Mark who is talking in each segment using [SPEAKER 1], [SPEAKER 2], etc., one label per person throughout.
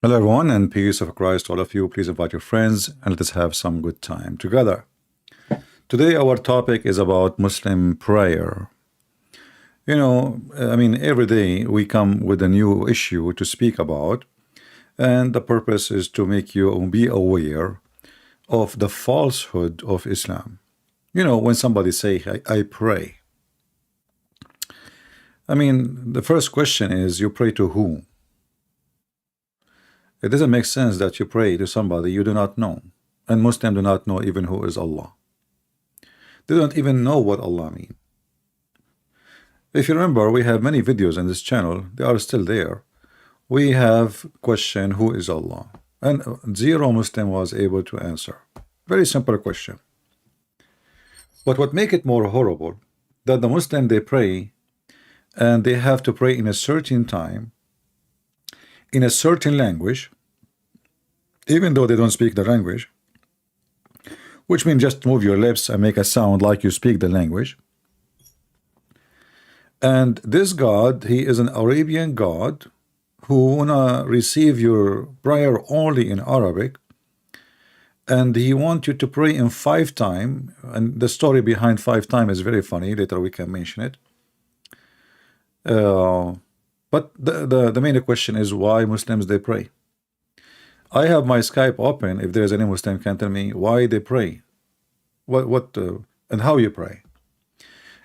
[SPEAKER 1] Hello, everyone, and peace of Christ to all of you. Please invite your friends and let us have some good time together. Today, our topic is about Muslim prayer. Every day we come with a new issue to speak about, and the purpose is to make you be aware of the falsehood of Islam. When somebody say, I pray, the first question is, you pray to whom? It doesn't make sense that you pray to somebody you do not know. And Muslims do not know even who is Allah. They don't even know what Allah means. If you remember, we have many videos on this channel. They are still there. We have question, who is Allah? And zero Muslim was able to answer. Very simple question. But what make it more horrible, that the Muslim, they pray, and they have to pray in a certain time, in a certain language, even though they don't speak the language, which means just move your lips and make a sound like you speak the language. And this God, he is an Arabian God who wanna receive your prayer only in Arabic, and he wants you to pray in 5 times. And the story behind 5 times is very funny. Later we can mention it. But the main question is why Muslims they pray. I have my Skype open. If there's any Muslim can tell me why they pray, and how you pray.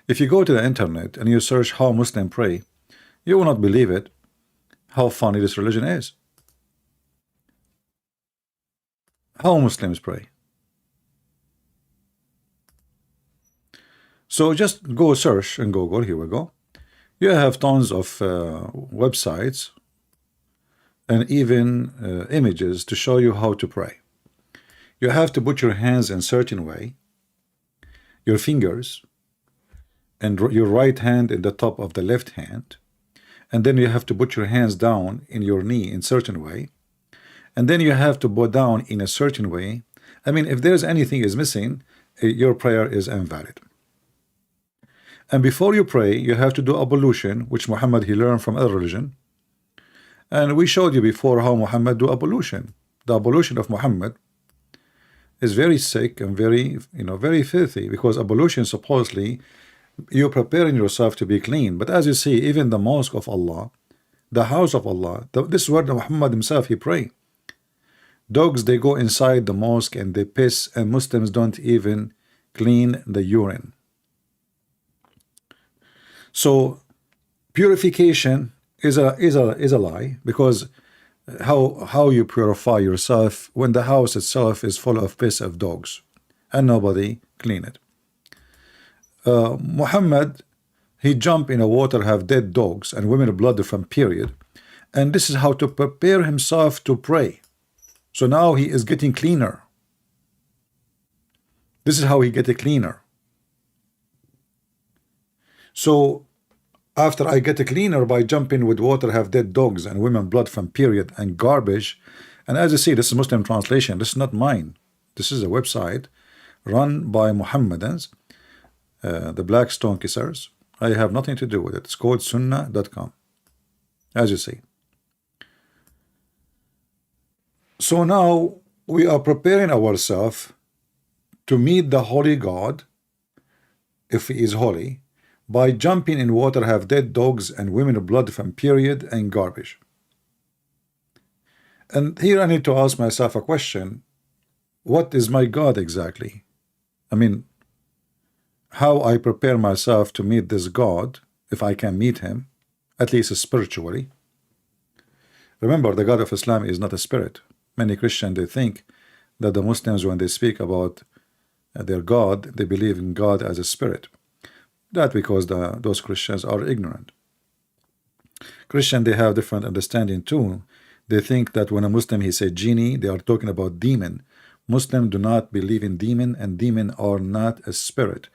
[SPEAKER 1] If you go to the internet and you search how Muslims pray, you will not believe it, how funny this religion is. How Muslims pray. So just go search in Google. Here we go. You have tons of websites and even images to show you how to pray. You have to put your hands in a certain way, your fingers, and your right hand in the top of the left hand, and then you have to put your hands down in your knee in a certain way, and then you have to bow down in a certain way. If there's anything is missing, your prayer is invalid. And before you pray, you have to do ablution, which Muhammad he learned from other religion. And we showed you before how Muhammad do ablution. The ablution of Muhammad is very sick and very, very filthy, because ablution supposedly you're preparing yourself to be clean. But as you see, even the mosque of Allah, the house of Allah, this is where Muhammad himself he pray. Dogs, they go inside the mosque and they piss, and Muslims don't even clean the urine. So purification is a lie, because how you purify yourself when the house itself is full of piss of dogs and nobody clean it. Muhammad, he jump in a water, have dead dogs and women blood from period, and this is how to prepare himself to pray. So now he is getting cleaner. This is how he get cleaner. So after I get cleaner by jumping with water, have dead dogs and women blood from period and garbage. And as you see, this is Muslim translation. This is not mine. This is a website run by Mohammedans, the black stone kissers. I have nothing to do with it. It's called sunnah.com, as you see. So now we are preparing ourselves to meet the holy God, if he is holy, by jumping in water, have dead dogs and women blood from period and garbage. And here I need to ask myself a question. What is my God exactly? How I prepare myself to meet this God, if I can meet him, at least spiritually. Remember, the God of Islam is not a spirit. Many Christians, they think that the Muslims, when they speak about their God, they believe in God as a spirit. That because those Christians are ignorant. Christian, they have different understanding too. They think that when a Muslim he say genie, they are talking about demon. Muslims do not believe in demon, and demon are not a spirit.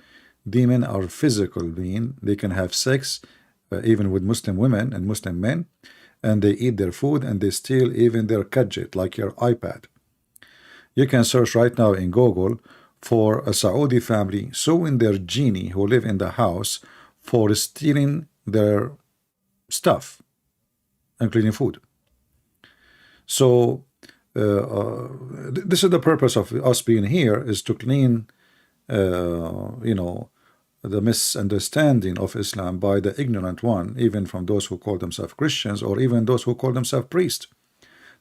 [SPEAKER 1] Demon are physical being. They can have sex even with Muslim women and Muslim men, and they eat their food, and they steal even their gadget like your iPad. You can search right now in Google for a Saudi family suing their genie who live in the house for stealing their stuff, including food. So this is the purpose of us being here, is to clean you know, the misunderstanding of Islam by the ignorant one, even from those who call themselves Christians or even those who call themselves priests.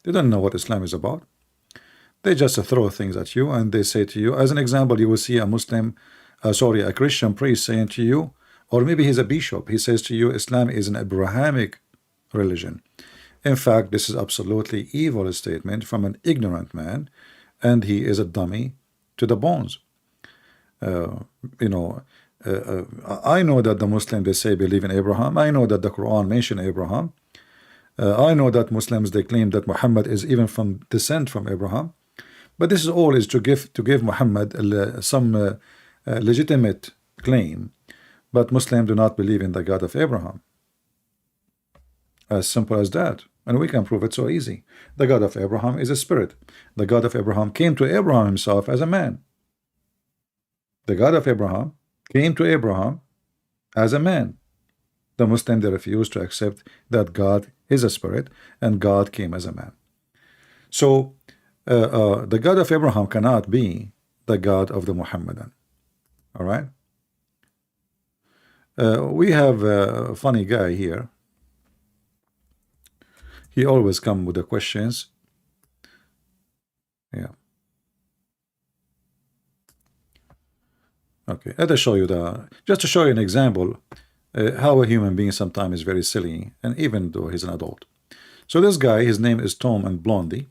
[SPEAKER 1] They don't know what Islam is about. They just throw things at you and they say to you, as an example, you will see a Muslim, a Christian priest saying to you, or maybe he's a bishop, he says to you, Islam is an Abrahamic religion. In fact, this is absolutely evil statement from an ignorant man, and he is a dummy to the bones. You know, I know that the Muslims, they say believe in Abraham. I know that the Quran mention Abraham. I know that Muslims, they claim that Muhammad is even from descent from Abraham. But this is all is to give Muhammad some legitimate claim. But Muslims do not believe in the God of Abraham. As simple as that. And we can prove it so easy. The God of Abraham is a spirit. The God of Abraham came to Abraham himself as a man. The God of Abraham came to Abraham as a man. The Muslims, they refuse to accept that God is a spirit and God came as a man. So the God of Abraham cannot be the God of the Muhammadan. All right. We have a funny guy here. He always come with the questions. Yeah. Okay. Let us show you just to show you an example how a human being sometimes is very silly, and even though he's an adult. So this guy, his name is Tom and Blondie,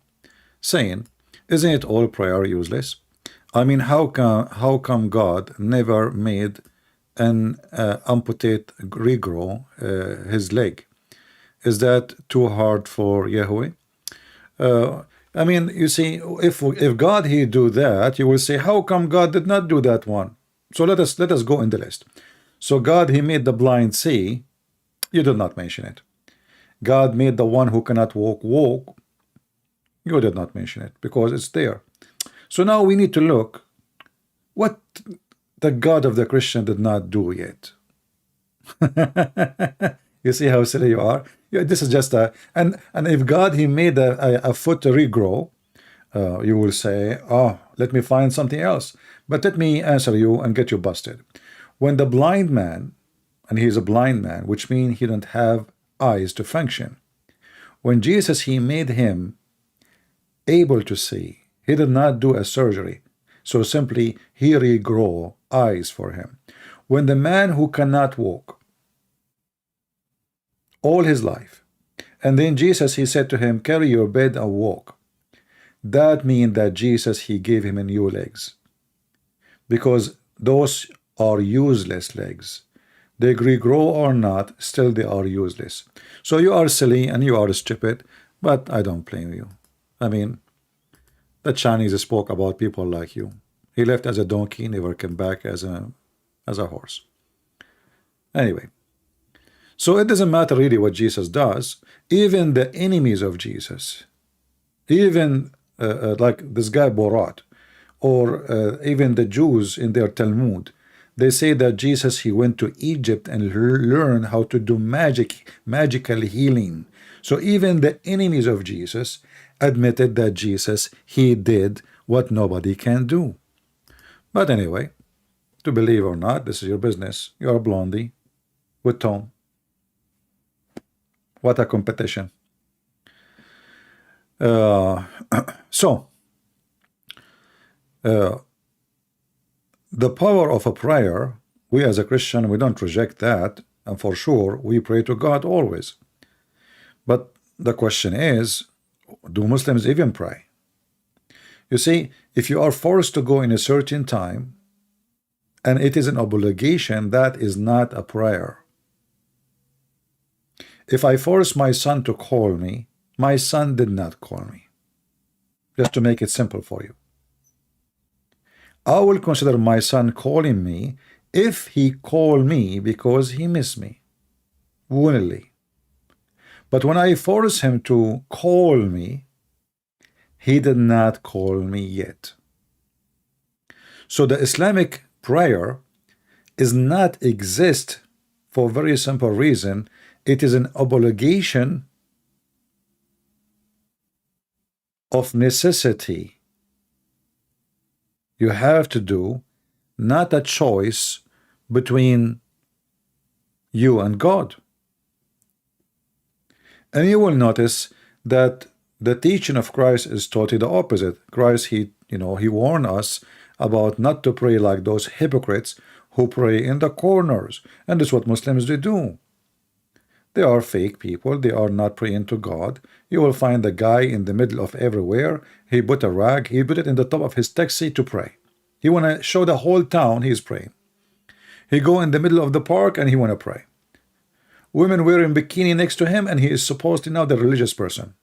[SPEAKER 1] saying, isn't it all prayer useless? I mean, how come God never made an amputate regrow his leg? Is that too hard for Yahweh? I mean, you see, if God he do that, you will say, how come God did not do that one? So let us go in the list. So God he made the blind see. You did not mention it. God made the one who cannot walk. You did not mention it because it's there. So now we need to look what the God of the Christian did not do yet. You see how silly you are? Yeah, this is just and if God he made a foot to regrow, you will say, oh, let me find something else. But let me answer you and get you busted. When the blind man, and he's a blind man, which means he don't have eyes to function. When Jesus he made him able to see, he did not do a surgery. So simply he regrow eyes for him. When the man who cannot walk all his life, and then Jesus he said to him, carry your bed and walk. That means that Jesus he gave him a new legs, because those are useless legs. They regrow or not, still they are useless. So you are silly and you are stupid, but I don't blame you. I mean, the Chinese spoke about people like you. He left as a donkey, never came back as a horse. Anyway, so it doesn't matter really what Jesus does. Even the enemies of Jesus, even like this guy Borat, or even the Jews in their Talmud, they say that Jesus he went to Egypt and learned how to do magical healing. So even the enemies of Jesus admitted that Jesus he did what nobody can do. But anyway, to believe or not, this is your business. You are Blondie with Tom. What a competition. The power of a prayer, we as a Christian, we don't reject that, and for sure we pray to God always. But the question is, do Muslims even pray? You see, if you are forced to go in a certain time and it is an obligation, that is not a prayer. If I force my son to call me, my son did not call me. Just to make it simple for you, I will consider my son calling me if he called me because he missed me, willingly. But when I force him to call me, he did not call me yet. So the Islamic prayer is not exist for a very simple reason. It is an obligation of necessity. You have to do, not a choice between you and God. And you will notice that the teaching of Christ is totally the opposite. Christ, he warned us about not to pray like those hypocrites who pray in the corners. And that's what Muslims do. They are fake people. They are not praying to God. You will find the guy in the middle of everywhere. He put a rag. He put it in the top of his taxi to pray. He want to show the whole town he's praying. He go in the middle of the park and he want to pray. Women wearing bikini next to him, and he is supposedly now the religious person.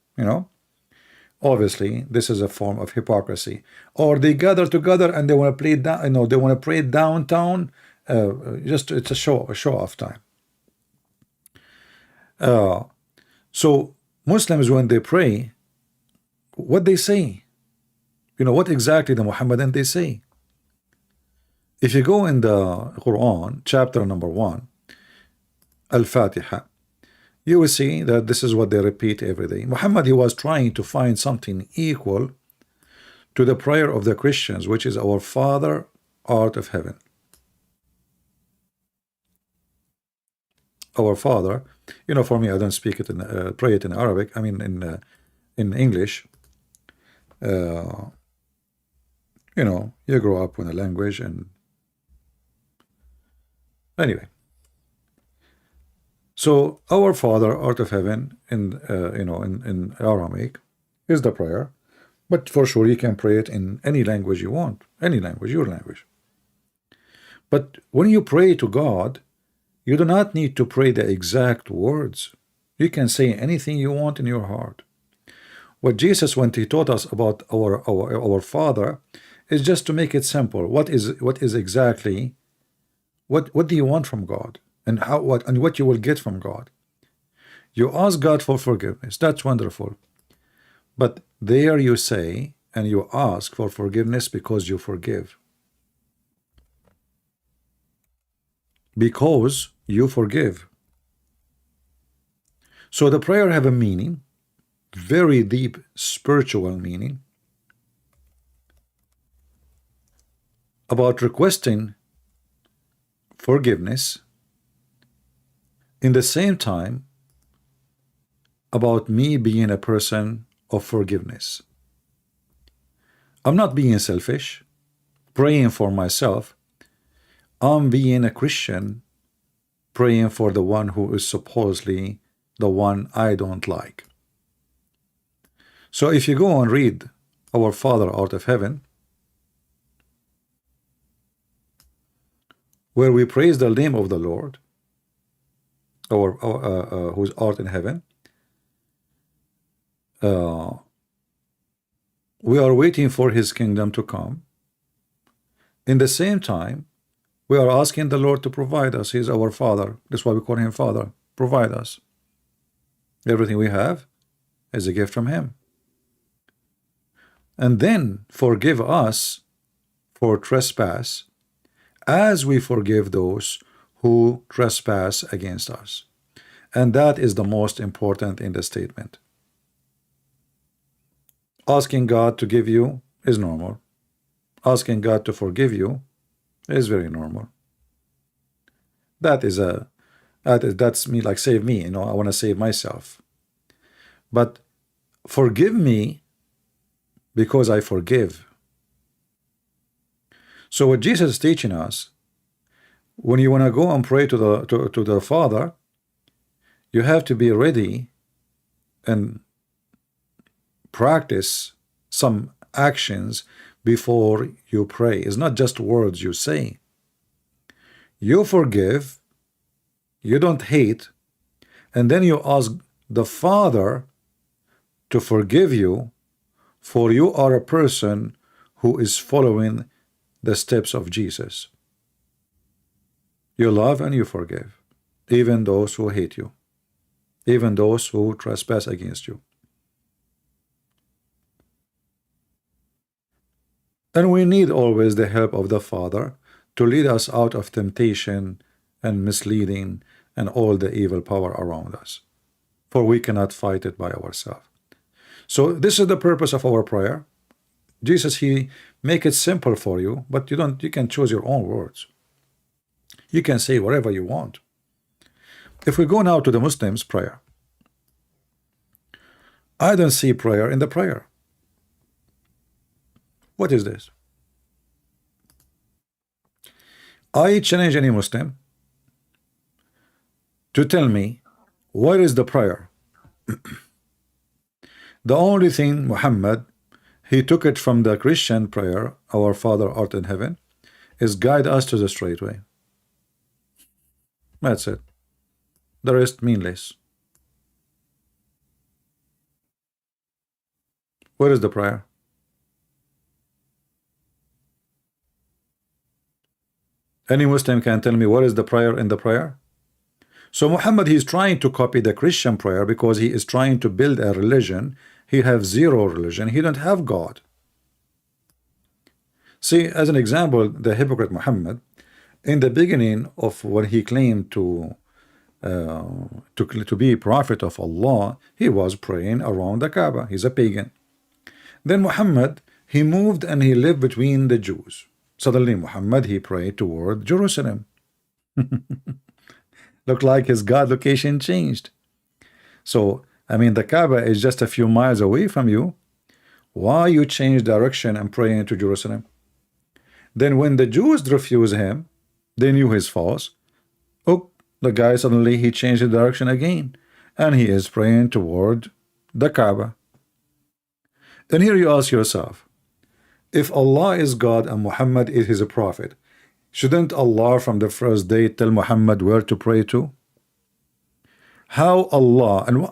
[SPEAKER 1] Obviously, this is a form of hypocrisy. Or they gather together and they want to play down. They want to pray downtown. Just it's a show off time. So Muslims, when they pray, what they say, what exactly the Muhammadan they say. If you go in the Quran, chapter number 1, Al-Fatiha, you will see that this is what they repeat every day. Muhammad, he was trying to find something equal to the prayer of the Christians, which is our Father, art of heaven. Our Father, for me, I don't speak it in pray it in Arabic. I mean in English. You grow up with a language, and anyway. So our Father, art of heaven, in Aramaic, is the prayer, but for sure you can pray it in any language you want, any language, your language. But when you pray to God, you do not need to pray the exact words. You can say anything you want in your heart. What Jesus, when he taught us about our Father, is just to make it simple. What is exactly what do you want from God? And what you will get from God. You ask God for forgiveness. That's wonderful. But there you say, and you ask for forgiveness because you forgive. Because you forgive. So the prayer have a meaning, very deep spiritual meaning, about requesting forgiveness. In the same time, about me being a person of forgiveness. I'm not being selfish, praying for myself. I'm being a Christian, praying for the one who is supposedly the one I don't like. So if you go and read Our Father, art of heaven, where we praise the name of the Lord, whose art in heaven, we are waiting for his kingdom to come. In the same time, we are asking the Lord to provide us. He is our Father. That's why we call him Father. Provide us. Everything we have is a gift from him. And then forgive us for trespass, as we forgive those who trespass against us. And that is the most important in the statement. Asking God to give you is normal. Asking God to forgive you is very normal. That's me, like save me, I want to save myself. But forgive me because I forgive. So what Jesus is teaching us, when you want to go and pray to the Father, you have to be ready and practice some actions before you pray. It's not just words you say. You forgive, you don't hate, and then you ask the Father to forgive you, for you are a person who is following the steps of Jesus. You love and you forgive, even those who hate you, even those who trespass against you. And we need always the help of the Father to lead us out of temptation and misleading and all the evil power around us, for we cannot fight it by ourselves. So this is the purpose of our prayer. Jesus, he make it simple for you, but you can choose your own words. You can say whatever you want. If we go now to the Muslims prayer, I don't see prayer in the prayer. What is this? I challenge any Muslim to tell me where is the prayer. The only thing Muhammad, he took it from the Christian prayer, our Father art in heaven, is guide us to the straight way. That's it. The rest meaningless. Where is the prayer? Any Muslim can tell me what is the prayer in the prayer? So Muhammad, he's trying to copy the Christian prayer because he is trying to build a religion. He have zero religion. He don't have God. See, as an example, the hypocrite Muhammad, in the beginning of when he claimed to be prophet of Allah, he was praying around the Kaaba. He's a pagan. Then Muhammad, he moved and he lived between the Jews. Suddenly Muhammad, he prayed toward Jerusalem. Looked like his God location changed. So, I mean, the Kaaba is just a few miles away from you. Why you change direction and pray into Jerusalem? Then when the Jews refused him, they knew his false. Oh, the guy suddenly he changed the direction again, and he is praying toward the Kaaba. And here you ask yourself, if Allah is God and Muhammad is his prophet, shouldn't Allah from the first day tell Muhammad where to pray to? How Allah, and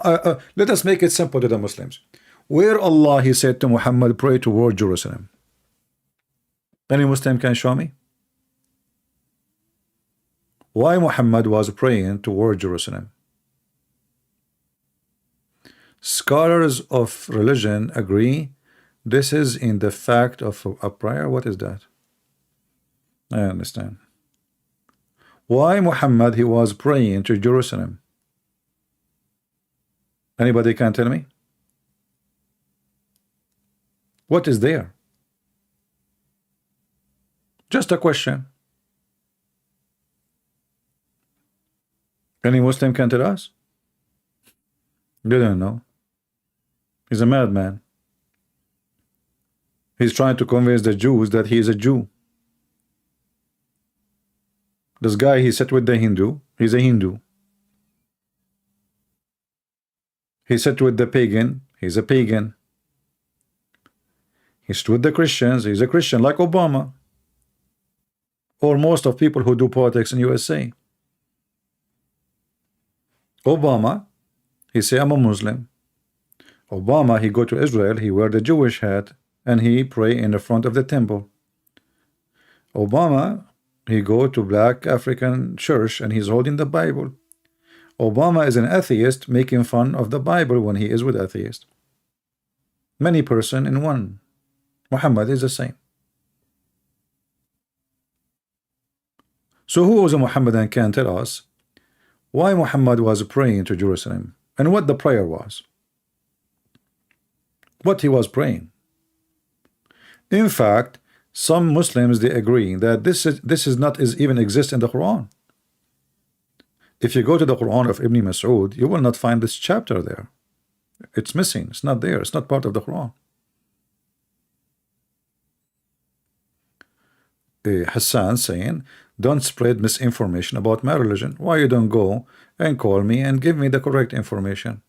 [SPEAKER 1] let us make it simple to the Muslims. Where Allah he said to Muhammad, pray toward Jerusalem? Any Muslim can show me? Why Muhammad was praying toward Jerusalem? Scholars of religion agree this is in the fact of a prayer. What is that? I understand. Why Muhammad he was praying to Jerusalem? Anybody can tell me? What is there? Just a question. Any Muslim can tell us? They don't know. He's a madman. He's trying to convince the Jews that he is a Jew. This guy, he sat with the Hindu. He's a Hindu. He sat with the pagan. He's a pagan. He stood with the Christians. He's a Christian, like Obama. Or most of people who do politics in USA. Obama, he say, I'm a Muslim. Obama, he go to Israel, he wear the Jewish hat, and he pray in the front of the temple. Obama, he go to black African church, and he's holding the Bible. Obama is an atheist making fun of the Bible when he is with atheists. Many person in one. Muhammad is the same. So who was a Muhammadan can tell us why Muhammad was praying to Jerusalem and what the prayer was? What he was praying. In fact, some Muslims they agree that this is not even exist in the Quran. If you go to the Quran of Ibn Mas'ud, you will not find this chapter there. It's missing. It's not there. It's not part of the Quran. Hassan saying, don't spread misinformation about my religion. Why you don't go and call me and give me the correct information?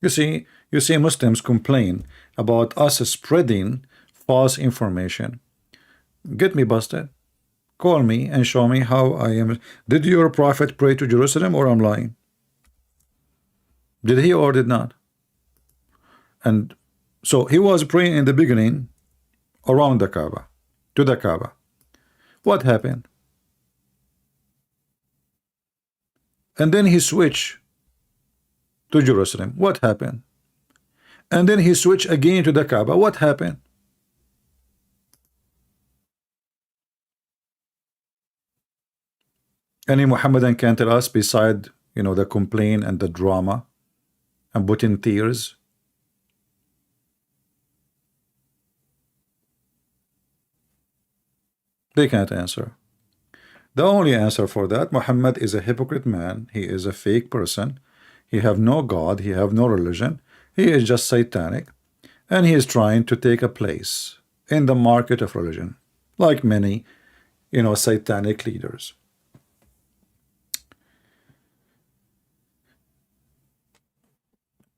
[SPEAKER 1] You see Muslims complain about us spreading false information. Get me busted. Call me and show me how I am. Did your prophet pray to Jerusalem, or I'm lying? Did he or did not? And so he was praying in the beginning around the Kaaba, to the Kaaba. What happened? And then he switched to Jerusalem. What happened? And then he switched again to the Kaaba. What happened? Any Muhammadan can tell us beside you know, the complaint and the drama and put in tears? They can't answer. The only answer for that, Muhammad is a hypocrite man. He is a fake person. He have no God. He have no religion. He is just satanic. And he is trying to take a place in the market of religion, like many, you know, satanic leaders.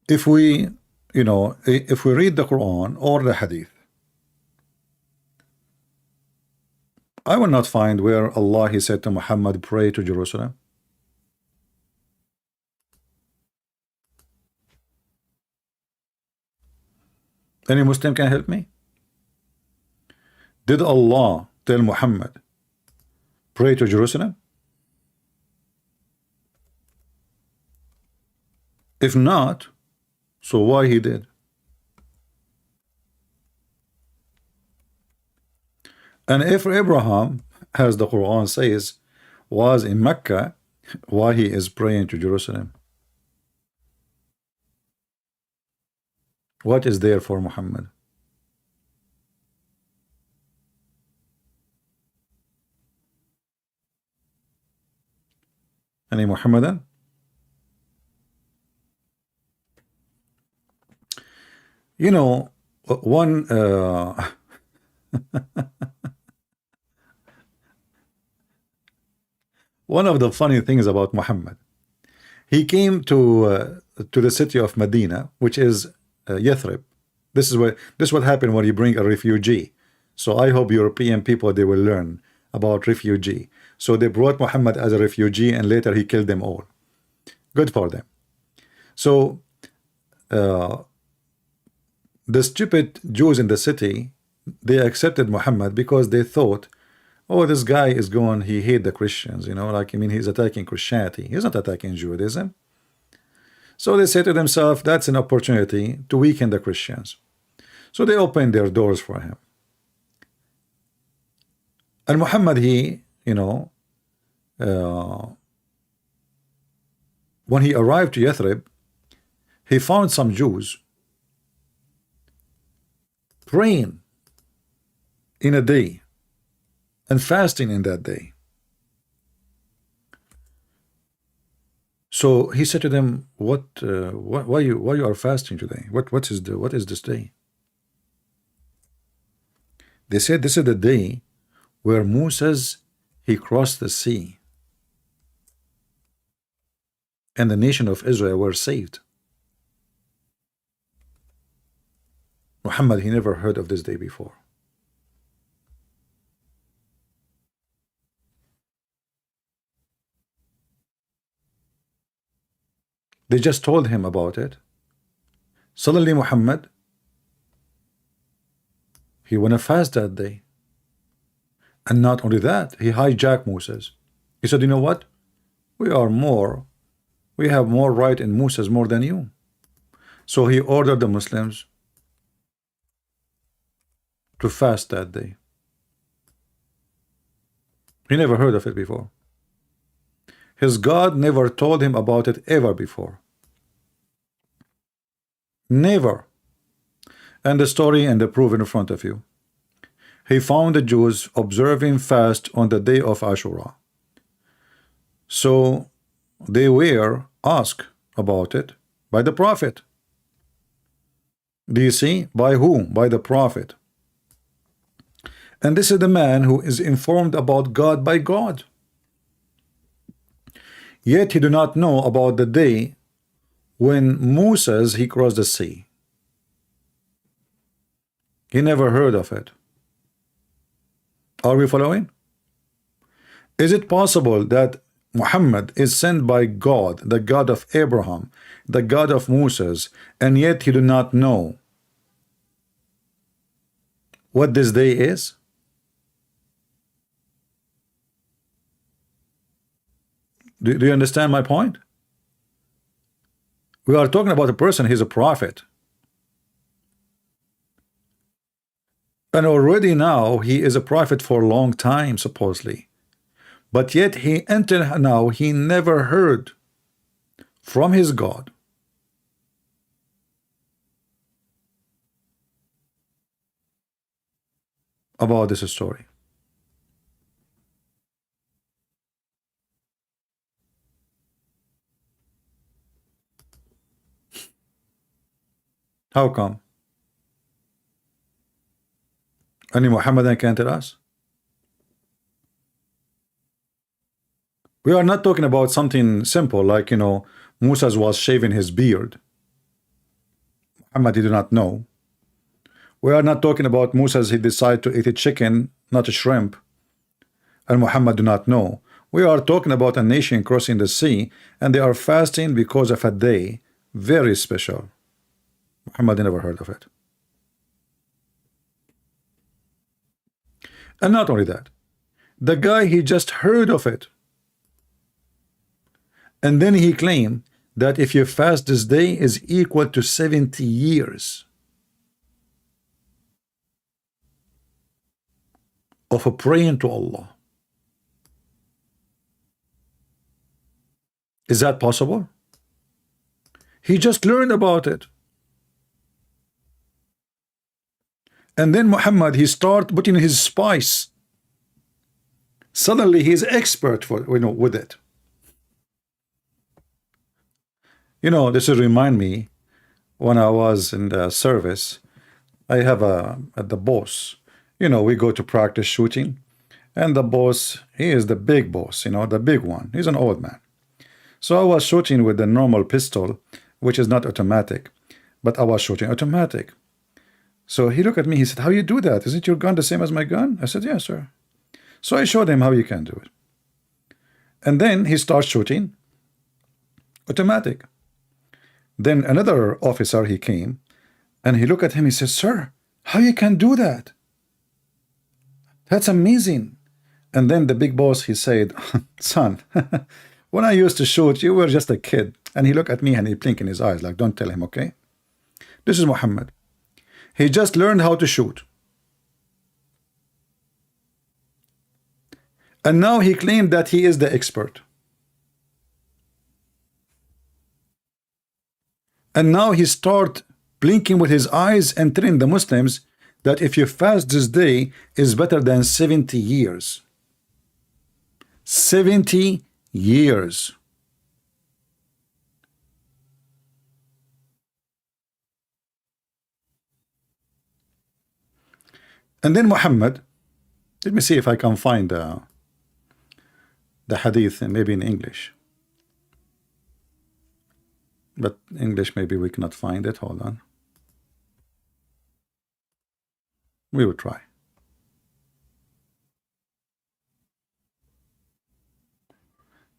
[SPEAKER 1] If we, you know, if we read the Quran or the Hadith, I will not find where Allah, he said to Muhammad, pray to Jerusalem. Any Muslim can help me? Did Allah tell Muhammad, pray to Jerusalem? If not, so why he did? And if Abraham, as the Quran says, was in Mecca, why he is praying to Jerusalem? What is there for Muhammad? Any Muhammadan? You know, one one of the funny things about Muhammad, he came to the city of Medina, which is Yathrib. This is what happened when you bring a refugee. So I hope European people, they will learn about refugee. So they brought Muhammad as a refugee, and later he killed them all. Good for them. So the stupid Jews in the city, they accepted Muhammad because they thought, oh, this guy is going, he hate the Christians, you know, like, I mean, he's attacking Christianity. He's not attacking Judaism. So they say to themselves, that's an opportunity to weaken the Christians. So they opened their doors for him. And Muhammad, he, you know, when he arrived to Yathrib, he found some Jews praying in a day and fasting in that day. So he said to them, why you are fasting today? What is this day? They said, this is the day where Moses, he crossed the sea and the nation of Israel were saved. Muhammad, he never heard of this day before. They just told him about it. Suddenly Muhammad, he went to fast that day. And not only that, he hijacked Moses. He said, you know what? We have more right in Moses more than you. So he ordered the Muslims to fast that day. He never heard of it before. His God never told him about it ever before. Never. And the story and the proof in front of you. He found the Jews observing fast on the day of Ashura. So they were asked about it by the prophet. Do you see? By whom? By the prophet. And this is the man who is informed about God by God. Yet he do not know about the day when Moses, he crossed the sea. He never heard of it. Are we following? Is it possible that Muhammad is sent by God, the God of Abraham, the God of Moses, and yet he do not know what this day is? Do you understand my point? We are talking about a person, he's a prophet. And already now he is a prophet for a long time, supposedly. But yet he until now he never heard from his God about this story. How come? Any Muhammadan can tell us? We are not talking about something simple like, Musa was shaving his beard. Muhammad did not know. We are not talking about Musa, he decided to eat a chicken, not a shrimp, and Muhammad do not know. We are talking about a nation crossing the sea, and they are fasting because of a day very special. Muhammad never heard of it. And not only that, the guy, he just heard of it, and then he claimed that if you fast this day is equal to 70 years of a praying to Allah. Is that possible? He just learned about it. And then Muhammad, he start putting his spice. Suddenly he's expert for with it. This will remind me when I was in the service. I have the boss. We go to practice shooting, and the boss, he is the big boss, the big one. He's an old man. So I was shooting with the normal pistol, which is not automatic, but I was shooting automatic. So he looked at me, he said, "How you do that? Isn't your gun the same as my gun?" I said, "Yes, sir." So I showed him how you can do it. And then he starts shooting automatic. Then another officer, he came, and he looked at him, he said, "Sir, how you can do that? That's amazing." And then the big boss, he said, "Son, when I used to shoot, you were just a kid." And he looked at me and he blinked in his eyes like, "Don't tell him, okay?" This is Muhammad. He just learned how to shoot. And now he claimed that he is the expert. And now he start blinking with his eyes and telling the Muslims that if you fast this day is better than 70 years. 70 years. And then Muhammad, let me see if I can find the hadith, maybe in English. But English, maybe we cannot find it. Hold on. We will try.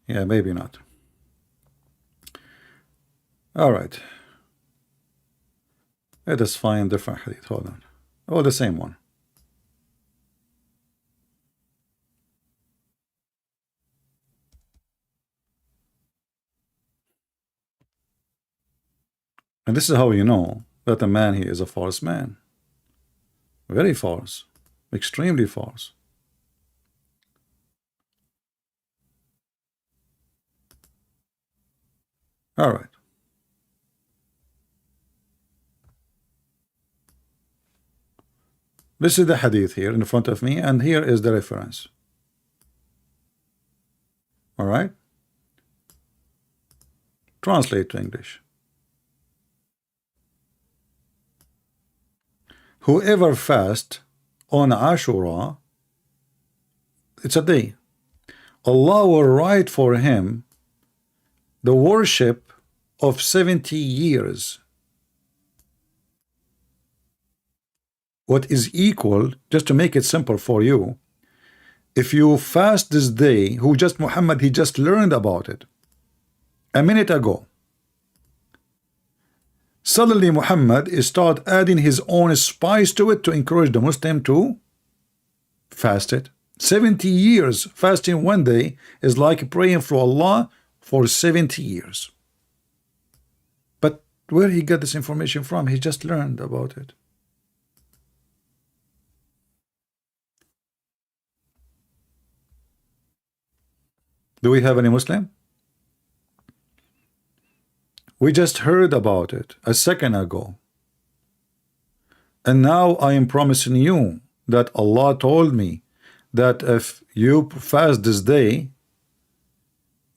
[SPEAKER 1] Yeah, maybe not. All right. Let us find different hadith. Hold on. Oh, the same one. And this is how you know that the man, he is a false man. Very false. Extremely false. All right. This is the hadith here in front of me, and here is the reference. All right. Translate to English. Whoever fasts on Ashura, it's a day, Allah will write for him the worship of 70 years. What is equal, just to make it simple for you, if you fast this day, Muhammad, he just learned about it a minute ago. Suddenly Muhammad start adding his own spice to it to encourage the Muslim to fast it. 70 years fasting one day is like praying for Allah for 70 years. But where he got this information from? He just learned about it. Do we have any Muslim? We just heard about it a second ago. And now I am promising you that Allah told me that if you fast this day,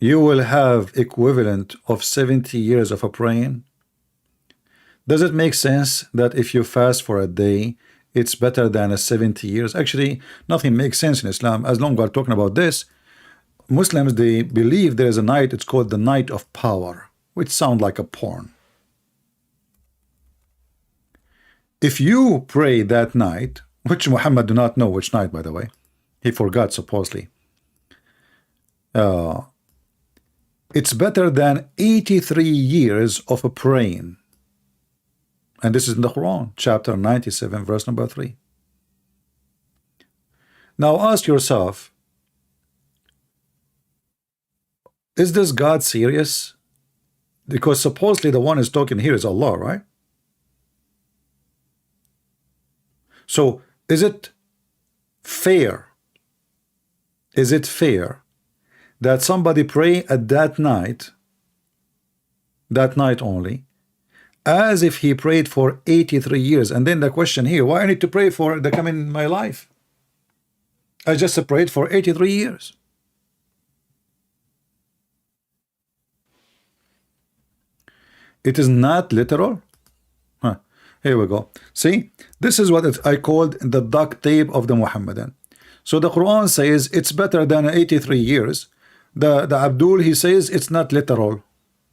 [SPEAKER 1] you will have equivalent of 70 years of a praying. Does it make sense that if you fast for a day, it's better than a 70 years? Actually, nothing makes sense in Islam. As long as we're talking about this, Muslims, they believe there is a night, it's called the night of power, which sounds like a porn. If you pray that night, which Muhammad do not know which night, by the way, he forgot supposedly, it's better than 83 years of a praying. And this is in the Quran, chapter 97, verse number 3. Now ask yourself, is this God serious? Because supposedly the one is talking here is Allah, right? So is it fair? Is it fair that somebody pray at that night only, as if he prayed for 83 years? And then the question here, why I need to pray for the coming in my life? I just prayed for 83 years. It is not literal. Here we go. See, this is what I called the duct tape of the Muhammadan. So the Quran says it's better than 83 years. The Abdul, he says it's not literal.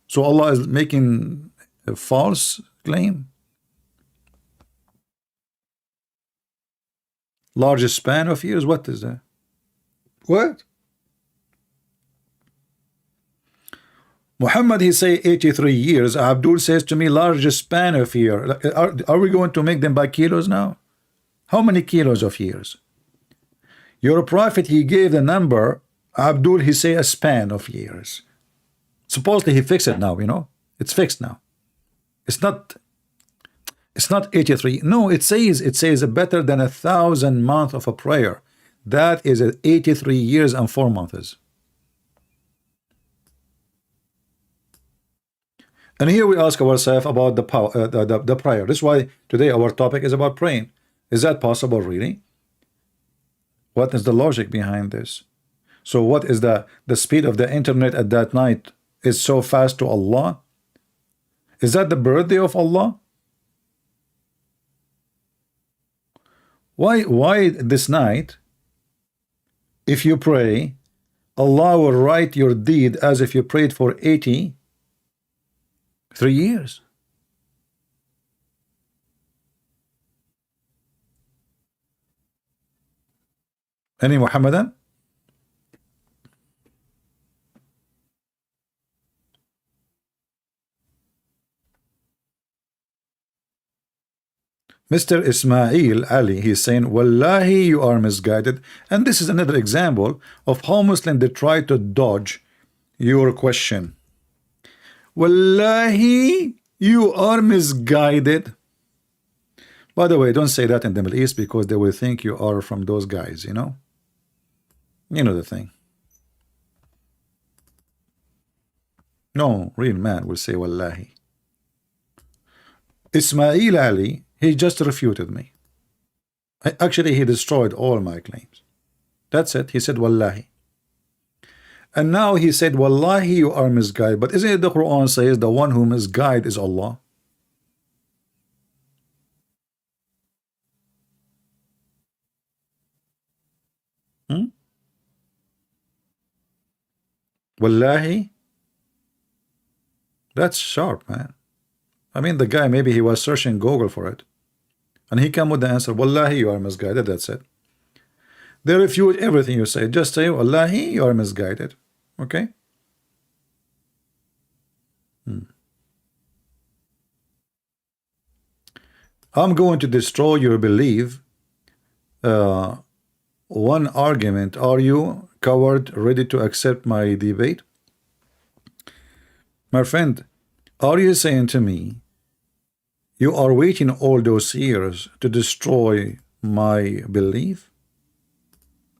[SPEAKER 1] So Allah is making a false claim. Largest span of years, what is that? What? Muhammad, he say 83 years. Abdul says to me, largest span of year. Are we going to make them by kilos now? How many kilos of years? Your prophet, he gave the number. Abdul, he say a span of years. Supposedly he fixed it now, you know. It's fixed now. It's not 83. No, it says better than 1,000 months of a prayer. That is 83 years and 4 months. And here we ask ourselves about the power, the prayer. This is why today our topic is about praying. Is that possible, really? What is the logic behind this? So what is the speed of the internet at that night is so fast to Allah? Is that the birthday of Allah? Why this night, if you pray, Allah will write your deed as if you prayed for 83 years? Any Muhammadan? Mr. Ismail Ali, he's saying, Wallahi, you are misguided. And this is another example of how Muslims, they try to dodge your question. Wallahi, you are misguided. By the way, don't say that in the Middle East, because they will think you are from those guys, you know? You know the thing. No real man will say Wallahi. Ismail Ali, he just refuted me. Actually, he destroyed all my claims. That's it. He said Wallahi. And now he said Wallahi, you are misguided. But isn't it the Quran says the one who misguides is Allah? Wallahi? That's sharp, man. I mean, the guy, maybe he was searching Google for it, and he came with the answer, Wallahi, you are misguided. That's it. They refute everything you say. Just say, Wallahi, you are misguided. Okay? I'm going to destroy your belief. One argument. Are you, coward, ready to accept my debate? My friend, are you saying to me, you are waiting all those years to destroy my belief,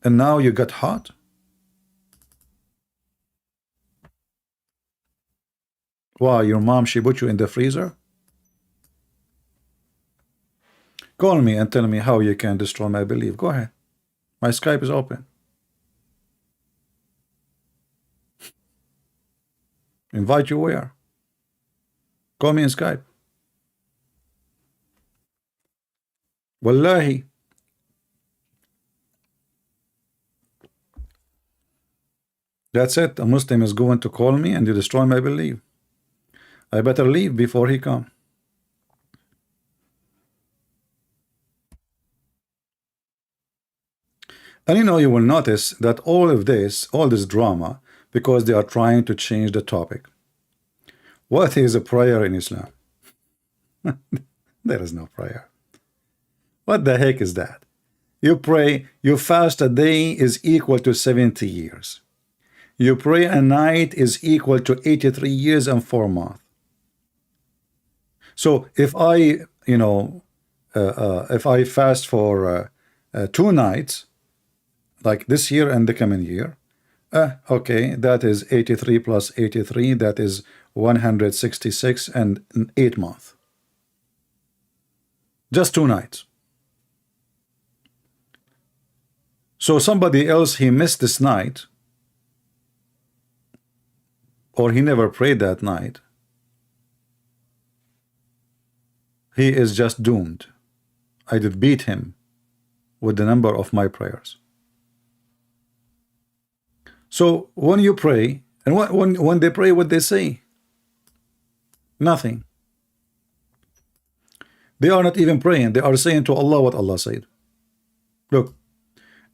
[SPEAKER 1] and now you got hot? Why, your mom, she put you in the freezer? Call me and tell me how you can destroy my belief. Go ahead. My Skype is open. Invite you where? Call me in Skype. Wallahi. That's it. A Muslim is going to call me and you destroy my belief. I better leave before he come. And you will notice that all this drama, because they are trying to change the topic. What is a prayer in Islam? There is no prayer. What the heck is that? You pray, you fast a day is equal to 70 years. You pray a night is equal to 83 years and 4 months. So if I, if I fast for 2 nights, like this year and the coming year, okay, that is 83 plus 83, that is 166 and 8 months. Just 2 nights. So somebody else, he missed this night, or he never prayed that night, he is just doomed. I did beat him with the number of my prayers. So when you pray, and when they pray, what they say? Nothing. They are not even praying. They are saying to Allah what Allah said. Look,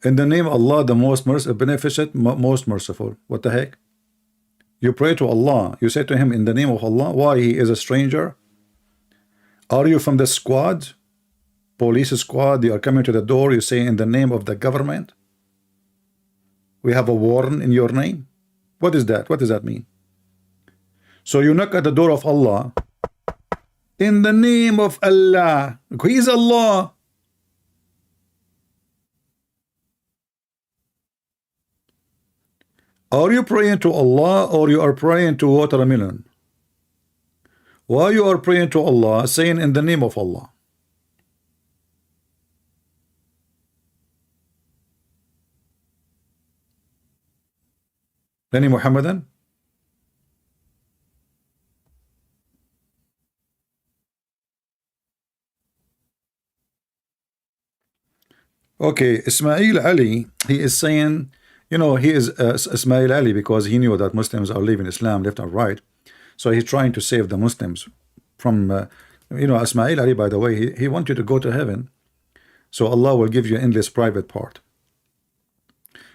[SPEAKER 1] in the name of Allah, the most beneficent, most merciful. What the heck? You pray to Allah. You say to him in the name of Allah. Why? He is a stranger. Are you from the squad? Police squad. They are coming to the door. You say in the name of the government. We have a warrant in your name. What is that? What does that mean? So you knock at the door of Allah in the name of Allah. He is Allah. Are you praying to Allah or you are praying to watermelon? Why you are praying to Allah saying in the name of Allah? Any Muhammadan? Okay, Ismail Ali, he is saying, he is Ismail Ali because he knew that Muslims are leaving Islam left and right. So he's trying to save the Muslims from, Ismail Ali, by the way, he wants you to go to heaven. So Allah will give you endless private part.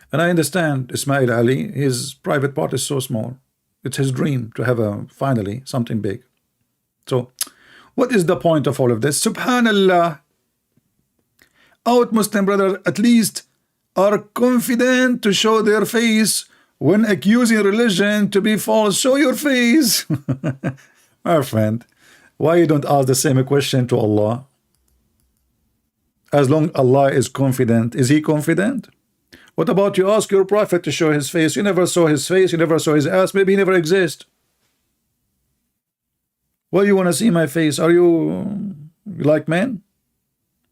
[SPEAKER 1] And I understand Ismail Ali, his private part is so small. It's his dream to have finally something big. So what is the point of all of this? Subhanallah. Out Muslim brother at least are confident to show their face when accusing religion to be false. Show your face. My friend, why you don't ask the same question to Allah? As long Allah is confident, is he confident? What about you ask your prophet to show his face? You never saw his face, you never saw his ass, maybe he never exists. Why you want to see my face? Are you like men?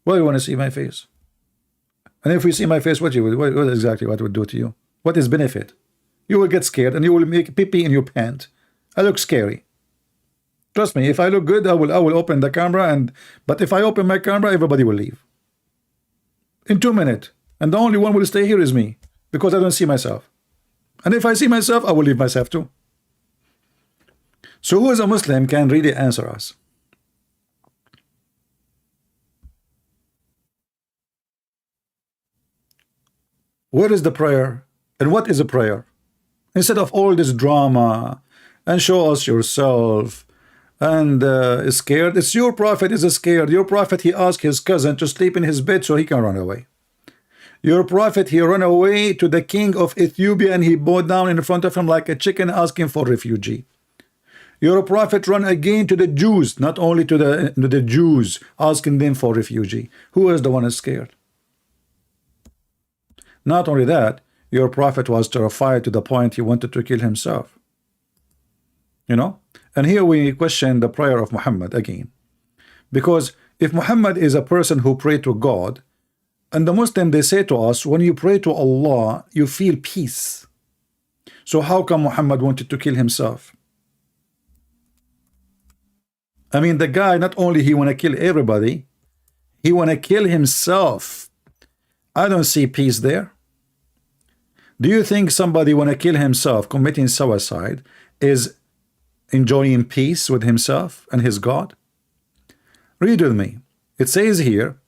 [SPEAKER 1] Why you want to see my face? And if we see my face, what exactly what would do to you? What is benefit? You will get scared and you will make pee-pee in your pant. I look scary. Trust me, if I look good, I will open the camera, but if I open my camera, everybody will leave. In 2 minutes. And the only one will stay here is me, because I don't see myself. And if I see myself, I will leave myself too. So who is a Muslim can really answer us? Where is the prayer? And what is a prayer? Instead of all this drama, and show us yourself, and is scared. It's your prophet is scared. Your prophet, he asked his cousin to sleep in his bed so he can run away. Your prophet, he ran away to the king of Ethiopia and he bowed down in front of him like a chicken asking for refugee. Your prophet ran again to the Jews, not only to the Jews, asking them for refugee. Who is the one who's scared? Not only that, your prophet was terrified to the point he wanted to kill himself. And here we question the prayer of Muhammad again. Because if Muhammad is a person who prayed to God, and the Muslim, they say to us, when you pray to Allah, you feel peace. So how come Muhammad wanted to kill himself? I mean, the guy, not only he want to kill everybody, he want to kill himself. I don't see peace there. Do you think somebody want to kill himself, committing suicide, is enjoying peace with himself and his God? Read with me. It says here,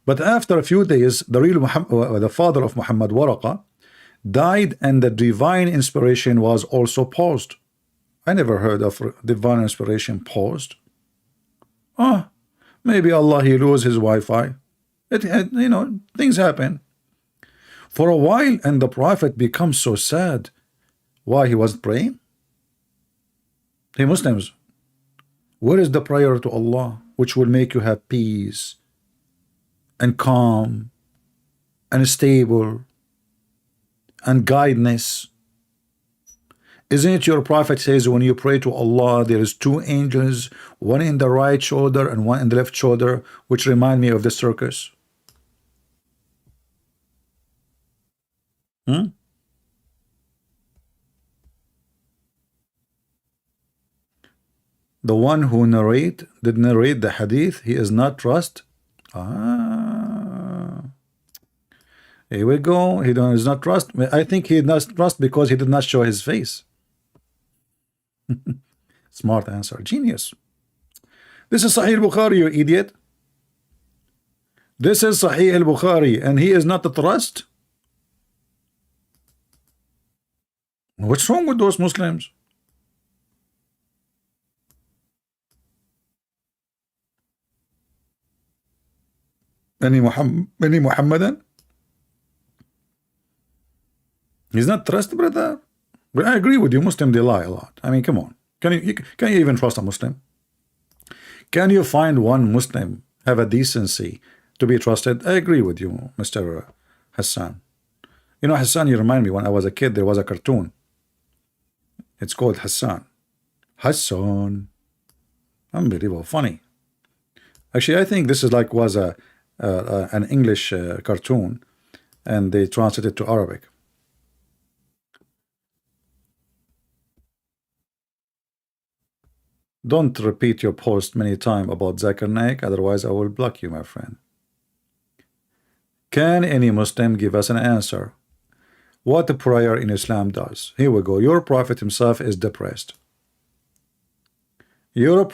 [SPEAKER 1] but after a few days, the father of Muhammad, Waraqa, died, and the divine inspiration was also paused. I never heard of divine inspiration paused. Ah, maybe Allah, he lose his Wi-Fi. You know, things happen. For a while, and the Prophet becomes so sad. Why he wasn't praying? Hey Muslims, where is the prayer to Allah which will make you have peace and calm and stable and guidance? Isn't it your Prophet says when you pray to Allah there is two angels, one in the right shoulder and one in the left shoulder, which remind me of the circus? The one who narrate the hadith, he is not trust. Here we go. He does not trust. I think he does not trust because he did not show his face. Smart answer. Genius. This is Sahih al-Bukhari, you idiot. This is Sahih al-Bukhari, and he is not the trust. What's wrong with those Muslims? Any Muhammadan? He's not trust, brother. But I agree with you. Muslim, they lie a lot. I mean, come on. Can you even trust a Muslim? Can you find one Muslim have a decency to be trusted? I agree with you, Mr. Hassan. You know, Hassan, you remind me, when I was a kid, there was a cartoon. It's called Hassan. Hassan. Unbelievable. Funny. Actually, I think this is like was an English cartoon, and they translated it to Arabic. Don't repeat your post many times about Zakir Naik, otherwise I will block you, my friend. Can any Muslim give us an answer? What the prayer in Islam does? Here we go. Your Prophet himself is depressed. Your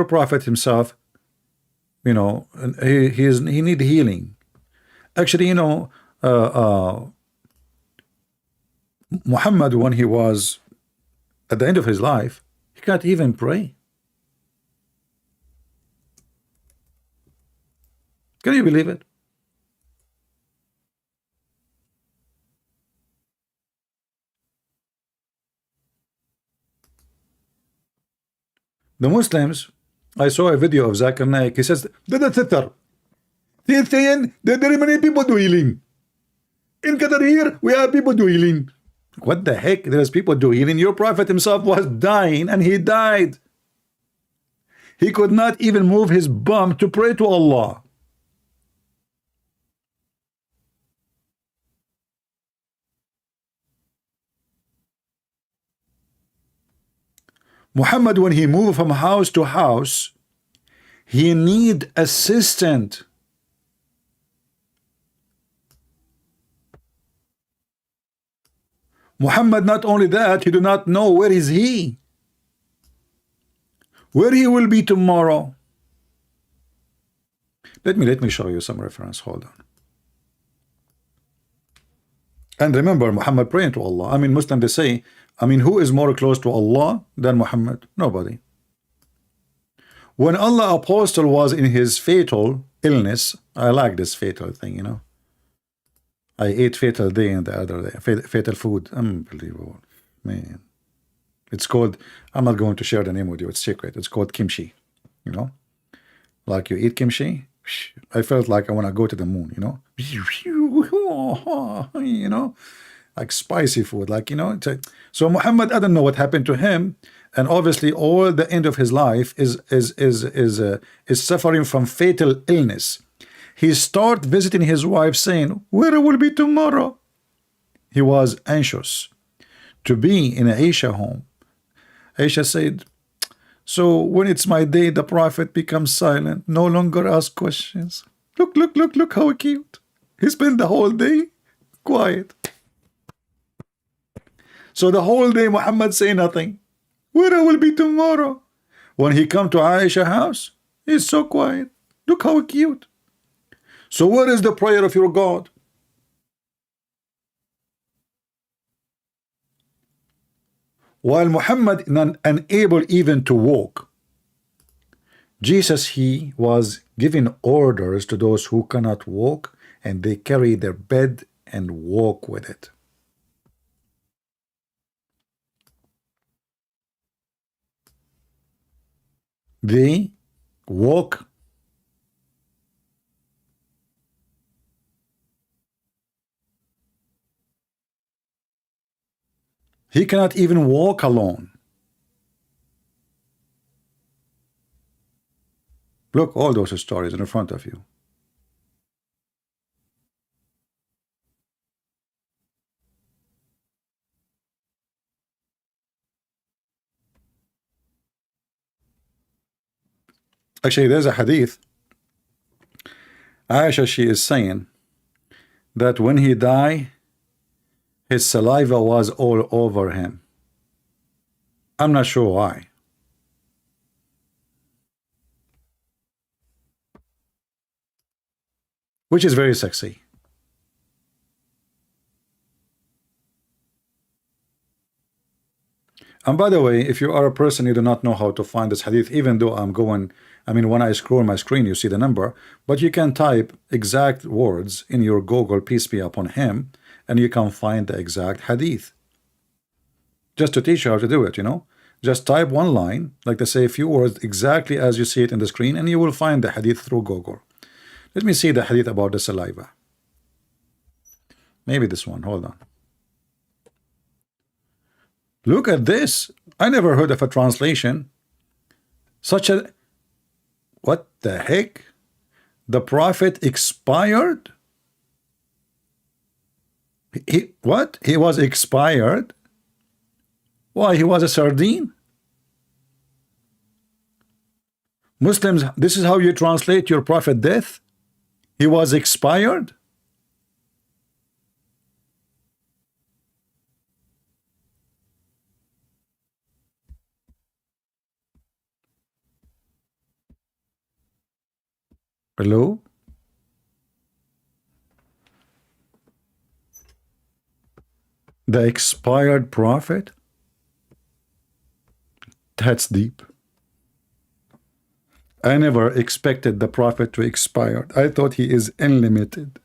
[SPEAKER 1] Prophet himself, you know, he need healing. Actually, you know, Muhammad, when he was at the end of his life, he can't even pray. Can you believe it? The Muslims, I saw a video of Zakir Naik. He says, there are many people doing. In Qatar here, we have people doing. What the heck? There's people doing. Your Prophet himself was dying, and he died. He could not even move his bum to pray to Allah. Muhammad, when he moved from house to house, he need assistant. Muhammad, not only that, he do not know where is he, where he will be tomorrow. Let me show you some reference. Hold on. And remember, Muhammad praying to Allah. I mean, Muslim, they say, I mean, who is more close to Allah than Muhammad? Nobody. When Allah Apostle was in his fatal illness, I like this fatal thing, you know. I ate fatal day and the other day, fatal food. Unbelievable, man. It's called, I'm not going to share the name with you, it's secret. It's called kimchi, you know. Like you eat kimchi, I felt like I want to go to the moon, you know. You know, like spicy food, like, you know. So Muhammad, I don't know what happened to him, and obviously all the end of his life is suffering from fatal illness. He start visiting his wife saying, where will be tomorrow? He was anxious to be in Aisha home. Aisha said, so when it's my day, the Prophet becomes silent, no longer asks questions. Look how cute. He spent the whole day quiet. So the whole day Muhammad say nothing. Where I will be tomorrow? When he come to Aisha house, he's so quiet. Look how cute. So where is the prayer of your God? While Muhammad unable even to walk, Jesus, he was giving orders to those who cannot walk, and they carry their bed and walk with it. They walk. He cannot even walk alone. Look, all those stories in front of you. Actually, there's a hadith. Aisha, she is saying that when he died, his saliva was all over him. I'm not sure why. Which is very sexy. And by the way, if you are a person you do not know how to find this hadith, even though when I scroll my screen, you see the number, but you can type exact words in your Google, peace be upon him, and you can find the exact hadith. Just to teach you how to do it, you know. Just type one line, like they say, a few words exactly as you see it in the screen, and you will find the hadith through Google. Let me see the hadith about the saliva. Maybe this one, hold on. Look at this. I never heard of a translation. What the heck? The Prophet expired? What? He was expired? Why, he was a sardine? Muslims, this is how you translate your Prophet death? He was expired? Hello? The expired Prophet? That's deep. I never expected the Prophet to expire. I thought he is unlimited.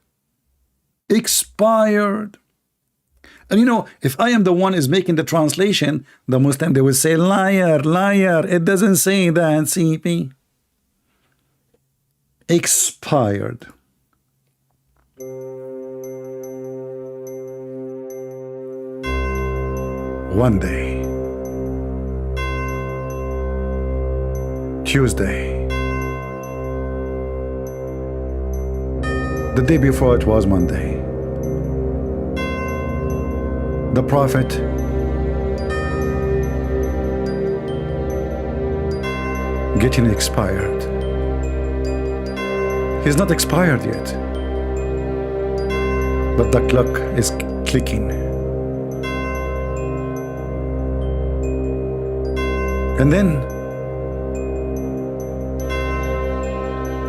[SPEAKER 1] Expired. And you know, if I am the one is making the translation, the Muslim, they will say, liar, liar. It doesn't say that, CP. Expired. One day, Tuesday, the day before it was Monday, the Prophet getting expired. He's not expired yet, but the clock is clicking. And then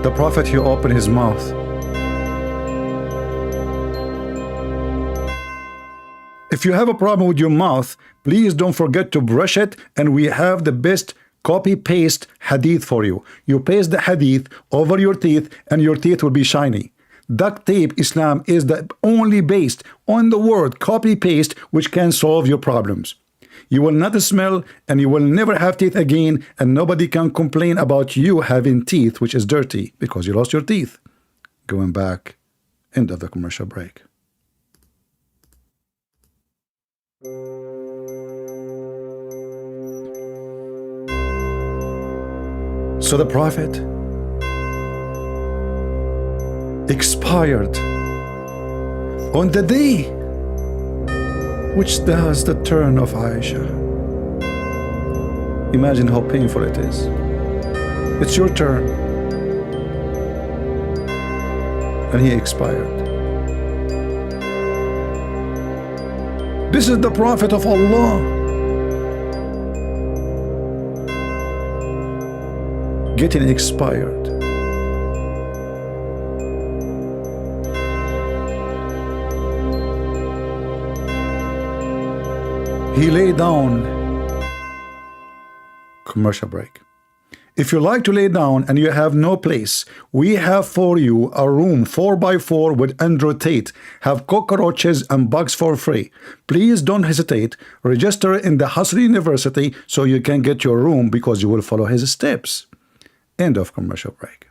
[SPEAKER 1] the Prophet, he opened his mouth. If you have a problem with your mouth, please don't forget to brush it, and we have the best copy-paste hadith for you. You paste the hadith over your teeth and your teeth will be shiny. Duct tape Islam is the only based on the word copy-paste which can solve your problems. You will not smell and you will never have teeth again, and nobody can complain about you having teeth which is dirty because you lost your teeth. Going back, end of the commercial break. So the prophet expired on the day which does the turn of Aisha. Imagine how painful it is. It's your turn, and he expired. This is the Prophet of Allah, getting expired. He lay down. Commercial break. If you like to lay down and you have no place, we have for you a room 4x4 with Andrew Tate. Have cockroaches and bugs for free. Please don't hesitate. Register in the Hustle University so you can get your room because you will follow his steps. End of commercial break.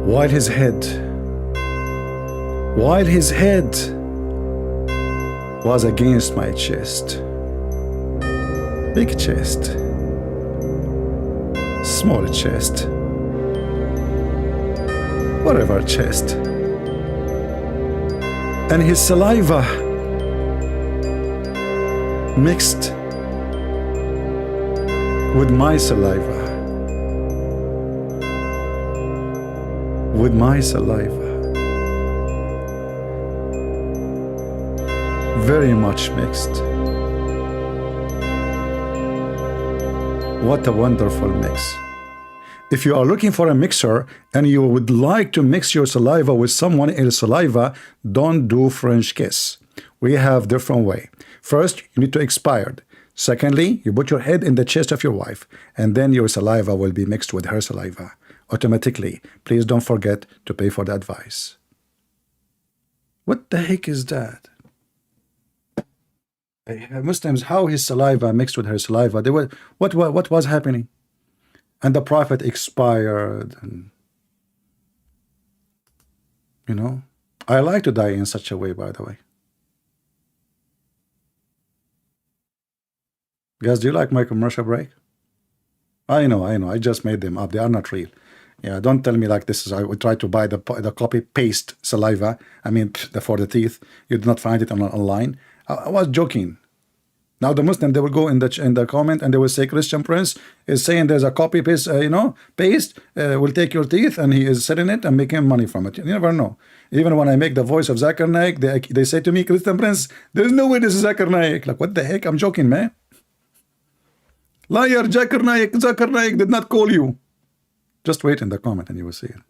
[SPEAKER 1] While his head was against my chest, big chest, small chest, whatever chest, and his saliva mixed with my saliva, very much mixed. What a wonderful mix. If you are looking for a mixer and you would like to mix your saliva with someone else's saliva, don't do French kiss. We have different way. First, you need to expire. Secondly, you put your head in the chest of your wife, and then your saliva will be mixed with her saliva automatically. Please don't forget to pay for the advice. What the heck is that? Muslims, how his saliva mixed with her saliva? They were, what was happening? And the Prophet expired, and you know, I like to die in such a way, by the way. Guys, do you like my commercial break? I know, I just made them up. They are not real. Yeah, don't tell me like this is, I would try to buy the copy paste saliva. I mean, for the teeth. You did not find it online. I was joking. Now the Muslim, they will go in the comment and they will say Christian Prince is saying there's a copy paste, paste will take your teeth, and he is selling it and making money from it. You never know. Even when I make the voice of Zakir Naik, they say to me, Christian Prince, there's no way this is Zakir Naik. Like, what the heck? I'm joking, man. Liar, Zakir Naik did not call you. Just wait in the comment and you will see it.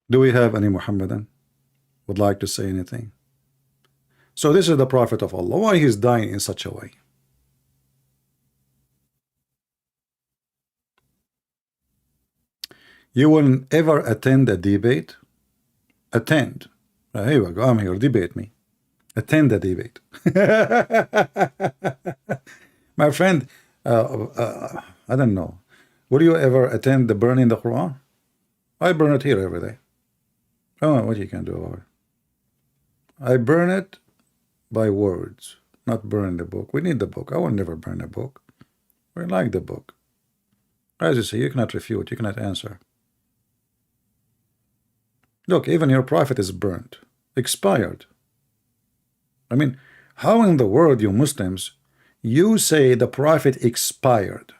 [SPEAKER 1] Do we have any Muhammadan would like to say anything? So this is the Prophet of Allah. Why he's dying in such a way? You will ever attend a debate? Attend. Here we go. I'm here. Debate me. Attend the debate. My friend, I don't know. Will you ever attend the burning the Quran? I burn it here every day. Oh, what you can do about it? I burn it by words, not burn the book. We need the book. I will never burn a book. We like the book. As you see, you cannot refute, you cannot answer. Look, even your prophet is burnt, expired. I mean, how in the world, you Muslims, you say the prophet expired?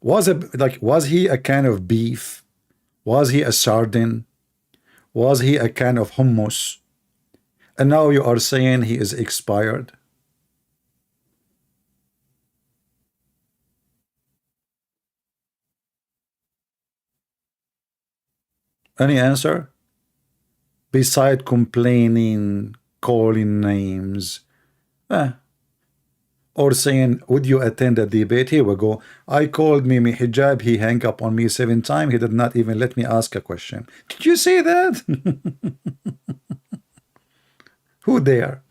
[SPEAKER 1] Was he a can of beef? Was he a sardine? Was he a can of hummus? And now you are saying he is expired? Any answer? Beside complaining, calling names. or saying, would you attend a debate? Here we go. I called Mimi Hijab. He hung up on me 7 times. He did not even let me ask a question. Did you see that? Who dare?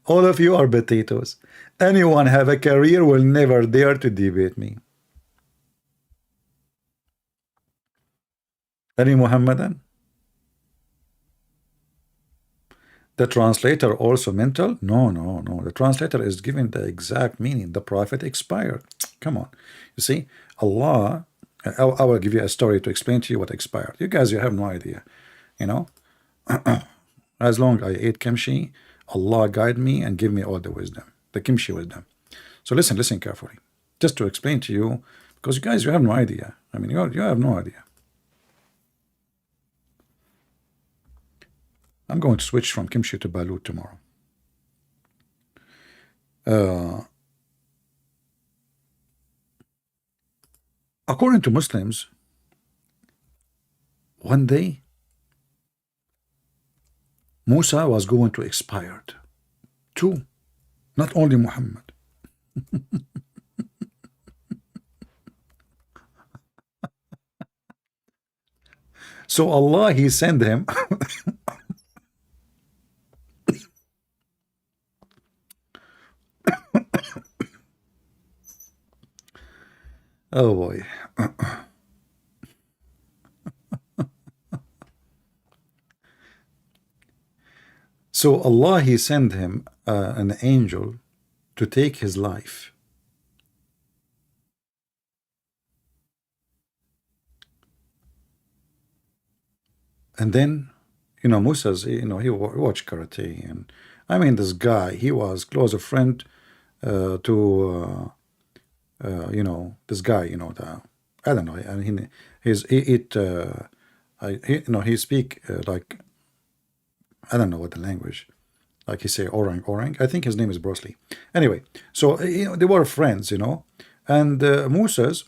[SPEAKER 1] All of you are potatoes. Anyone have a career will never dare to debate me. Any Muhammadan? The translator also mental? No, no, no. The translator is giving the exact meaning. The prophet expired. Come on. You see, Allah, I will give you a story to explain to you what expired. You guys, you have no idea. You know, as long I ate kimchi, Allah guide me and give me all the wisdom, the kimchi wisdom. So listen carefully, just to explain to you, because you guys, you have no idea. I mean, you have no idea. I'm going to switch from kimchi to balut tomorrow. According to Muslims, one day Musa was going to expire. Two, not only Muhammad. So Allah, he sent him oh boy. So Allah, he sent him an angel to take his life. And then, you know, Musa's, you know, he watched karate, and I mean, this guy, he was close a friend to you know, this guy, you know, I don't know, I mean, he he speak like, I don't know what the language, like he say orang. I think his name is Bruce Lee. Anyway, so you know, they were friends, you know, and Musa's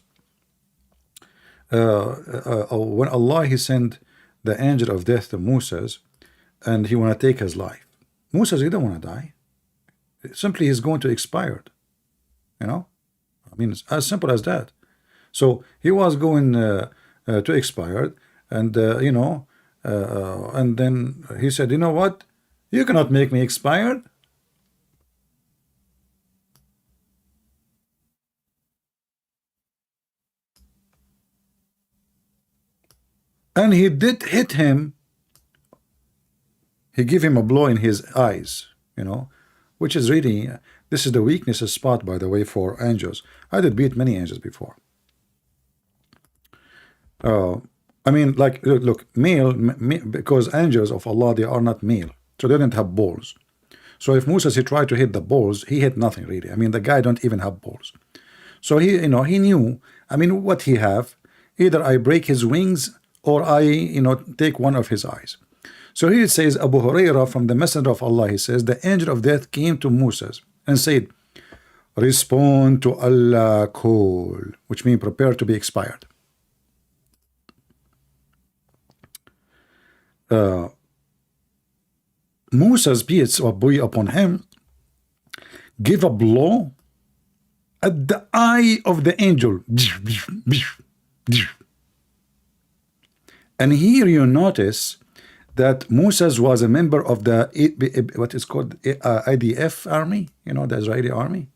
[SPEAKER 1] when Allah, he sent the angel of death to Musa's, and he want to take his life. Musa's, he don't want to die. Simply, he's going to expire. You know, I mean, it's as simple as that. So he was going to expire, and you know, and then he said, you know what? You cannot make me expired. And he did hit him. He gave him a blow in his eyes, you know, which is really, this is the weakness spot, by the way, for angels. I did beat many angels before. I mean, like, look, male, because angels of Allah, they are not male, so they don't have balls. So if Musa, he tried to hit the balls, he hit nothing really. I mean, the guy don't even have balls. So he, you know, he knew, I mean, what he have, either I break his wings or I, you know, take one of his eyes. So he says, Abu Hurairah from the Messenger of Allah, he says, the angel of death came to Musa and said, respond to Allah call, which means prepare to be expired. Musa's peace be upon him give a blow at the eye of the angel. And here you notice that Musa was a member of the what is called IDF army, you know, the Israeli army.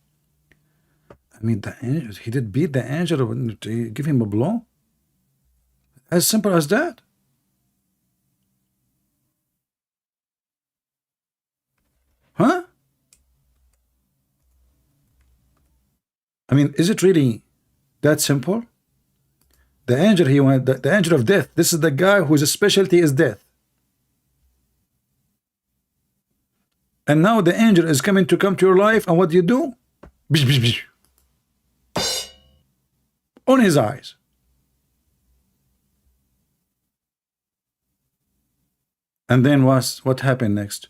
[SPEAKER 1] I mean, the angel, he did beat the angel to give him a blow. As simple as that. Huh? I mean, is it really that simple? The angel, he went, the angel of death. This is the guy whose specialty is death. And now the angel is coming to come to your life, and what do you do? Bish, bish, bish. On his eyes. And then what happened next?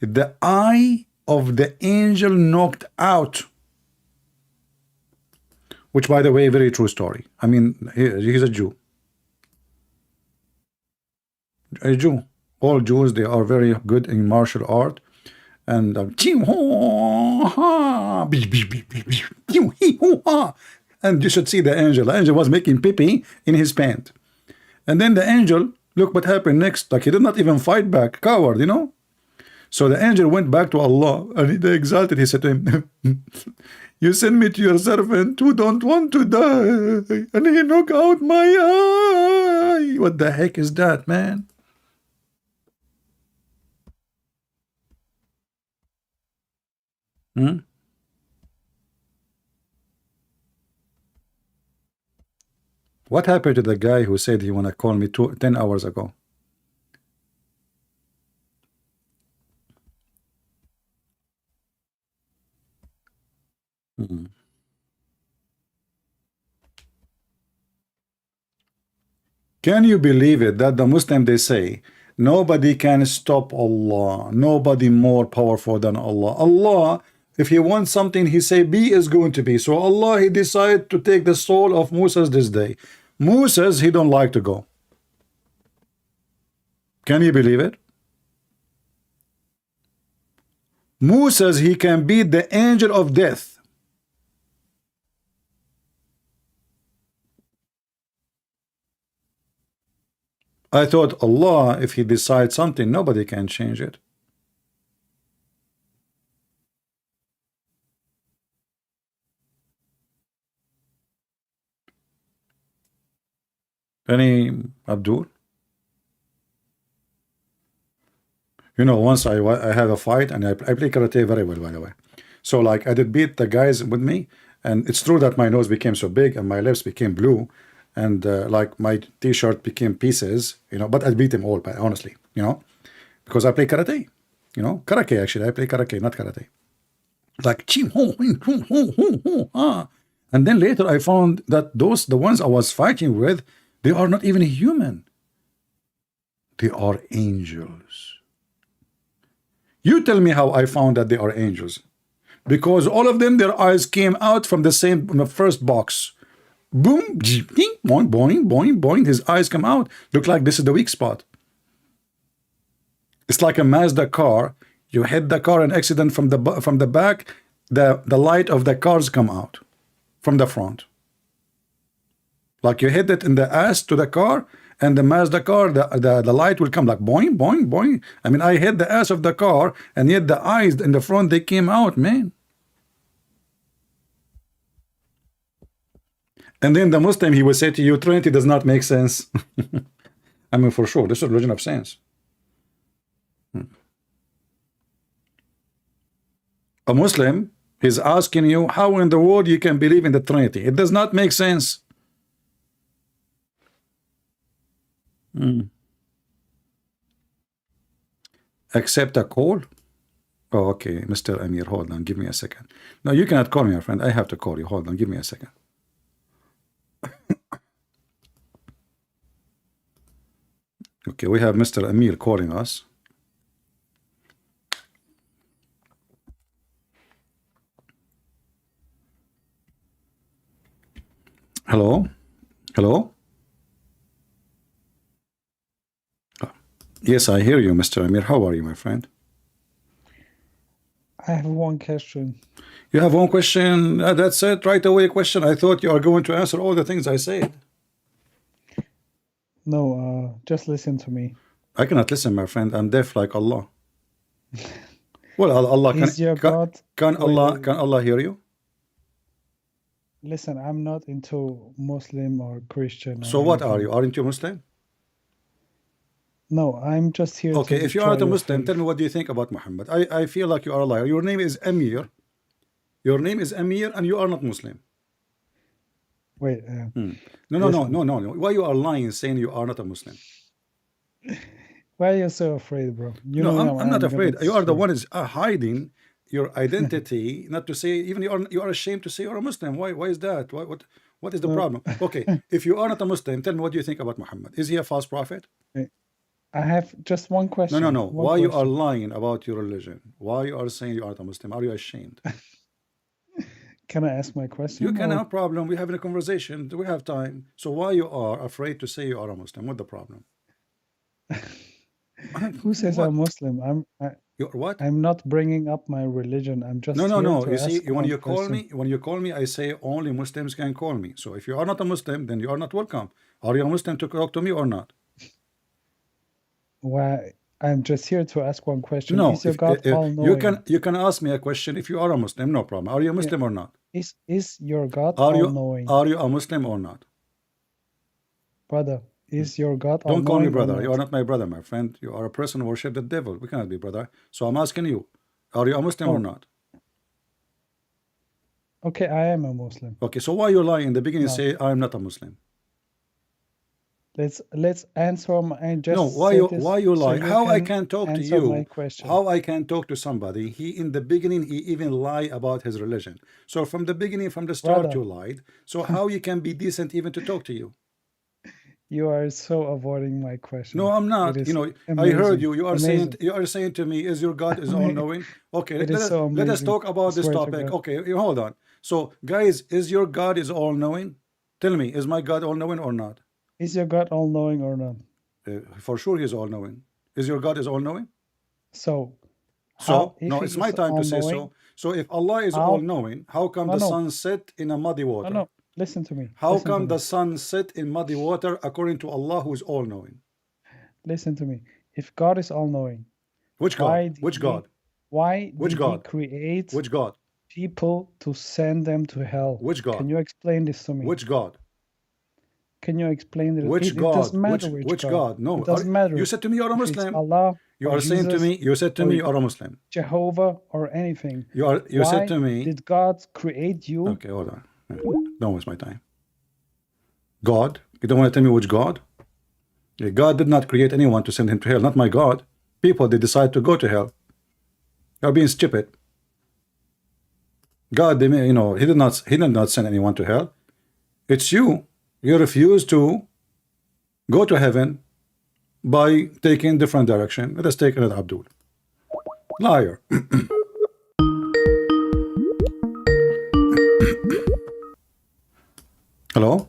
[SPEAKER 1] The eye of the angel knocked out. Which, by the way, very true story. I mean, he's a Jew. A Jew. All Jews, they are very good in martial art. and and you should see the angel. The angel was making pee-pee in his pant. And then the angel, look what happened next. Like he did not even fight back. Coward, you know? So the angel went back to Allah and he exalted. He said to him, you send me to your servant who don't want to die, and he knock out my eye. What the heck is that, man? Hmm? What happened to the guy who said he wanna call me 10 hours ago? Hmm. Can you believe it that the Muslim, they say nobody can stop Allah, nobody more powerful than Allah. Allah, if he wants something, he say be is going to be. So Allah, he decided to take the soul of Moses this day. Moses, he don't like to go. Can you believe it? Moses, he can beat the angel of death. I thought Allah, if he decides something, nobody can change it. Any Abdul? You know, once I have a fight and I play karate very well, by the way. So like I did beat the guys with me, and it's true that my nose became so big and my lips became blue, and like my t-shirt became pieces, you know, but I beat them all, but honestly, you know, because I play karate, you know, karate actually, I play karate, not karate. Like and then later I found that the ones I was fighting with, they are not even human. They are angels. You tell me how I found that they are angels. Because all of them, their eyes came out from the same first box. Boom, boing, boing, boing, boing. His eyes come out. Look like this is the weak spot. It's like a Mazda car. You hit the car, an accident from the back. The light of the cars come out from the front. Like you hit it in the ass to the car, and the Mazda car, the light will come like boing, boing, boing. I mean, I hit the ass of the car, and yet the eyes in the front, they came out, man. And then the Muslim, he will say to you, Trinity does not make sense. I mean, for sure, this is religion of sense. A Muslim is asking you how in the world you can believe in the Trinity. It does not make sense. Accept a call? Oh, okay, Mr. Amir, hold on, give me a second. No, you cannot call me, my friend. I have to call you. Hold on, give me a second. Okay, we have Mr. Amir calling us. Hello? Hello? Yes, I hear you, Mr. Amir. How are you, my friend?
[SPEAKER 2] I have one question.
[SPEAKER 1] You have one question? That's it, right away question. I thought you are going to answer all the things I said.
[SPEAKER 2] No, just listen to me.
[SPEAKER 1] I cannot listen, my friend. I'm deaf like Allah. Well, Allah
[SPEAKER 2] Is your God?
[SPEAKER 1] can
[SPEAKER 2] Wait,
[SPEAKER 1] Allah hear you?
[SPEAKER 2] Listen, I'm not into Muslim or Christian. Or
[SPEAKER 1] So what are
[SPEAKER 2] anything.
[SPEAKER 1] you? Aren't you Muslim?
[SPEAKER 2] No, I'm just here.
[SPEAKER 1] Okay,
[SPEAKER 2] to
[SPEAKER 1] if you are not a
[SPEAKER 2] try your
[SPEAKER 1] Muslim,
[SPEAKER 2] faith.
[SPEAKER 1] tell me what do you think about Muhammad? I feel like you are a liar. Your name is Amir. Your name is Amir, and you are not Muslim.
[SPEAKER 2] Wait.
[SPEAKER 1] No.
[SPEAKER 2] listen.
[SPEAKER 1] Why you are lying, saying you are not a Muslim?
[SPEAKER 2] Why are you so afraid, bro? You
[SPEAKER 1] No,
[SPEAKER 2] know
[SPEAKER 1] I'm not
[SPEAKER 2] gonna
[SPEAKER 1] afraid. You are the
[SPEAKER 2] destroy.
[SPEAKER 1] one is hiding your identity. Not to say even you are ashamed to say you're a Muslim. Why is that? What is the
[SPEAKER 2] Well,
[SPEAKER 1] problem? Okay, if you are not a Muslim, tell me what do you think about Muhammad? Is he a false prophet?
[SPEAKER 2] I have just one question.
[SPEAKER 1] No.
[SPEAKER 2] One
[SPEAKER 1] Why you are
[SPEAKER 2] question.
[SPEAKER 1] lying about your religion? Why you are saying you are not a Muslim? Are you ashamed?
[SPEAKER 2] Can I ask my question?
[SPEAKER 1] You can
[SPEAKER 2] or-
[SPEAKER 1] have problem. We're having a conversation. We have time. So why you are afraid to say you are a Muslim? What the problem?
[SPEAKER 2] Who says
[SPEAKER 1] What?
[SPEAKER 2] I'm Muslim?
[SPEAKER 1] You're what?
[SPEAKER 2] I'm not bringing up my religion. I'm just
[SPEAKER 1] No, no,
[SPEAKER 2] here
[SPEAKER 1] no.
[SPEAKER 2] to
[SPEAKER 1] You see,
[SPEAKER 2] ask
[SPEAKER 1] when
[SPEAKER 2] one
[SPEAKER 1] you call
[SPEAKER 2] question.
[SPEAKER 1] me, I say only Muslims can call me. So if you are not a Muslim, then you are not welcome. Are you a Muslim to talk to me or not?
[SPEAKER 2] Why? I'm just here to ask one question.
[SPEAKER 1] No.
[SPEAKER 2] Is your
[SPEAKER 1] If
[SPEAKER 2] God all-knowing?
[SPEAKER 1] you can ask me a question if you are a Muslim, no problem. Are you a
[SPEAKER 2] Yeah.
[SPEAKER 1] Muslim or not?
[SPEAKER 2] Is your God
[SPEAKER 1] Are
[SPEAKER 2] all-knowing?
[SPEAKER 1] you a Muslim or not?
[SPEAKER 2] Brother, is your God
[SPEAKER 1] Don't call me
[SPEAKER 2] all-knowing or
[SPEAKER 1] brother. You are
[SPEAKER 2] not?
[SPEAKER 1] not my brother, my friend. You are a person who worship the devil. We cannot be brother. So I'm asking you, are you a Muslim or
[SPEAKER 2] Oh,
[SPEAKER 1] not?
[SPEAKER 2] okay, I am a Muslim.
[SPEAKER 1] Okay, so why you lie in the beginning
[SPEAKER 2] No.
[SPEAKER 1] say I'm not a Muslim?
[SPEAKER 2] Let's answer and just
[SPEAKER 1] No,
[SPEAKER 2] say this
[SPEAKER 1] why you
[SPEAKER 2] so
[SPEAKER 1] lie?
[SPEAKER 2] you
[SPEAKER 1] How I
[SPEAKER 2] can
[SPEAKER 1] can talk to
[SPEAKER 2] answer my
[SPEAKER 1] you?
[SPEAKER 2] question.
[SPEAKER 1] How I can talk to somebody? He in the beginning he even lie about his religion. So from the beginning, from the start,
[SPEAKER 2] Brother,
[SPEAKER 1] you lied. So how you can be decent even to talk to you?
[SPEAKER 2] you are so avoiding my question.
[SPEAKER 1] No, I'm
[SPEAKER 2] It
[SPEAKER 1] not.
[SPEAKER 2] is
[SPEAKER 1] You know, I heard
[SPEAKER 2] amazing.
[SPEAKER 1] you.
[SPEAKER 2] Amazing.
[SPEAKER 1] You are saying to me, "Is your God is all knowing?" Okay,
[SPEAKER 2] It is so
[SPEAKER 1] let us
[SPEAKER 2] amazing.
[SPEAKER 1] talk
[SPEAKER 2] I
[SPEAKER 1] about this
[SPEAKER 2] swear to
[SPEAKER 1] topic.
[SPEAKER 2] God.
[SPEAKER 1] Okay, hold on. So, guys, is your God is all knowing? Tell me, is my God all knowing or not?
[SPEAKER 2] Is your God all-knowing or not?
[SPEAKER 1] For sure, He's all knowing. Is your God is all knowing?
[SPEAKER 2] So,
[SPEAKER 1] So,
[SPEAKER 2] if
[SPEAKER 1] no,
[SPEAKER 2] he
[SPEAKER 1] it's my
[SPEAKER 2] is
[SPEAKER 1] time to say
[SPEAKER 2] all-knowing,
[SPEAKER 1] so. So, if Allah is all
[SPEAKER 2] how?
[SPEAKER 1] knowing, how come
[SPEAKER 2] No,
[SPEAKER 1] the
[SPEAKER 2] no,
[SPEAKER 1] sun set in a muddy
[SPEAKER 2] no,
[SPEAKER 1] water?
[SPEAKER 2] no. Listen to me.
[SPEAKER 1] How
[SPEAKER 2] Listen to
[SPEAKER 1] come the
[SPEAKER 2] me.
[SPEAKER 1] sun set in muddy water according to Allah who is all knowing?
[SPEAKER 2] Listen to me. If God is all-knowing,
[SPEAKER 1] Which God?
[SPEAKER 2] why did
[SPEAKER 1] Which
[SPEAKER 2] he?
[SPEAKER 1] God?
[SPEAKER 2] Why
[SPEAKER 1] Which
[SPEAKER 2] did he
[SPEAKER 1] God?
[SPEAKER 2] create
[SPEAKER 1] Which God?
[SPEAKER 2] people to send them to hell?
[SPEAKER 1] Which God?
[SPEAKER 2] Can you explain this to me?
[SPEAKER 1] Which God?
[SPEAKER 2] Can you explain it?
[SPEAKER 1] Which
[SPEAKER 2] It doesn't
[SPEAKER 1] God?
[SPEAKER 2] matter which
[SPEAKER 1] Which
[SPEAKER 2] God.
[SPEAKER 1] God? No,
[SPEAKER 2] It doesn't matter
[SPEAKER 1] you said to me you are a
[SPEAKER 2] if it's
[SPEAKER 1] Muslim.
[SPEAKER 2] Allah
[SPEAKER 1] You
[SPEAKER 2] or
[SPEAKER 1] are saying to
[SPEAKER 2] Jesus
[SPEAKER 1] me, you said to
[SPEAKER 2] or
[SPEAKER 1] me you are a Muslim.
[SPEAKER 2] Jehovah or anything.
[SPEAKER 1] You said
[SPEAKER 2] Why
[SPEAKER 1] to me,
[SPEAKER 2] did God create you?
[SPEAKER 1] okay, hold on. Don't waste my time. God? You don't want to tell me which God? God did not create anyone to send him to hell, not my God. People, they decide to go to hell. You're being stupid. God, he did not send anyone to hell. It's you. You refuse to go to heaven by taking different direction. Let us take another Abdul. Liar. Hello?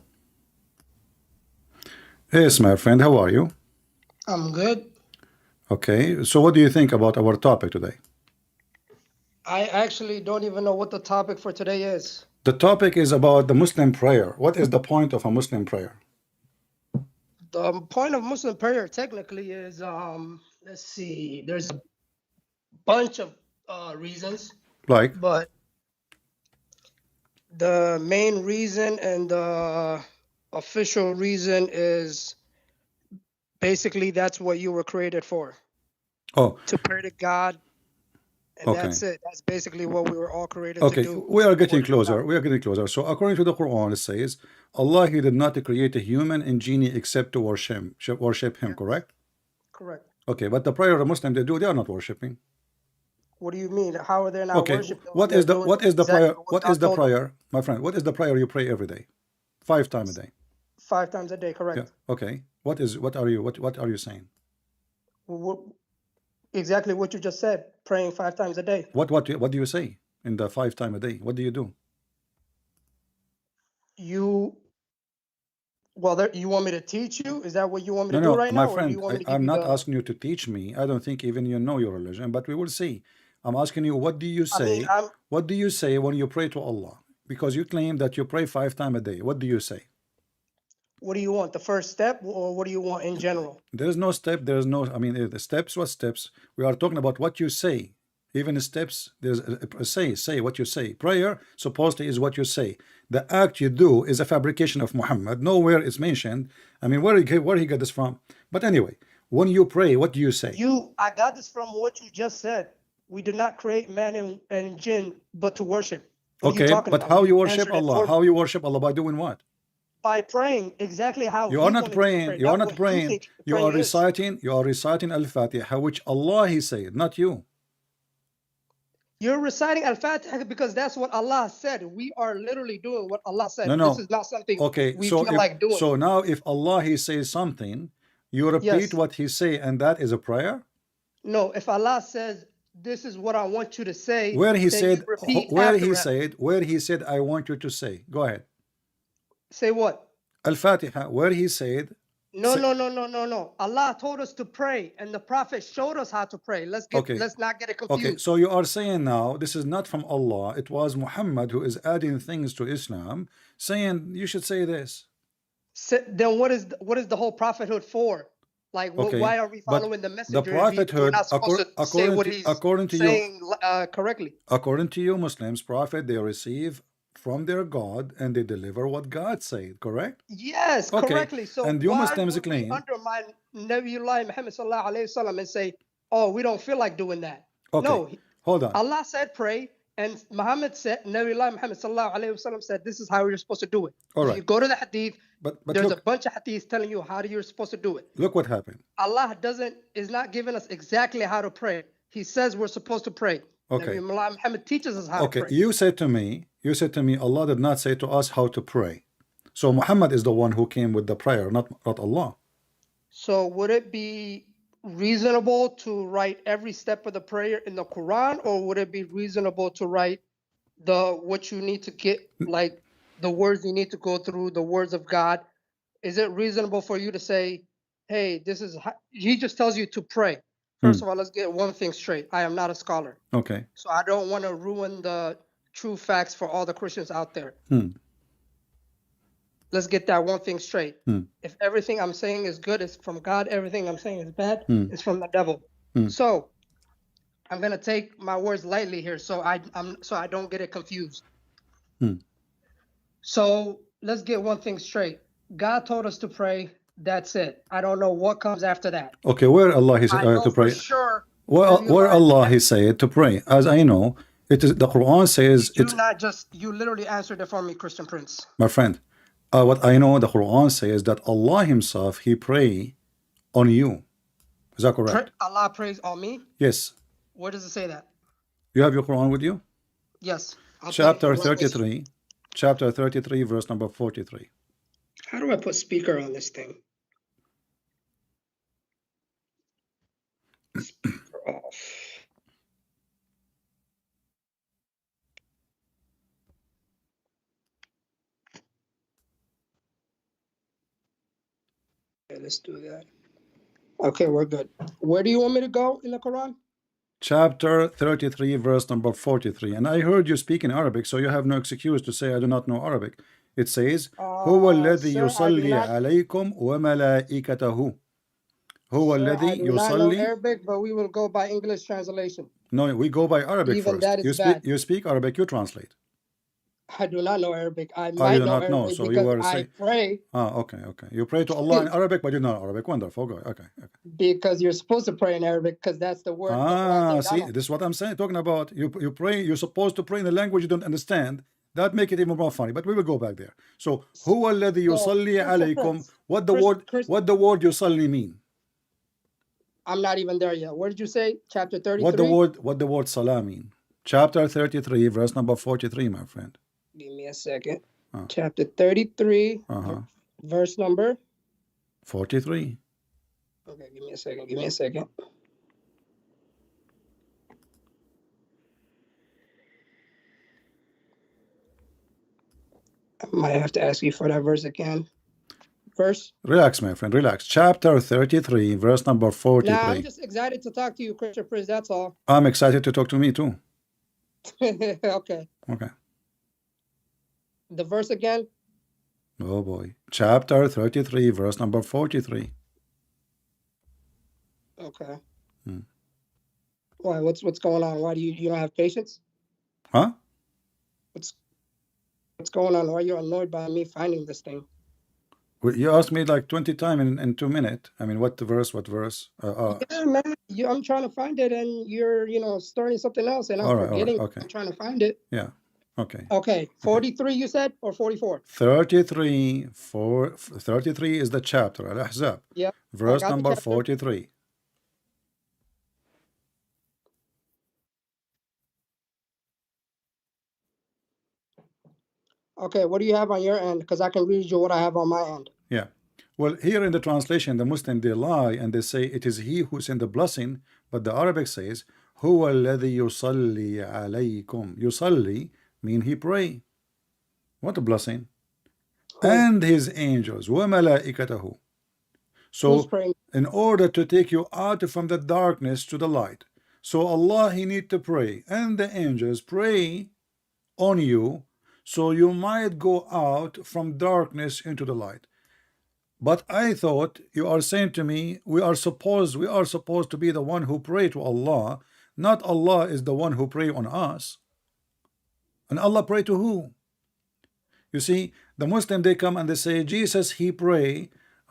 [SPEAKER 1] Yes, my friend, how are you?
[SPEAKER 3] I'm good.
[SPEAKER 1] Okay, so what do you think about our topic today?
[SPEAKER 3] I actually don't even know what the topic for today is.
[SPEAKER 1] The topic is about the Muslim prayer. What is the point of a Muslim prayer?
[SPEAKER 3] The point of Muslim prayer technically is let's see, there's a bunch of reasons,
[SPEAKER 1] Like,
[SPEAKER 3] but the main reason and the official reason is basically that's what you were created for,
[SPEAKER 1] oh,
[SPEAKER 3] to pray to God, and
[SPEAKER 1] okay.
[SPEAKER 3] that's it. That's basically what we were all created to
[SPEAKER 1] Okay,
[SPEAKER 3] do.
[SPEAKER 1] we are getting
[SPEAKER 3] Worship God.
[SPEAKER 1] closer. We are getting closer. So according to the Quran, it says, Allah, He did not create a human and genie except to worship Him,
[SPEAKER 3] Yes,
[SPEAKER 1] correct?
[SPEAKER 3] correct.
[SPEAKER 1] Okay, but the prayer of Muslim, they are not worshiping.
[SPEAKER 3] What do you mean? How are they not
[SPEAKER 1] Okay,
[SPEAKER 3] worshiping when they're doing
[SPEAKER 1] what is the
[SPEAKER 3] exactly
[SPEAKER 1] prayer?
[SPEAKER 3] what
[SPEAKER 1] What
[SPEAKER 3] God
[SPEAKER 1] is the
[SPEAKER 3] told them?
[SPEAKER 1] prayer, my friend? What is the prayer you pray every day? 5 times a day.
[SPEAKER 3] 5 times a day,
[SPEAKER 1] Yeah.
[SPEAKER 3] correct?
[SPEAKER 1] Okay. What are you saying?
[SPEAKER 3] Exactly what you just said, praying 5 times a day.
[SPEAKER 1] What do you say in the 5 times a day? What do you do?
[SPEAKER 3] You you want me to teach you? Is that what you want me
[SPEAKER 1] No,
[SPEAKER 3] to do
[SPEAKER 1] no,
[SPEAKER 3] right
[SPEAKER 1] my
[SPEAKER 3] now, or do you
[SPEAKER 1] friend,
[SPEAKER 3] want me to give
[SPEAKER 1] I'm
[SPEAKER 3] you
[SPEAKER 1] not
[SPEAKER 3] the?
[SPEAKER 1] asking you to teach me. I don't think even you know your religion, but we will see. I'm asking you, what do you
[SPEAKER 3] I mean,
[SPEAKER 1] say?
[SPEAKER 3] I'm.
[SPEAKER 1] What do you say when you pray to Allah? Because you claim that you pray 5 times a day. What do you say?
[SPEAKER 3] What do you want? The first step, or what do you want in general?
[SPEAKER 1] There is no step. There is no. I mean, the steps. What steps? We are talking about what you say. Even the steps. There's say what you say. Prayer supposedly is what you say. The act you do is a fabrication of Muhammad. Nowhere is mentioned. I mean, where he got this from? But anyway, when you pray, what do you say?
[SPEAKER 3] I got this from what you just said. We did not create man and jinn, but to worship. What are you
[SPEAKER 1] Okay,
[SPEAKER 3] talking
[SPEAKER 1] but
[SPEAKER 3] about?
[SPEAKER 1] how you
[SPEAKER 3] You
[SPEAKER 1] worship
[SPEAKER 3] answered it
[SPEAKER 1] Allah?
[SPEAKER 3] for me.
[SPEAKER 1] How you worship Allah? By doing what?
[SPEAKER 3] By praying exactly how
[SPEAKER 1] You
[SPEAKER 3] He
[SPEAKER 1] are not
[SPEAKER 3] wanted you to
[SPEAKER 1] praying.
[SPEAKER 3] pray,
[SPEAKER 1] You are
[SPEAKER 3] not
[SPEAKER 1] not
[SPEAKER 3] what you
[SPEAKER 1] praying.
[SPEAKER 3] think
[SPEAKER 1] You are
[SPEAKER 3] praying is.
[SPEAKER 1] reciting. You are reciting Al-Fatiha, which Allah He said, not you.
[SPEAKER 3] You're reciting Al-Fatiha because that's what Allah said. We are literally doing what Allah said.
[SPEAKER 1] No,
[SPEAKER 3] This
[SPEAKER 1] no.
[SPEAKER 3] is not something
[SPEAKER 1] Okay,
[SPEAKER 3] we feel like doing.
[SPEAKER 1] so now if Allah He says something, you repeat
[SPEAKER 3] Yes.
[SPEAKER 1] what He say, and that is a prayer.
[SPEAKER 3] No, if Allah says, this is what I want you to say,
[SPEAKER 1] Where He
[SPEAKER 3] then you
[SPEAKER 1] said,
[SPEAKER 3] repeat after Him.
[SPEAKER 1] where He said, I want you to say. Go ahead.
[SPEAKER 3] Say what?
[SPEAKER 1] Al-Fatiha. Where He said,
[SPEAKER 3] No. Allah told us to pray, and the Prophet showed us how to pray. Let's not get it confused.
[SPEAKER 1] Okay, so you are saying now this is not from Allah. It was Muhammad who is adding things to Islam, saying you should say this.
[SPEAKER 3] Then what is the whole prophethood for? Like,
[SPEAKER 1] Okay,
[SPEAKER 3] why are we
[SPEAKER 1] but
[SPEAKER 3] following the
[SPEAKER 1] the
[SPEAKER 3] messenger if we're
[SPEAKER 1] prophethood,
[SPEAKER 3] not supposed to say what he's
[SPEAKER 1] according to you,
[SPEAKER 3] saying correctly?
[SPEAKER 1] according to you Muslims, prophet they receive from their God and they deliver what God said, correct?
[SPEAKER 3] Yes,
[SPEAKER 1] Okay,
[SPEAKER 3] correctly. So
[SPEAKER 1] and you
[SPEAKER 3] why
[SPEAKER 1] Muslims
[SPEAKER 3] would we
[SPEAKER 1] claim,
[SPEAKER 3] undermine Nabiullah Muhammad sallallahu alaihi wasallam and say, "Oh, we don't feel like doing that"?
[SPEAKER 1] okay,
[SPEAKER 3] No,
[SPEAKER 1] hold on.
[SPEAKER 3] Allah said pray, and Muhammad said, Nabiullah Muhammad sallallahu alaihi wasallam said, "This is how you're supposed to do it."
[SPEAKER 1] All
[SPEAKER 3] If
[SPEAKER 1] right,
[SPEAKER 3] you go to the hadith,
[SPEAKER 1] but
[SPEAKER 3] there's a
[SPEAKER 1] look,
[SPEAKER 3] bunch of hadiths telling you how you're supposed to do it.
[SPEAKER 1] look what happened.
[SPEAKER 3] Allah is not giving us exactly how to pray. He says we're supposed to pray.
[SPEAKER 1] Okay,
[SPEAKER 3] Nabiullah Muhammad teaches us how to
[SPEAKER 1] okay,
[SPEAKER 3] pray.
[SPEAKER 1] you said to me, Allah did not say to us how to pray. So Muhammad is the one who came with the prayer, not Allah.
[SPEAKER 3] So would it be reasonable to write every step of the prayer in the Quran, or would it be reasonable to write what you need to get, like the words you need to go through, the words of God? Is it reasonable for you to say, hey, this is how, he just tells you to pray? First of all, let's get one thing straight. I am not a scholar.
[SPEAKER 1] Okay.
[SPEAKER 3] So I don't want to ruin the true facts for all the Christians out there. Let's get that one thing straight. If everything I'm saying is good, it's from God. Everything I'm saying is bad, it's from the devil. So I'm gonna take my words lightly here, so I don't get it confused. So let's get one thing straight. God told us to pray. That's it. I don't know what comes after that.
[SPEAKER 1] Okay, where Allah he said to pray?
[SPEAKER 3] For sure.
[SPEAKER 1] Where Allah he said to pray? As I know, it is the Quran says it's
[SPEAKER 3] you literally answered it for me, Christian Prince.
[SPEAKER 1] my friend. What I know, the Quran says that Allah Himself He pray on you. Is that correct?
[SPEAKER 3] Allah prays on me?
[SPEAKER 1] Yes.
[SPEAKER 3] Where does it say that?
[SPEAKER 1] You have your Quran with you?
[SPEAKER 3] Yes.
[SPEAKER 1] Chapter 33, verse number 43.
[SPEAKER 3] How do I put speaker on this thing? Speaker off. Okay, let's do that. Okay, we're good. Where do you want me to go in the Quran?
[SPEAKER 1] Chapter 33, verse number 43. And I heard you speak in Arabic, so you have no excuse to say I do not know Arabic. It says, هو الذي يصلي عليكم وملائكته. هو الذي
[SPEAKER 3] يصلي. I don't know
[SPEAKER 1] يصلي.
[SPEAKER 3] Arabic, but we will go by English translation.
[SPEAKER 1] No, we go by Arabic
[SPEAKER 3] Even
[SPEAKER 1] first.
[SPEAKER 3] that is bad.
[SPEAKER 1] You speak Arabic, you translate.
[SPEAKER 3] I do not know Arabic. I
[SPEAKER 1] you
[SPEAKER 3] might
[SPEAKER 1] do
[SPEAKER 3] know
[SPEAKER 1] not know,
[SPEAKER 3] Arabic
[SPEAKER 1] so you
[SPEAKER 3] because
[SPEAKER 1] were
[SPEAKER 3] I
[SPEAKER 1] saying,
[SPEAKER 3] pray.
[SPEAKER 1] okay. You pray to Allah in Arabic, but you know Arabic. Wonderful. Go. Okay.
[SPEAKER 3] Because you're supposed to pray in Arabic, because that's the word.
[SPEAKER 1] See, this is what I'm saying. Talking about you pray. You're supposed to pray in a language you don't understand. That make it even more funny. But we will go back there. So, هو الذي يصلي عليكم. What the word يصلي mean?
[SPEAKER 3] I'm not even there yet. What did you say? Chapter 33.
[SPEAKER 1] What the word salah mean? Chapter 33, verse number 43, my friend.
[SPEAKER 3] Give me a second. Chapter 33, verse number
[SPEAKER 1] 43.
[SPEAKER 3] Okay, give me a second. I might have to ask you for that verse again. Verse?
[SPEAKER 1] Relax, my friend, relax. Chapter 33, verse number 43.
[SPEAKER 3] Nah, I'm just excited to talk to you, Christian Prince, that's all.
[SPEAKER 1] I'm excited to talk to me too.
[SPEAKER 3] Okay. The verse again?
[SPEAKER 1] Oh boy. Chapter 33, verse number 43.
[SPEAKER 3] Okay. Why? What's going on? Why do you don't have patience?
[SPEAKER 1] Huh?
[SPEAKER 3] What's going on? Why are you annoyed by me finding this thing?
[SPEAKER 1] You asked me like 20 times in 2 minutes. I mean, what verse?
[SPEAKER 3] Yeah, man. I'm trying to find it, and you're, starting something else, and I'm forgetting.
[SPEAKER 1] Okay.
[SPEAKER 3] I'm trying to find it.
[SPEAKER 1] Yeah. Okay.
[SPEAKER 3] Okay. 43, you said, or 44?
[SPEAKER 1] 33 is the chapter, Al-Ahzab.
[SPEAKER 3] Yeah.
[SPEAKER 1] Verse number 43.
[SPEAKER 3] Okay, what do you have on your end? Because I can read you what I have on my end.
[SPEAKER 1] Yeah. Well, here in the translation, the Muslim, they lie and they say it is he who sent the blessing, but the Arabic says, هو الذي يصلي عليكم. يصلي mean he pray. What a blessing. And his angels. وملائكته.
[SPEAKER 3] Who's
[SPEAKER 1] So
[SPEAKER 3] praying?
[SPEAKER 1] in order to take you out from the darkness to the light, so Allah, he need to pray, and the angels pray on you, so you might go out from darkness into the light. But I thought you are saying to me, we are supposed to be the one who pray to Allah, not Allah is the one who pray on us. And Allah pray to who? You see, the Muslim, they come and they say Jesus he pray,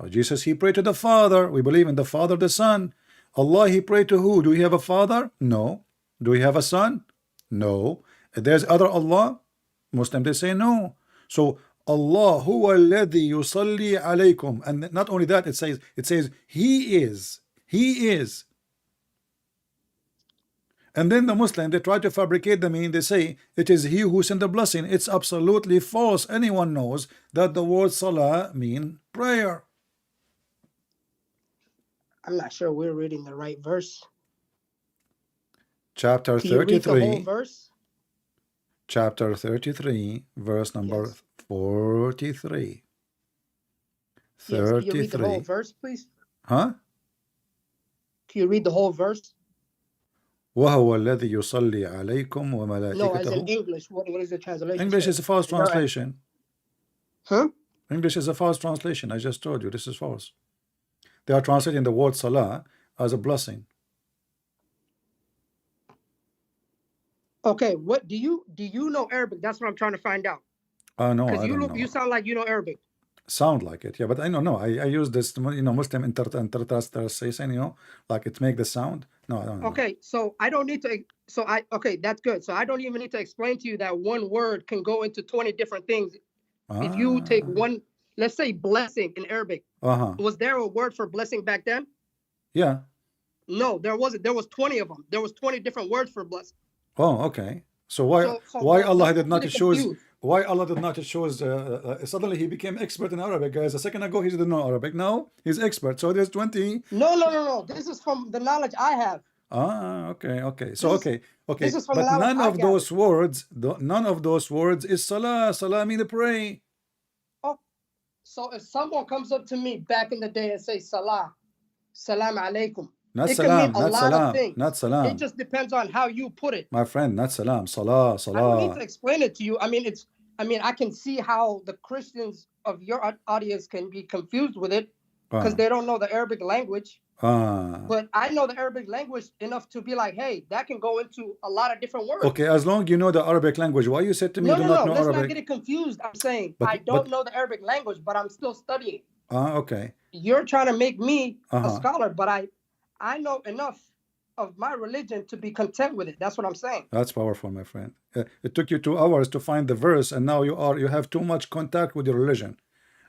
[SPEAKER 1] Jesus he pray to the Father. We believe in the Father, the Son. Allah he pray to who? Do we have a father? No. Do we have a son? No. There's other Allah? Muslim, they say no. So Allah huwa alladhi yusalli alaykum, and not only that, it says he is. And then the Muslim, they try to fabricate the meaning. They say it is he who sent the blessing. It's absolutely false. Anyone knows that the word salah mean prayer.
[SPEAKER 3] I'm not sure we're reading the right verse.
[SPEAKER 1] Chapter
[SPEAKER 3] Can you read the whole
[SPEAKER 1] 33,
[SPEAKER 3] verse?
[SPEAKER 1] chapter 33, verse number
[SPEAKER 3] Yes.
[SPEAKER 1] 43.
[SPEAKER 3] Yes. Can you read the whole
[SPEAKER 1] 33.
[SPEAKER 3] verse, please?
[SPEAKER 1] Huh?
[SPEAKER 3] Can you read the whole verse?
[SPEAKER 1] وهو الذي يصلي عليكم
[SPEAKER 3] No, as in
[SPEAKER 1] وملائكته.
[SPEAKER 3] English. What is the translation?
[SPEAKER 1] English
[SPEAKER 3] say?
[SPEAKER 1] is a false
[SPEAKER 3] Is that right?
[SPEAKER 1] translation.
[SPEAKER 3] Huh?
[SPEAKER 1] English is a false translation. I just told you this is false. They are translating the word salah as a blessing.
[SPEAKER 3] Okay. What do you know Arabic? That's what I'm trying to find out.
[SPEAKER 1] No,
[SPEAKER 3] Because
[SPEAKER 1] I don't know.
[SPEAKER 3] you sound like you know Arabic.
[SPEAKER 1] Sound like it, yeah, but I don't know. I use this, Muslim interpretation, like it make the sound. No, I don't know.
[SPEAKER 3] Okay, so I don't need to. Okay, that's good. So I don't even need to explain to you that one word can go into 20 different things. If you take one, let's say blessing in Arabic, was there a word for blessing back then?
[SPEAKER 1] Yeah.
[SPEAKER 3] No, there wasn't. There was 20 of them. There was 20 different words for blessing.
[SPEAKER 1] Oh, okay. So why
[SPEAKER 3] So
[SPEAKER 1] Allah
[SPEAKER 3] let's
[SPEAKER 1] did not
[SPEAKER 3] get
[SPEAKER 1] choose?
[SPEAKER 3] confused.
[SPEAKER 1] Why Allah did not choose? Suddenly he became expert in Arabic, guys. A second ago he didn't know Arabic. Now he's expert. So there's 20.
[SPEAKER 3] No. This is from the knowledge I have.
[SPEAKER 1] Okay. So
[SPEAKER 3] This
[SPEAKER 1] okay.
[SPEAKER 3] is from the
[SPEAKER 1] But
[SPEAKER 3] knowledge
[SPEAKER 1] none
[SPEAKER 3] I
[SPEAKER 1] of those words, none of those words is salah. Salah mean to pray.
[SPEAKER 3] Oh, so if someone comes up to me back in the day and say salam alaikum,
[SPEAKER 1] Not
[SPEAKER 3] it
[SPEAKER 1] salam,
[SPEAKER 3] can mean a
[SPEAKER 1] not
[SPEAKER 3] lot
[SPEAKER 1] salam,
[SPEAKER 3] of things.
[SPEAKER 1] not salam.
[SPEAKER 3] It just depends on how you put it.
[SPEAKER 1] My friend, not salam, salah,
[SPEAKER 3] I don't need to
[SPEAKER 1] salah.
[SPEAKER 3] explain it to you. I mean, I can see how the Christians of your audience can be confused with it because they don't know the Arabic language. But I know the Arabic language enough to be like, hey, that can go into a lot of different words.
[SPEAKER 1] Okay, as long you know the Arabic language, why you said to me you do not know
[SPEAKER 3] Let's
[SPEAKER 1] Arabic?
[SPEAKER 3] not get it confused. I'm saying
[SPEAKER 1] But-
[SPEAKER 3] I don't
[SPEAKER 1] but-
[SPEAKER 3] know the Arabic language, but I'm still studying.
[SPEAKER 1] Okay.
[SPEAKER 3] You're trying to make me a
[SPEAKER 1] Uh-huh.
[SPEAKER 3] scholar, but I know enough of my religion to be content with it. That's what I'm saying.
[SPEAKER 1] That's powerful, my friend. It took you 2 hours to find the verse, and now you have too much contact with your religion.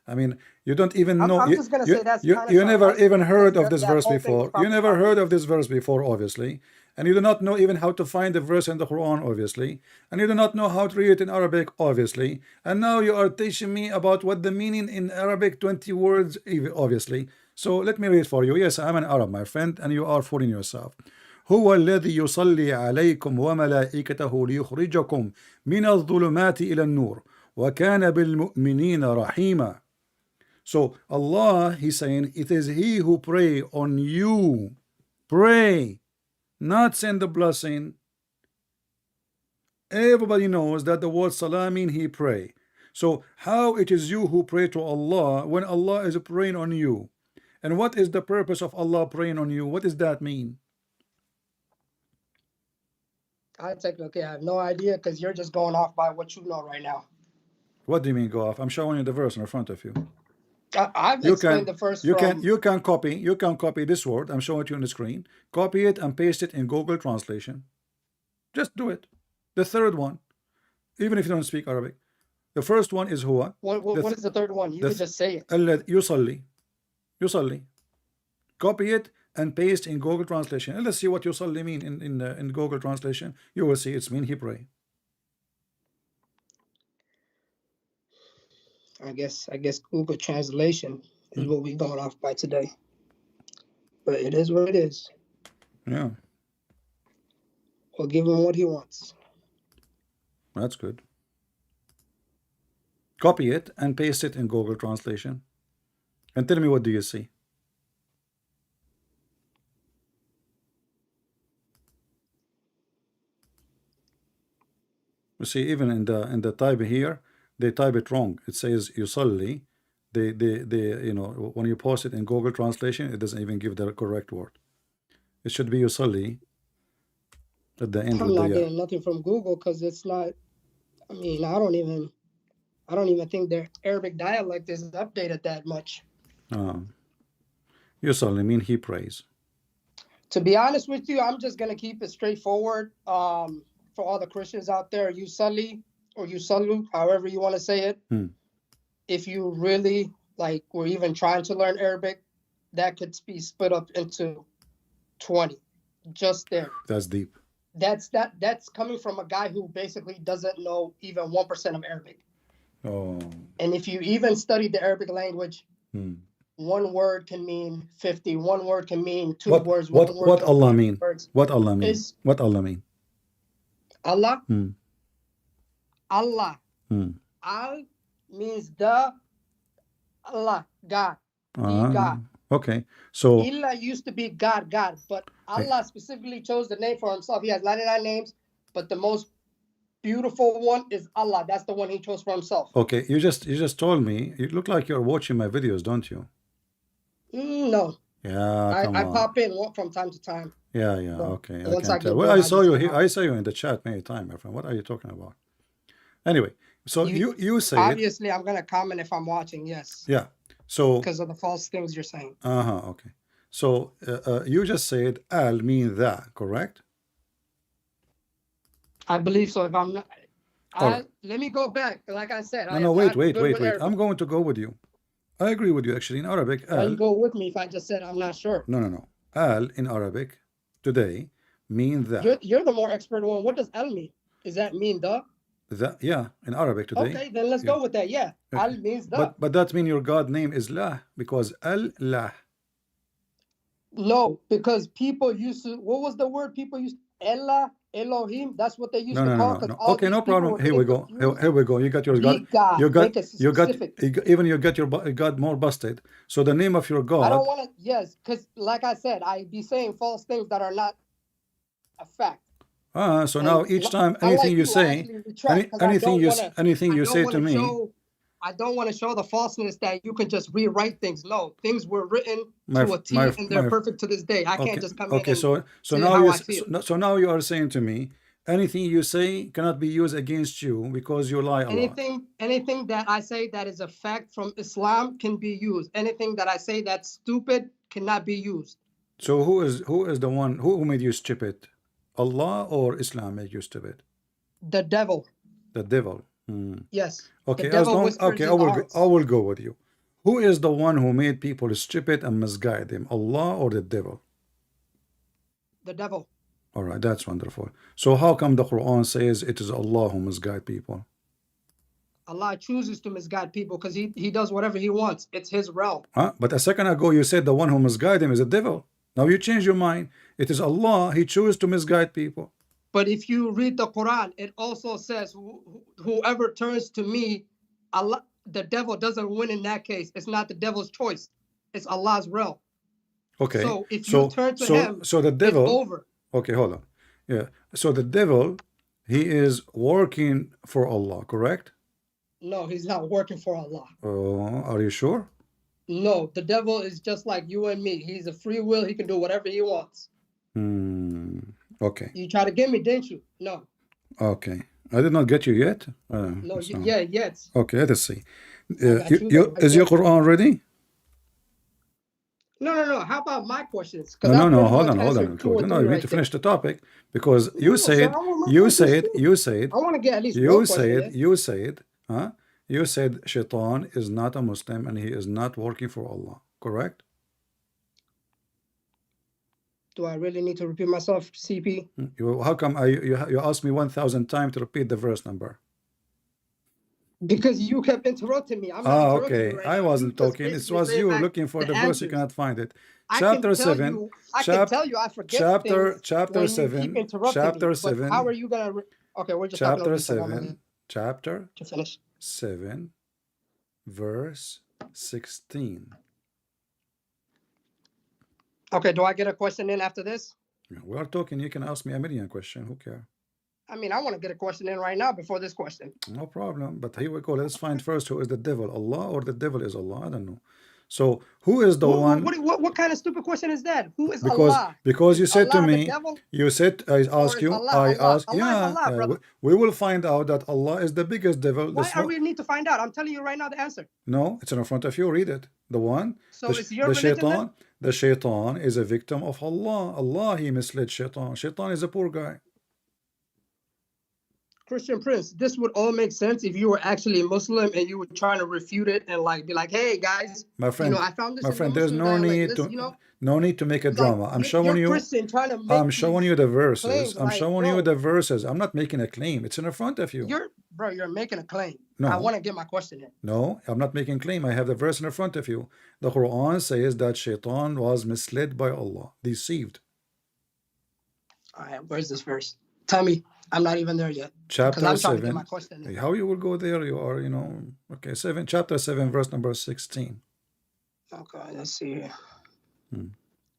[SPEAKER 1] I mean, you don't even know.
[SPEAKER 3] I'm just gonna say that's kind of
[SPEAKER 1] you never
[SPEAKER 3] sarcastic
[SPEAKER 1] even heard
[SPEAKER 3] because
[SPEAKER 1] of this
[SPEAKER 3] that
[SPEAKER 1] verse
[SPEAKER 3] whole thing is
[SPEAKER 1] before. You
[SPEAKER 3] probably
[SPEAKER 1] never
[SPEAKER 3] not
[SPEAKER 1] heard
[SPEAKER 3] real.
[SPEAKER 1] of this verse before, obviously, and you do not know even how to find the verse in the Quran, obviously, and you do not know how to read it in Arabic, obviously. And now you are teaching me about what the meaning in Arabic 20 words, obviously. So let me read for you. Yes, I'm an Arab, my friend, and you are fooling yourself. هو الذي يصلي عليكم وملائكته ليخرجكم من الظلمات إلى النور وكان بالمؤمنين رحيما. So Allah, he's saying, it is he who pray on you. Pray, not send the blessing. Everybody knows that the word salah mean he pray. So how it is you who pray to Allah when Allah is praying on you? And what is the purpose of Allah praying on you? What does that mean?
[SPEAKER 3] I have no idea because you're just going off by what you know right now.
[SPEAKER 1] What do you mean go off? I'm showing you the verse in front of you.
[SPEAKER 3] I've
[SPEAKER 1] You
[SPEAKER 3] explained
[SPEAKER 1] can
[SPEAKER 3] the first
[SPEAKER 1] you
[SPEAKER 3] from.
[SPEAKER 1] can copy this word. I'm showing it to you on the screen. Copy it and paste it in Google Translation. Just do it. The third one, even if you don't speak Arabic. The first one is huwa.
[SPEAKER 3] What is the third one? You could just say it.
[SPEAKER 1] الذي يصلي. Copy it and paste in Google Translation. And let's see what yusalli mean in Google Translation. You will see it's mean he pray.
[SPEAKER 3] I guess Google Translation is what we're going off by today. But it is what it is.
[SPEAKER 1] Yeah,
[SPEAKER 3] We'll give him what he wants.
[SPEAKER 1] that's good. Copy it and paste it in Google Translation. And tell me, what do you see? see, even in the type here, they type it wrong. It says yusalli. They you know, when you post it in Google Translation, it doesn't even give the correct word. It should be yusalli at the end
[SPEAKER 3] I'm
[SPEAKER 1] with
[SPEAKER 3] not
[SPEAKER 1] the
[SPEAKER 3] getting nothing from Google because it's not. I mean, I don't even think their Arabic dialect is updated that much.
[SPEAKER 1] yusalli mean he prays.
[SPEAKER 3] To be honest with you, I'm just gonna keep it straightforward. For all the Christians out there, Yusalli or Yusallu, however you want to say it. If you really like, were even trying to learn Arabic, that could be split up into 20, just there.
[SPEAKER 1] That's deep.
[SPEAKER 3] That's coming from a guy who basically doesn't know even 1% of Arabic.
[SPEAKER 1] Oh.
[SPEAKER 3] And if you even study the Arabic language, one word can mean 50. One word can mean two words.
[SPEAKER 1] What Allah mean?
[SPEAKER 3] Words.
[SPEAKER 1] What Allah mean? What Allah mean?
[SPEAKER 3] Allah. Allah. Al means the. Allah, God. God.
[SPEAKER 1] Okay. So
[SPEAKER 3] Illa used to be God, but Allah specifically chose the name for himself. He has 99 names, but the most beautiful one is Allah. That's the one he chose for himself.
[SPEAKER 1] okay, you just told me. You look like you're watching my videos, don't you?
[SPEAKER 3] No.
[SPEAKER 1] Yeah, come
[SPEAKER 3] I
[SPEAKER 1] on.
[SPEAKER 3] pop in from time to time.
[SPEAKER 1] Yeah,
[SPEAKER 3] So,
[SPEAKER 1] okay. I
[SPEAKER 3] once
[SPEAKER 1] can
[SPEAKER 3] I
[SPEAKER 1] tell.
[SPEAKER 3] get
[SPEAKER 1] Well,
[SPEAKER 3] bored,
[SPEAKER 1] I
[SPEAKER 3] I
[SPEAKER 1] saw
[SPEAKER 3] just
[SPEAKER 1] you
[SPEAKER 3] come
[SPEAKER 1] here.
[SPEAKER 3] out.
[SPEAKER 1] I saw you in the chat many times, my friend. What are you talking about? Anyway, so you say it.
[SPEAKER 3] Obviously, I'm gonna comment if I'm watching. Yes.
[SPEAKER 1] Yeah. So
[SPEAKER 3] Because of the false things you're saying.
[SPEAKER 1] okay. So you just said al mean that, correct?
[SPEAKER 3] I believe so. If I'm not,
[SPEAKER 1] Alright.
[SPEAKER 3] let me go back. Like I said,
[SPEAKER 1] No, wait. I'm going to go with you. I agree with you actually. In Arabic,
[SPEAKER 3] Why
[SPEAKER 1] al.
[SPEAKER 3] you go with me if I just said I'm not sure?
[SPEAKER 1] No. Al in Arabic today mean that.
[SPEAKER 3] You're the more expert one. What does al mean? Does that mean the?
[SPEAKER 1] That, yeah, in Arabic today.
[SPEAKER 3] Okay, then let's go with that. Yeah, al means the.
[SPEAKER 1] But that means your God name is lah, because al-lah.
[SPEAKER 3] No, because people used to. What was the word people used? Ella, Elohim. That's what they used to call.
[SPEAKER 1] No. Okay, no problem. Here we go. Here we go. You got your God. You got your God more busted. So the name of your God.
[SPEAKER 3] I don't want to. Yes, because like I said, I be saying false things that are not a fact.
[SPEAKER 1] So now each time anything you say, anything you say to me,
[SPEAKER 3] I don't want to show the falseness that you can just rewrite things. No, things were written to a T, and they're perfect to this day. I can't just come in. Okay,
[SPEAKER 1] so now you are saying to me, anything you say cannot be used against you because you lie a lot.
[SPEAKER 3] Anything that I say that is a fact from Islam can be used. Anything that I say that's stupid cannot be used.
[SPEAKER 1] So who is the one who made you stupid? Allah or Islam made you stupid?
[SPEAKER 3] The devil.
[SPEAKER 1] The devil.
[SPEAKER 3] Yes.
[SPEAKER 1] Okay, I will go with you. Who is the one who made people stupid and misguide them? Allah or the devil?
[SPEAKER 3] The devil.
[SPEAKER 1] All right, that's wonderful. So how come the Quran says it is Allah who misguide people?
[SPEAKER 3] Allah chooses to misguide people because he does whatever he wants. It's his realm.
[SPEAKER 1] But a second ago you said the one who misguide him is the devil. Now you change your mind. It is Allah. He chooses to misguide people.
[SPEAKER 3] But if you read the Quran, it also says whoever turns to me, Allah, the devil doesn't win in that case. It's not the devil's choice. It's Allah's realm.
[SPEAKER 1] Okay.
[SPEAKER 3] So if you turn to him,
[SPEAKER 1] so the devil,
[SPEAKER 3] it's over.
[SPEAKER 1] Okay, hold on. Yeah. So the devil, he is working for Allah, correct?
[SPEAKER 3] No, he's not working for Allah.
[SPEAKER 1] Are you sure?
[SPEAKER 3] No, the devil is just like you and me. He's a free will. He can do whatever he wants.
[SPEAKER 1] Okay.
[SPEAKER 3] You tried to get me, didn't you? No.
[SPEAKER 1] Okay. I did not get you yet.
[SPEAKER 3] No, yet.
[SPEAKER 1] Okay, let us see. Is your Quran ready?
[SPEAKER 3] No. How about my questions?
[SPEAKER 1] No. Hold on. No, you need to finish the topic because you said. I
[SPEAKER 3] want to get at least one question.
[SPEAKER 1] You said Shaitan is not a Muslim and he is not working for Allah, correct?
[SPEAKER 3] Do I really need to repeat myself, CP?
[SPEAKER 1] How come you asked me 1,000 times to repeat the verse number?
[SPEAKER 3] Because you kept interrupting me. I'm not interrupting you right
[SPEAKER 1] I wasn't talking. It was you looking for the verse. You cannot find it. Chapter 7.
[SPEAKER 3] I can tell you I forget
[SPEAKER 1] Chapter 7. Chapter 7.
[SPEAKER 3] How are you gonna? Okay, we're just
[SPEAKER 1] chapter 7. Chapter
[SPEAKER 3] to finish.
[SPEAKER 1] 7, verse 16.
[SPEAKER 3] Okay, do I get a question in after this?
[SPEAKER 1] We are talking. You can ask me a million questions. Who cares?
[SPEAKER 3] I mean, I want to get a question in right now before this question.
[SPEAKER 1] No problem. But here we go. Let's find first who is the devil, Allah or the devil is Allah. I don't know. So who is the one?
[SPEAKER 3] What kind of stupid question is that? Who is
[SPEAKER 1] Because
[SPEAKER 3] Allah?
[SPEAKER 1] because you
[SPEAKER 3] Is
[SPEAKER 1] said to
[SPEAKER 3] Allah the
[SPEAKER 1] me,
[SPEAKER 3] devil?
[SPEAKER 1] you said I asked
[SPEAKER 3] is
[SPEAKER 1] you,
[SPEAKER 3] Allah
[SPEAKER 1] I
[SPEAKER 3] Allah?
[SPEAKER 1] asked,
[SPEAKER 3] Allah is
[SPEAKER 1] yeah,
[SPEAKER 3] Allah, brother.
[SPEAKER 1] we will find out that Allah is the biggest devil.
[SPEAKER 3] Why
[SPEAKER 1] This
[SPEAKER 3] are
[SPEAKER 1] one,
[SPEAKER 3] we need to find out? I'm telling you right now the answer.
[SPEAKER 1] no, it's in front of you. Read it. The one,
[SPEAKER 3] So
[SPEAKER 1] the,
[SPEAKER 3] it's your
[SPEAKER 1] the
[SPEAKER 3] religion then?
[SPEAKER 1] shaitan, the shaitan is a victim of Allah. Allah, he misled shaitan. Shaitan is a poor guy.
[SPEAKER 3] Christian Prince, this would all make sense if you were actually a Muslim and you were trying to refute it and like be like, hey guys,
[SPEAKER 1] My friend,
[SPEAKER 3] I found this
[SPEAKER 1] my
[SPEAKER 3] in the
[SPEAKER 1] friend, there's
[SPEAKER 3] Muslim
[SPEAKER 1] no
[SPEAKER 3] dialect.
[SPEAKER 1] need
[SPEAKER 3] Listen,
[SPEAKER 1] to, no need to make a
[SPEAKER 3] like,
[SPEAKER 1] drama. I'm showing
[SPEAKER 3] you're
[SPEAKER 1] you.
[SPEAKER 3] Christian trying to make
[SPEAKER 1] I'm showing
[SPEAKER 3] these
[SPEAKER 1] you the verses.
[SPEAKER 3] claims,
[SPEAKER 1] I'm
[SPEAKER 3] like,
[SPEAKER 1] showing you
[SPEAKER 3] bro,
[SPEAKER 1] the verses. I'm not making a claim. It's in front of you.
[SPEAKER 3] You're making a claim.
[SPEAKER 1] No.
[SPEAKER 3] I want to get my question in.
[SPEAKER 1] No, I'm not making claim. I have the verse in front of you. The Quran says that shaitan was misled by Allah, deceived.
[SPEAKER 3] All right, where's this verse? Tell me. I'm not even there yet.
[SPEAKER 1] Chapter
[SPEAKER 3] I'm trying to get
[SPEAKER 1] 7.
[SPEAKER 3] my question in.
[SPEAKER 1] How you will go there? You are, okay. Chapter 7, verse number 16.
[SPEAKER 3] Okay, let's see here.
[SPEAKER 1] Hmm.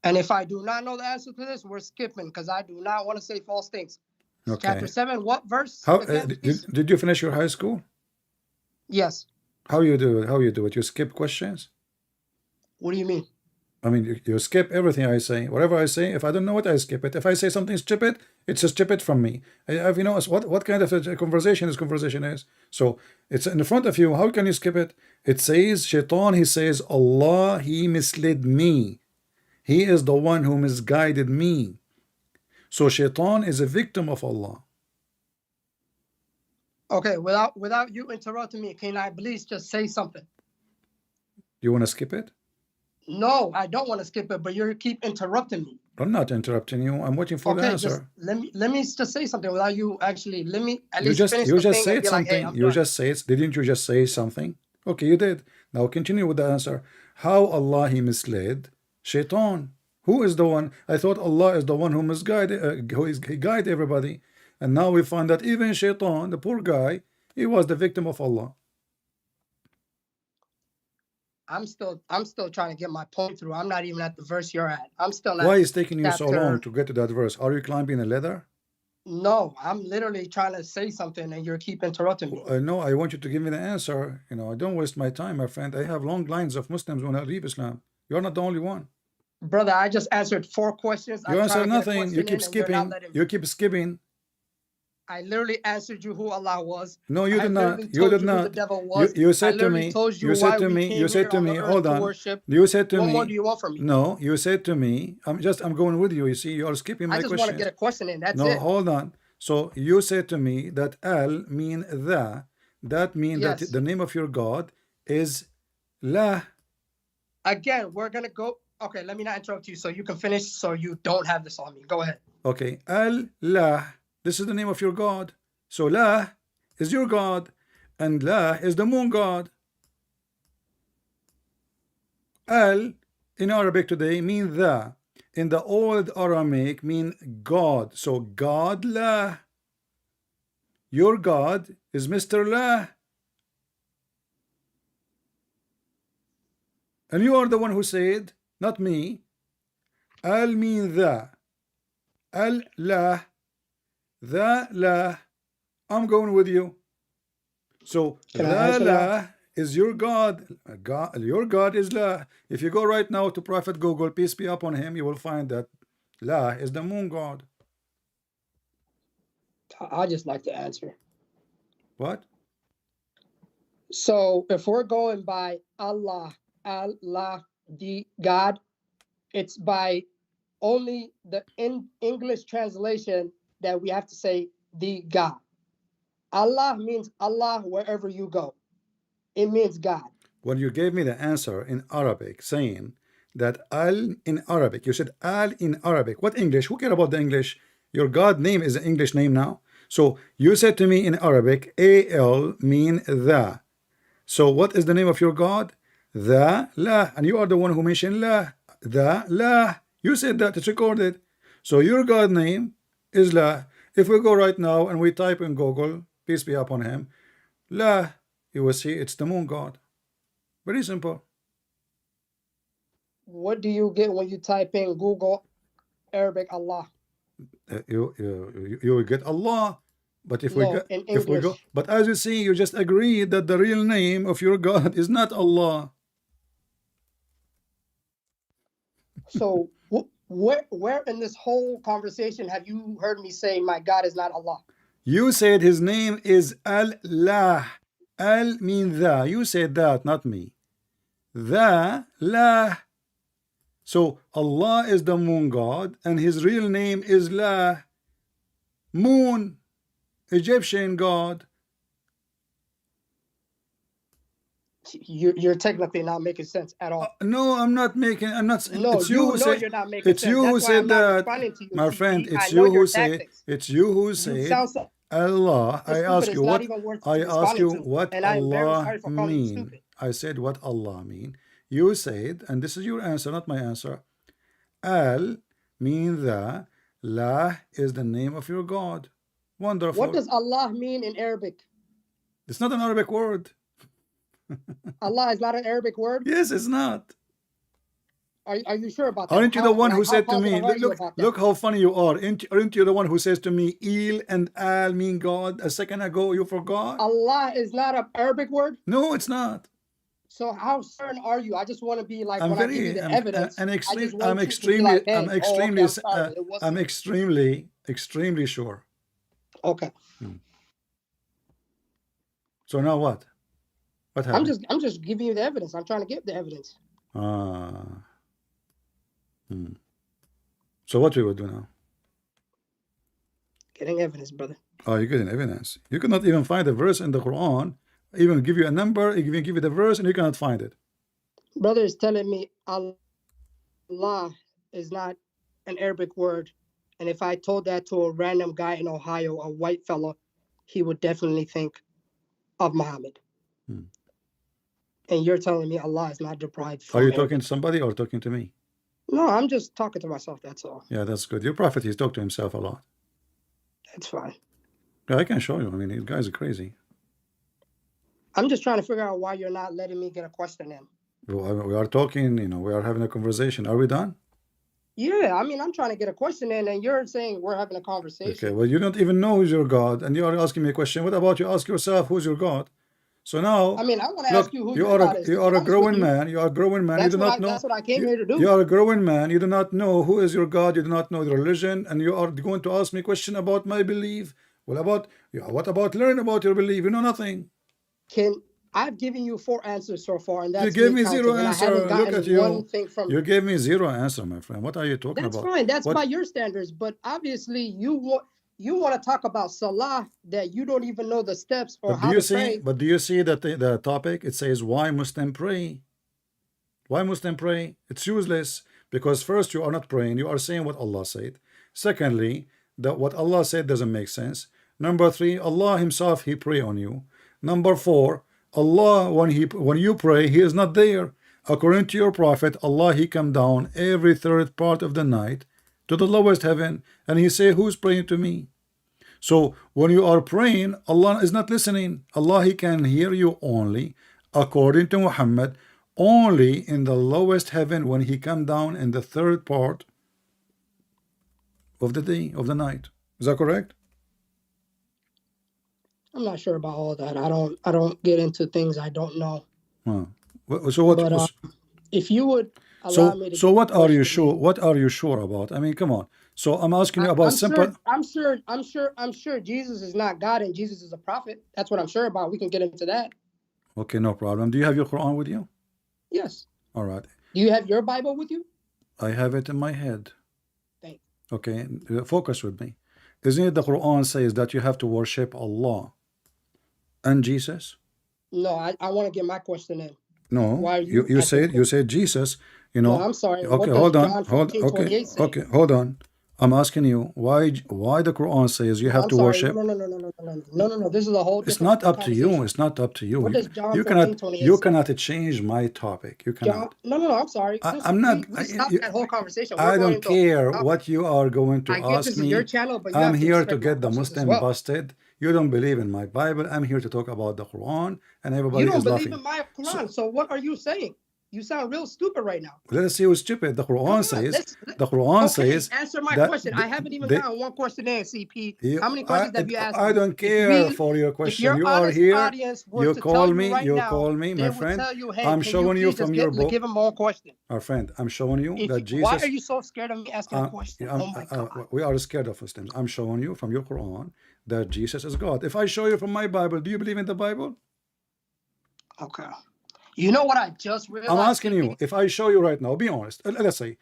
[SPEAKER 3] And if I do not know the answer to this, we're skipping because I do not want to say false things.
[SPEAKER 1] Okay.
[SPEAKER 3] Chapter 7, what verse?
[SPEAKER 1] How
[SPEAKER 3] again,
[SPEAKER 1] did you finish your high school?
[SPEAKER 3] Yes.
[SPEAKER 1] How you do it? How you do it? You skip questions?
[SPEAKER 3] What do you mean?
[SPEAKER 1] I mean, you skip everything I say. Whatever I say, if I don't know it, I skip it. If I say something stupid, it's a stupid from me. Have you noticed what kind of a conversation this conversation is? So it's in front of you. How can you skip it? It says, Shaitan, he says, Allah, he misled me. He is the one who misguided me. So Shaitan is a victim of Allah.
[SPEAKER 3] Okay, without you interrupting me, can I please just say something?
[SPEAKER 1] You want to skip it?
[SPEAKER 3] No, I don't want to skip it, but you keep interrupting me.
[SPEAKER 1] I'm not interrupting you. I'm waiting for the answer.
[SPEAKER 3] Let me just say something without you actually. Let me at least finish
[SPEAKER 1] you
[SPEAKER 3] the
[SPEAKER 1] just
[SPEAKER 3] thing
[SPEAKER 1] said
[SPEAKER 3] and be like,
[SPEAKER 1] something.
[SPEAKER 3] hey, I'm
[SPEAKER 1] You
[SPEAKER 3] done.
[SPEAKER 1] just say it. Didn't you just say something? Okay, you did. Now continue with the answer. How Allah he misled Shaitan? Who is the one? I thought Allah is the one who misguided, he guided everybody, and now we find that even Shaitan, the poor guy, he was the victim of Allah.
[SPEAKER 3] I'm still trying to get my point through. I'm not even at the verse you're at. I'm still at
[SPEAKER 1] Why is taking you so
[SPEAKER 3] chapter-
[SPEAKER 1] long to get to that verse? Are you climbing a ladder?
[SPEAKER 3] No, I'm literally trying to say something and you keep interrupting me.
[SPEAKER 1] No, I want you to give me the answer. I don't waste my time, my friend. I have long lines of Muslims when I leave Islam. You're not the only one.
[SPEAKER 3] Brother, I just answered 4 questions.
[SPEAKER 1] You
[SPEAKER 3] I'm
[SPEAKER 1] answer
[SPEAKER 3] trying to get a
[SPEAKER 1] nothing.
[SPEAKER 3] question
[SPEAKER 1] You
[SPEAKER 3] in
[SPEAKER 1] keep
[SPEAKER 3] and you're not
[SPEAKER 1] skipping.
[SPEAKER 3] letting me.
[SPEAKER 1] You keep skipping.
[SPEAKER 3] I literally answered you who Allah was.
[SPEAKER 1] No, you
[SPEAKER 3] I
[SPEAKER 1] did not.
[SPEAKER 3] literally
[SPEAKER 1] You
[SPEAKER 3] told
[SPEAKER 1] did
[SPEAKER 3] you who
[SPEAKER 1] not.
[SPEAKER 3] the devil was.
[SPEAKER 1] You
[SPEAKER 3] I
[SPEAKER 1] said to
[SPEAKER 3] literally
[SPEAKER 1] me.
[SPEAKER 3] told
[SPEAKER 1] You said
[SPEAKER 3] why
[SPEAKER 1] to
[SPEAKER 3] we
[SPEAKER 1] me.
[SPEAKER 3] came
[SPEAKER 1] You said
[SPEAKER 3] here
[SPEAKER 1] to
[SPEAKER 3] on
[SPEAKER 1] me.
[SPEAKER 3] the earth
[SPEAKER 1] Hold
[SPEAKER 3] to
[SPEAKER 1] on.
[SPEAKER 3] worship.
[SPEAKER 1] You said to
[SPEAKER 3] What
[SPEAKER 1] me.
[SPEAKER 3] more do you want from me?
[SPEAKER 1] No, you said to me. I'm going with you. You see, you are skipping my
[SPEAKER 3] I just
[SPEAKER 1] question.
[SPEAKER 3] want to get a question in. That's
[SPEAKER 1] No,
[SPEAKER 3] it.
[SPEAKER 1] hold on. So you said to me that al mean the. That means
[SPEAKER 3] Yes.
[SPEAKER 1] that the name of your God is La.
[SPEAKER 3] Again, we're gonna go. Okay, let me not interrupt you so you can finish so you don't have this on me. Go ahead.
[SPEAKER 1] Okay, Al-La. This is the name of your God. So La is your God, and La is the moon God. Al in Arabic today mean the. In the old Aramaic mean God. So God La. Your God is Mr. La. And you are the one who said, not me. Al mean the. Al La. The La. I'm going with you. So
[SPEAKER 3] Can I
[SPEAKER 1] the
[SPEAKER 3] answer now?
[SPEAKER 1] La is your God. Your God is La. If you go right now to Prophet Google, peace be upon him, you will find that La is the moon God.
[SPEAKER 3] I just like to answer.
[SPEAKER 1] What?
[SPEAKER 3] So if we're going by Allah, the God, it's by only the English translation that we have to say the God. Allah means Allah wherever you go. It means God.
[SPEAKER 1] When you gave me the answer in Arabic saying that Al in Arabic, you said Al in Arabic. What English? Who care about the English? Your God name is an English name now. So you said to me in Arabic, Al mean the. So what is the name of your God? The La. And you are the one who mentioned La. The La. You said that, it's recorded. So your God name is La. If we go right now and we type in Google, peace be upon him, La, you will see it's the moon God. Very simple.
[SPEAKER 3] What do you get when you type in Google Arabic Allah?
[SPEAKER 1] You will get Allah. But if we
[SPEAKER 3] No,
[SPEAKER 1] go,
[SPEAKER 3] in
[SPEAKER 1] if we go,
[SPEAKER 3] English.
[SPEAKER 1] but as you see, you just agreed that the real name of your God is not Allah.
[SPEAKER 3] So where in this whole conversation have you heard me say my God is not Allah?
[SPEAKER 1] You said his name is Allah. Al mean the. You said that, not me. The La. So Allah is the moon god, and his real name is La. Moon, Egyptian god.
[SPEAKER 3] You're technically not making sense at all.
[SPEAKER 1] No, I'm not making. I'm not.
[SPEAKER 3] No,
[SPEAKER 1] It's you who said.
[SPEAKER 3] you're not making
[SPEAKER 1] It's
[SPEAKER 3] sense.
[SPEAKER 1] you who
[SPEAKER 3] That's why
[SPEAKER 1] said
[SPEAKER 3] I'm not
[SPEAKER 1] that,
[SPEAKER 3] responding to you.
[SPEAKER 1] my
[SPEAKER 3] See,
[SPEAKER 1] friend.
[SPEAKER 3] I
[SPEAKER 1] It's
[SPEAKER 3] know
[SPEAKER 1] you
[SPEAKER 3] your
[SPEAKER 1] who say.
[SPEAKER 3] tactics.
[SPEAKER 1] It's you who
[SPEAKER 3] You
[SPEAKER 1] said
[SPEAKER 3] sound so
[SPEAKER 1] Allah. I
[SPEAKER 3] stupid,
[SPEAKER 1] ask
[SPEAKER 3] it's
[SPEAKER 1] you
[SPEAKER 3] not
[SPEAKER 1] what.
[SPEAKER 3] even worth
[SPEAKER 1] I ask
[SPEAKER 3] responding
[SPEAKER 1] you
[SPEAKER 3] to.
[SPEAKER 1] what
[SPEAKER 3] And I'm very
[SPEAKER 1] Allah
[SPEAKER 3] sorry for calling you
[SPEAKER 1] mean.
[SPEAKER 3] stupid.
[SPEAKER 1] I said what Allah mean. You said, and this is your answer, not my answer. Al mean the. La is the name of your God. Wonderful.
[SPEAKER 3] What does Allah mean in Arabic?
[SPEAKER 1] It's not an Arabic word.
[SPEAKER 3] Allah is not an Arabic word?
[SPEAKER 1] Yes, it's not.
[SPEAKER 3] Are you sure about that?
[SPEAKER 1] Aren't you the one who
[SPEAKER 3] how
[SPEAKER 1] said to me,
[SPEAKER 3] positive are you
[SPEAKER 1] look,
[SPEAKER 3] about that?
[SPEAKER 1] look how funny you are. Aren't you the one who says to me, Il and Al mean God? A second ago, you forgot?
[SPEAKER 3] Allah is not an Arabic word?
[SPEAKER 1] No, it's not.
[SPEAKER 3] So how certain are you? I just want to be like,
[SPEAKER 1] I'm
[SPEAKER 3] when I give you
[SPEAKER 1] very,
[SPEAKER 3] the evidence,
[SPEAKER 1] I'm
[SPEAKER 3] I just
[SPEAKER 1] extreme,
[SPEAKER 3] want
[SPEAKER 1] I'm
[SPEAKER 3] you to be
[SPEAKER 1] extremely,
[SPEAKER 3] like, hey,
[SPEAKER 1] I'm
[SPEAKER 3] oh, okay,
[SPEAKER 1] extremely,
[SPEAKER 3] I'm sorry, it wasn't.
[SPEAKER 1] I'm extremely sure.
[SPEAKER 3] Okay.
[SPEAKER 1] So now what? What happened?
[SPEAKER 3] I'm just giving you the evidence. I'm trying to get the evidence.
[SPEAKER 1] So what we will do now?
[SPEAKER 3] Getting evidence, brother.
[SPEAKER 1] Oh, you're getting evidence. You cannot even find a verse in the Quran, even give you a number, even give you the verse, and you cannot find it.
[SPEAKER 3] Brother is telling me Allah is not an Arabic word. And if I told that to a random guy in Ohio, a white fella, he would definitely think of Muhammad. And you're telling me Allah is not deprived from
[SPEAKER 1] Are you
[SPEAKER 3] Arabic.
[SPEAKER 1] talking to somebody or talking to me?
[SPEAKER 3] No, I'm just talking to myself, that's all.
[SPEAKER 1] Yeah, that's good. Your prophet, he's talked to himself a lot.
[SPEAKER 3] That's fine.
[SPEAKER 1] Yeah, I can show you. I mean, these guys are crazy.
[SPEAKER 3] I'm just trying to figure out why you're not letting me get a question in.
[SPEAKER 1] We are talking, you know, we are having a conversation. Are we done?
[SPEAKER 3] Yeah, I mean, I'm trying to get a question in, and you're saying we're having a conversation.
[SPEAKER 1] Okay, well, you don't even know who's your God, and you are asking me a question. What about you ask yourself who's your God? So now,
[SPEAKER 3] I mean, I want to
[SPEAKER 1] look,
[SPEAKER 3] ask you who
[SPEAKER 1] you
[SPEAKER 3] your
[SPEAKER 1] are
[SPEAKER 3] God
[SPEAKER 1] a
[SPEAKER 3] is.
[SPEAKER 1] you
[SPEAKER 3] to be
[SPEAKER 1] are a
[SPEAKER 3] honest with
[SPEAKER 1] growing
[SPEAKER 3] you.
[SPEAKER 1] man. You are a growing man.
[SPEAKER 3] That's
[SPEAKER 1] You do
[SPEAKER 3] what
[SPEAKER 1] not know.
[SPEAKER 3] That's what I came here to do.
[SPEAKER 1] You are a growing man. You do not know who is your God. You do not know the religion, and you are going to ask me a question about my belief. Well, what about learn about your belief? You know nothing.
[SPEAKER 3] I've given you 4 answers so far, and that's
[SPEAKER 1] You gave me
[SPEAKER 3] counting,
[SPEAKER 1] zero
[SPEAKER 3] and
[SPEAKER 1] answer.
[SPEAKER 3] I haven't
[SPEAKER 1] Look
[SPEAKER 3] gotten
[SPEAKER 1] at you.
[SPEAKER 3] one thing from
[SPEAKER 1] You gave me zero answer, my friend. What are you talking
[SPEAKER 3] That's
[SPEAKER 1] about?
[SPEAKER 3] fine. That's
[SPEAKER 1] What-
[SPEAKER 3] by your standards. But obviously, you want to talk about Salah that you don't even know the steps or
[SPEAKER 1] But
[SPEAKER 3] how
[SPEAKER 1] do you
[SPEAKER 3] to
[SPEAKER 1] see?
[SPEAKER 3] pray.
[SPEAKER 1] But do you see that the topic? It says why Muslim pray. Why Muslim pray? It's useless because first you are not praying. You are saying what Allah said. Secondly, that what Allah said doesn't make sense. Number 3, Allah Himself He pray on you. Number 4, Allah when you pray He is not there. According to your prophet, Allah He come down every 3rd part of the night to the lowest heaven, and He say, who's praying to me? So when you are praying, Allah is not listening. Allah He can hear you only, according to Muhammad, only in the lowest heaven when He come down in the 3rd part of the day, of the night. Is that correct?
[SPEAKER 3] I'm not sure about all that. I don't get into things I don't know.
[SPEAKER 1] So what?
[SPEAKER 3] But if you would allow me to.
[SPEAKER 1] So what are you
[SPEAKER 3] question
[SPEAKER 1] sure? What are you sure about? I mean, come on. So I'm asking you about simple.
[SPEAKER 3] I'm sure Jesus is not God and Jesus is a prophet. That's what I'm sure about. We can get into that.
[SPEAKER 1] Okay, no problem. Do you have your Quran with you?
[SPEAKER 3] Yes.
[SPEAKER 1] All right.
[SPEAKER 3] Do you have your Bible with you?
[SPEAKER 1] I have it in my head.
[SPEAKER 3] Thanks.
[SPEAKER 1] Okay, focus with me. Isn't it the Quran says that you have to worship Allah and Jesus?
[SPEAKER 3] No, I want to get my question in.
[SPEAKER 1] No,
[SPEAKER 3] Why are
[SPEAKER 1] you said Jesus. You know.
[SPEAKER 3] No, I'm sorry.
[SPEAKER 1] Okay,
[SPEAKER 3] What
[SPEAKER 1] hold
[SPEAKER 3] does
[SPEAKER 1] on.
[SPEAKER 3] John
[SPEAKER 1] Hold.
[SPEAKER 3] 14:28 say?
[SPEAKER 1] Okay, hold on. I'm asking you why the Quran says you have
[SPEAKER 3] I'm
[SPEAKER 1] to
[SPEAKER 3] sorry.
[SPEAKER 1] worship.
[SPEAKER 3] No. This is a whole different
[SPEAKER 1] It's not up to you.
[SPEAKER 3] conversation.
[SPEAKER 1] It's not up to you.
[SPEAKER 3] What does John
[SPEAKER 1] You
[SPEAKER 3] 14:28
[SPEAKER 1] you
[SPEAKER 3] say?
[SPEAKER 1] cannot change my topic. You cannot.
[SPEAKER 3] No. I'm sorry.
[SPEAKER 1] I'm not.
[SPEAKER 3] We stopped that whole conversation. We're
[SPEAKER 1] I
[SPEAKER 3] going
[SPEAKER 1] don't
[SPEAKER 3] into a
[SPEAKER 1] care
[SPEAKER 3] topic.
[SPEAKER 1] what you are going to
[SPEAKER 3] I get
[SPEAKER 1] ask
[SPEAKER 3] this
[SPEAKER 1] me.
[SPEAKER 3] is your channel, but you
[SPEAKER 1] I'm
[SPEAKER 3] have to
[SPEAKER 1] here to
[SPEAKER 3] respect my
[SPEAKER 1] get the
[SPEAKER 3] questions as
[SPEAKER 1] Muslim
[SPEAKER 3] well.
[SPEAKER 1] busted. You don't believe in my Bible. I'm here to talk about the Quran, and everybody
[SPEAKER 3] You don't
[SPEAKER 1] is
[SPEAKER 3] believe
[SPEAKER 1] laughing.
[SPEAKER 3] in my Quran. So what are you saying? You sound real stupid right now.
[SPEAKER 1] Let us see who's stupid. The
[SPEAKER 3] Come
[SPEAKER 1] Quran
[SPEAKER 3] on,
[SPEAKER 1] says, the Quran
[SPEAKER 3] okay,
[SPEAKER 1] says
[SPEAKER 3] answer my
[SPEAKER 1] that
[SPEAKER 3] question. I haven't even
[SPEAKER 1] they-
[SPEAKER 3] gotten one question in, CP.
[SPEAKER 1] You-
[SPEAKER 3] How many questions have you asked
[SPEAKER 1] I
[SPEAKER 3] me?
[SPEAKER 1] don't
[SPEAKER 3] If
[SPEAKER 1] care
[SPEAKER 3] we-
[SPEAKER 1] for your
[SPEAKER 3] If
[SPEAKER 1] question.
[SPEAKER 3] your
[SPEAKER 1] You are
[SPEAKER 3] honest
[SPEAKER 1] here.
[SPEAKER 3] audience were
[SPEAKER 1] You
[SPEAKER 3] to
[SPEAKER 1] call
[SPEAKER 3] tell
[SPEAKER 1] me.
[SPEAKER 3] you right
[SPEAKER 1] You
[SPEAKER 3] now,
[SPEAKER 1] call me,
[SPEAKER 3] they
[SPEAKER 1] my
[SPEAKER 3] would
[SPEAKER 1] friend.
[SPEAKER 3] tell you, hey,
[SPEAKER 1] I'm
[SPEAKER 3] can
[SPEAKER 1] showing you
[SPEAKER 3] you please
[SPEAKER 1] from
[SPEAKER 3] just
[SPEAKER 1] your book.
[SPEAKER 3] give him more question?
[SPEAKER 1] Our friend, I'm showing you
[SPEAKER 3] If
[SPEAKER 1] that
[SPEAKER 3] you-
[SPEAKER 1] Jesus.
[SPEAKER 3] why are you so scared of me asking a question?
[SPEAKER 1] I'm-
[SPEAKER 3] Oh my God.
[SPEAKER 1] we are scared of Muslims. I'm showing you from your Quran that Jesus is God. If I show you from my Bible, do you believe in the Bible?
[SPEAKER 3] Okay. You know what I just realized?
[SPEAKER 1] I'm asking
[SPEAKER 3] CP?
[SPEAKER 1] you, if I show you right now, be honest. Let's say,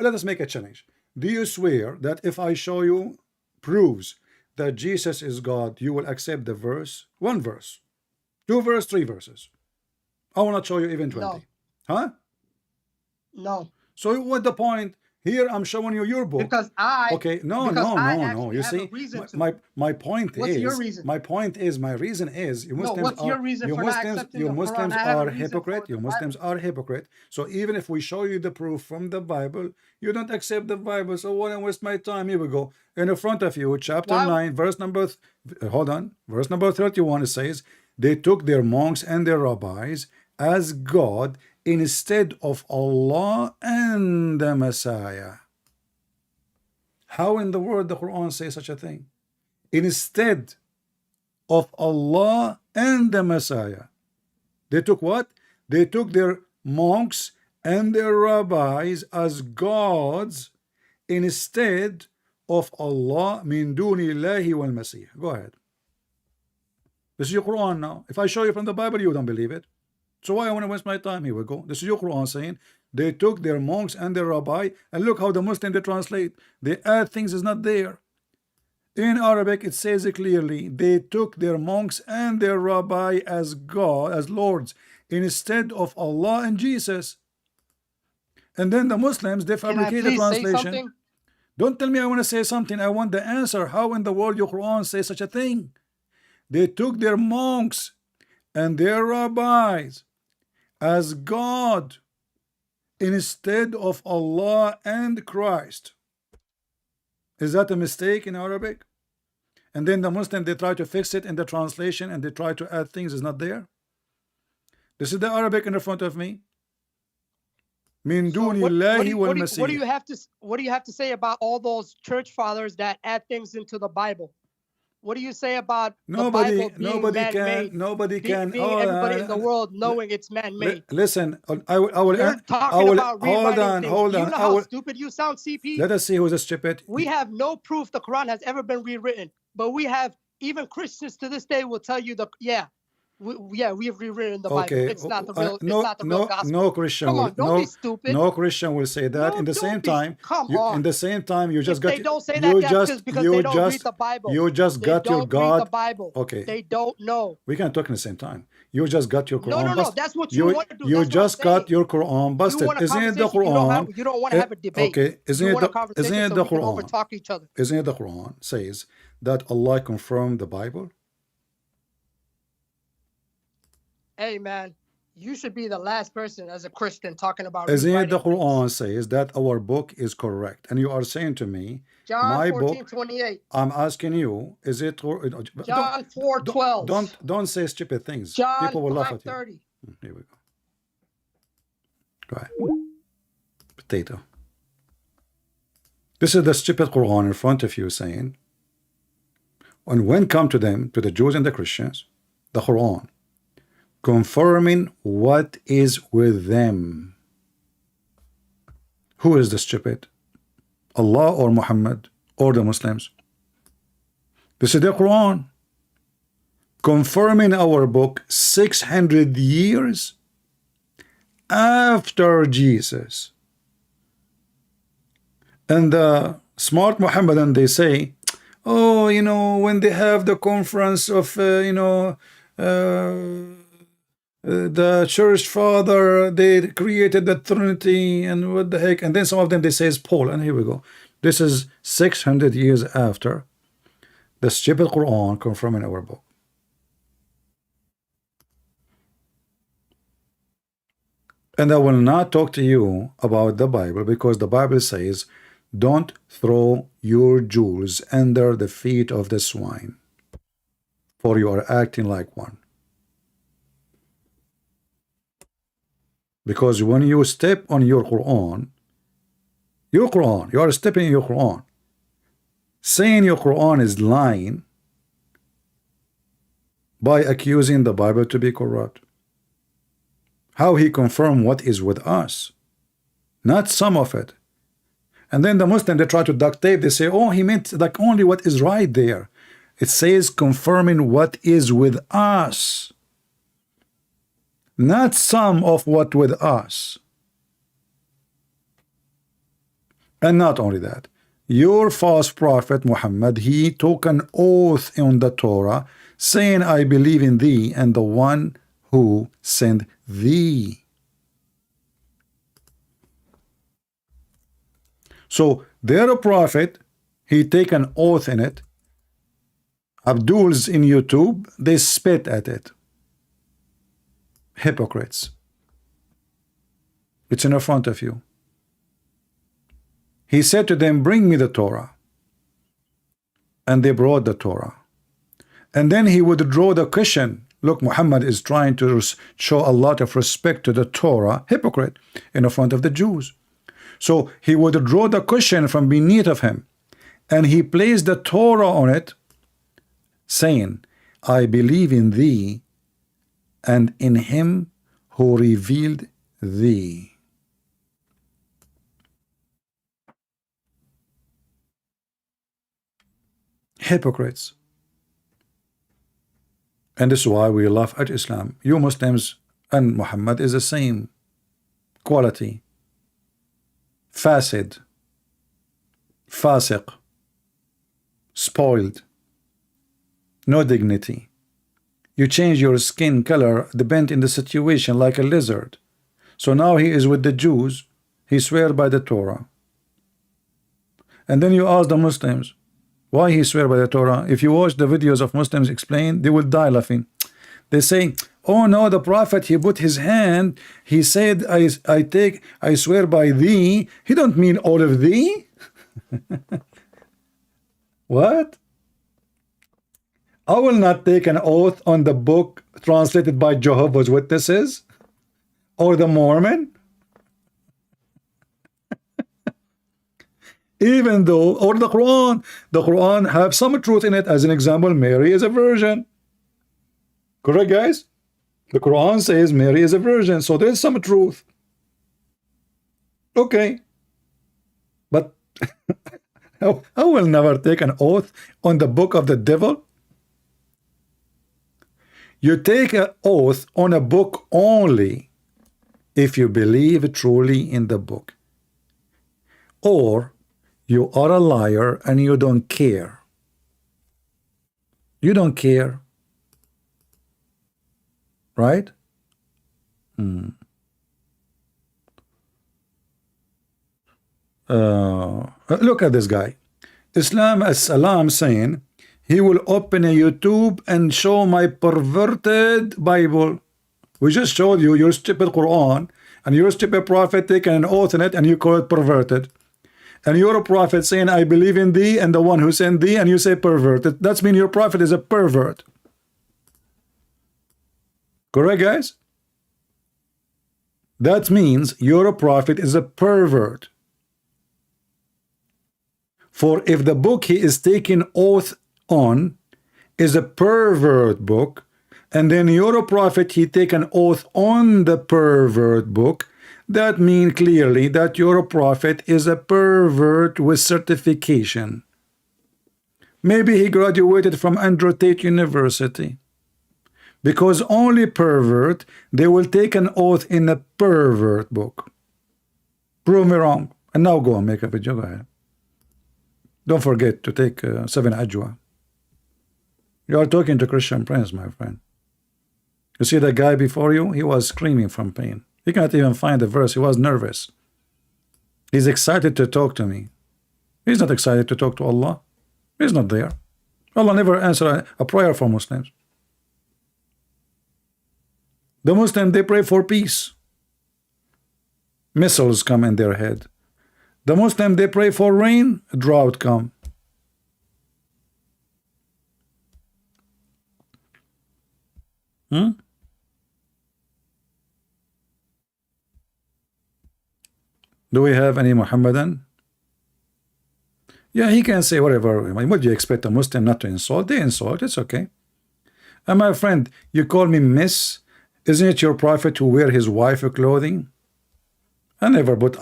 [SPEAKER 1] let us make a challenge. Do you swear that if I show you proves that Jesus is God, you will accept the verse? One verse, two verse, three verses. I will not show you even 20.
[SPEAKER 3] No.
[SPEAKER 1] Huh?
[SPEAKER 3] No.
[SPEAKER 1] So what the point? Here I'm showing you your book.
[SPEAKER 3] Because I
[SPEAKER 1] Okay, no.
[SPEAKER 3] actually
[SPEAKER 1] You
[SPEAKER 3] have
[SPEAKER 1] see,
[SPEAKER 3] a reason to.
[SPEAKER 1] my point
[SPEAKER 3] What's
[SPEAKER 1] is,
[SPEAKER 3] your reason?
[SPEAKER 1] my reason is, you
[SPEAKER 3] No,
[SPEAKER 1] Muslims
[SPEAKER 3] what's your reason for not accepting
[SPEAKER 1] you
[SPEAKER 3] the Quran?
[SPEAKER 1] Muslims
[SPEAKER 3] I have a
[SPEAKER 1] are
[SPEAKER 3] reason
[SPEAKER 1] hypocrite.
[SPEAKER 3] for
[SPEAKER 1] You
[SPEAKER 3] the
[SPEAKER 1] Muslims are hypocrite. So even if we show you the proof from the Bible, you don't accept the Bible. So why don't waste my time? Here we go. In front of you, chapter
[SPEAKER 3] Why-
[SPEAKER 1] 9, verse number. Hold on, verse number 31. It says, "They took their monks and their rabbis as God instead of Allah and the Messiah." How in the world the Quran says such a thing? Instead of Allah and the Messiah. They took what? They took their monks and their rabbis as gods instead of Allah min dunillahi wal Masih. Go ahead. This is your Quran now. If I show you from the Bible, you don't believe it. So why I want to waste my time? Here we go. This is your Quran saying they took their monks and their rabbi, and look how the Muslim they translate. They add things is not there. In Arabic, it says it clearly. They took their monks and their rabbi as God, as lords, instead of Allah and Jesus. And then the Muslims they
[SPEAKER 3] Can I
[SPEAKER 1] fabricate the
[SPEAKER 3] please say
[SPEAKER 1] translation.
[SPEAKER 3] something?
[SPEAKER 1] Don't tell me I want to say something. I want the answer. How in the world your Quran says such a thing? They took their monks and their rabbis as God instead of Allah and Christ. Is that a mistake in Arabic? And then the Muslim they try to fix it in the translation and they try to add things is not there. This is the Arabic in the front of me. Min
[SPEAKER 3] So what,
[SPEAKER 1] dunillahi wal
[SPEAKER 3] what do
[SPEAKER 1] Masih.
[SPEAKER 3] you have to say about all those church fathers that add things into the Bible? What do you say about the Bible being man-made?
[SPEAKER 1] Nobody
[SPEAKER 3] Being
[SPEAKER 1] can.
[SPEAKER 3] everybody in the world knowing it's man-made.
[SPEAKER 1] Listen, I will.
[SPEAKER 3] You're talking about rewriting things.
[SPEAKER 1] Hold
[SPEAKER 3] Do you
[SPEAKER 1] on.
[SPEAKER 3] know how stupid you sound, CP?
[SPEAKER 1] Let us see who's stupid.
[SPEAKER 3] We have no proof the Quran has ever been rewritten, but we have even Christians to this day will tell you we have rewritten the Bible. It's not the real. It's not the real gospel.
[SPEAKER 1] No Christian.
[SPEAKER 3] Come on, don't be stupid.
[SPEAKER 1] No Christian will say that.
[SPEAKER 3] No,
[SPEAKER 1] In the same time,
[SPEAKER 3] come on.
[SPEAKER 1] in the same time, you just
[SPEAKER 3] If
[SPEAKER 1] got.
[SPEAKER 3] they don't say that, that's because they don't read the Bible.
[SPEAKER 1] You just
[SPEAKER 3] They
[SPEAKER 1] got your
[SPEAKER 3] don't
[SPEAKER 1] God.
[SPEAKER 3] read the Bible.
[SPEAKER 1] Okay.
[SPEAKER 3] They don't know.
[SPEAKER 1] We can talk in the same time. You just got your Quran.
[SPEAKER 3] No. That's what you want to do.
[SPEAKER 1] You
[SPEAKER 3] That's
[SPEAKER 1] just
[SPEAKER 3] what I'm
[SPEAKER 1] got your Quran busted.
[SPEAKER 3] You want a
[SPEAKER 1] Isn't it the
[SPEAKER 3] conversation,
[SPEAKER 1] Quran?
[SPEAKER 3] you don't want to have a debate.
[SPEAKER 1] Okay. Isn't it the
[SPEAKER 3] Quran?
[SPEAKER 1] Quran?
[SPEAKER 3] Talk each other.
[SPEAKER 1] Isn't it the Quran says that Allah confirmed the Bible?
[SPEAKER 3] Hey man, you should be the last person as a Christian talking about.
[SPEAKER 1] Isn't it the
[SPEAKER 3] rewriting
[SPEAKER 1] Quran
[SPEAKER 3] things.
[SPEAKER 1] says that our book is correct, and you are saying to me,
[SPEAKER 3] John
[SPEAKER 1] my
[SPEAKER 3] 14:28.
[SPEAKER 1] I'm asking you, is it?
[SPEAKER 3] John 4:12.
[SPEAKER 1] Don't say stupid things.
[SPEAKER 3] John
[SPEAKER 1] People will laugh at you.
[SPEAKER 3] 5:30.
[SPEAKER 1] Here we go. Go ahead. Potato. This is the stupid Quran in front of you saying, and when come to them, to the Jews and the Christians, the Quran, confirming what is with them. Who is the stupid? Allah or Muhammad or the Muslims? This is the Quran confirming our book 600 years after Jesus. And the smart Muhammadan, they say, oh, you know, when they have the conference of, the church father, they created the Trinity, and what the heck. And then some of them, they says Paul, and here we go. This is 600 years after the stupid Quran confirming our book. And I will not talk to you about the Bible, because the Bible says, don't throw your jewels under the feet of the swine, for you are acting like one. Because when you step on your Quran, you are stepping in your Quran. Saying your Quran is lying by accusing the Bible to be corrupt. How he confirm what is with us, not some of it. And then the Muslim, they try to duct tape. They say, oh, he meant like only what is right there. It says confirming what is with us, not some of what with us. And not only that, your false prophet Muhammad, he took an oath on the Torah saying, I believe in thee and the one who sent thee. So their prophet, he take an oath in it. Abdul's in YouTube, they spit at it. Hypocrites. It's in front of you. He said to them, bring me the Torah. And they brought the Torah. And then he would draw the cushion. Look, Muhammad is trying to show a lot of respect to the Torah. Hypocrite. In front of the Jews. So he would draw the cushion from beneath of him. And he placed the Torah on it, saying, I believe in thee and in him who revealed thee. Hypocrites. And this is why we laugh at Islam. You Muslims and Muhammad is the same quality. Fasid, fasiq, spoiled, no dignity. You change your skin color depend in the situation like a lizard. So now he is with the Jews, he swear by the Torah. And then you ask the Muslims, why he swear by the Torah? If you watch the videos of Muslims explain, they will die laughing. They say, oh no, the prophet, he put his hand, he said, I swear by thee. He don't mean all of thee. What? I will not take an oath on the book translated by Jehovah's Witnesses or the Mormon. Even though, or the Quran have some truth in it. As an example, Mary is a virgin. Correct, guys? The Quran says Mary is a virgin, so there's some truth. Okay. But I will never take an oath on the book of the devil. You take an oath on a book only if you believe truly in the book. Or you are a liar and you don't care. You don't care. Right? Look at this guy. Islam as-Salam saying he will open a YouTube and show my perverted Bible. We just showed you your stupid Quran and your stupid prophet taking an oath in it and you call it perverted. And you're a prophet saying, I believe in thee and the one who sent thee, and you say perverted. That's mean your prophet is a pervert. Correct, guys? That means your prophet is a pervert. For if the book he is taking oath on is a pervert book, and then your prophet he take an oath on the pervert book, that means clearly that your prophet is a pervert with certification. Maybe he graduated from Andrew Tate University. Because only pervert, they will take an oath in a pervert book. Prove me wrong. And now go and make a video. Go ahead. Don't forget to take 7 Ajwa. You are talking to Christian Prince, my friend. You see that guy before you? He was screaming from pain. He can't even find the verse. He was nervous. He's excited to talk to me. He's not excited to talk to Allah. He's not there. Allah never answered a prayer for Muslims. The Muslims, they pray for peace. Missiles come in their head. The Muslims, they pray for rain, drought come. Do we have any Muhammadan? Yeah, he can say whatever. What do you expect a Muslim not to insult? They insult, it's okay. And my friend, you call me Miss? Isn't it your prophet who wear his wife clothing? I never put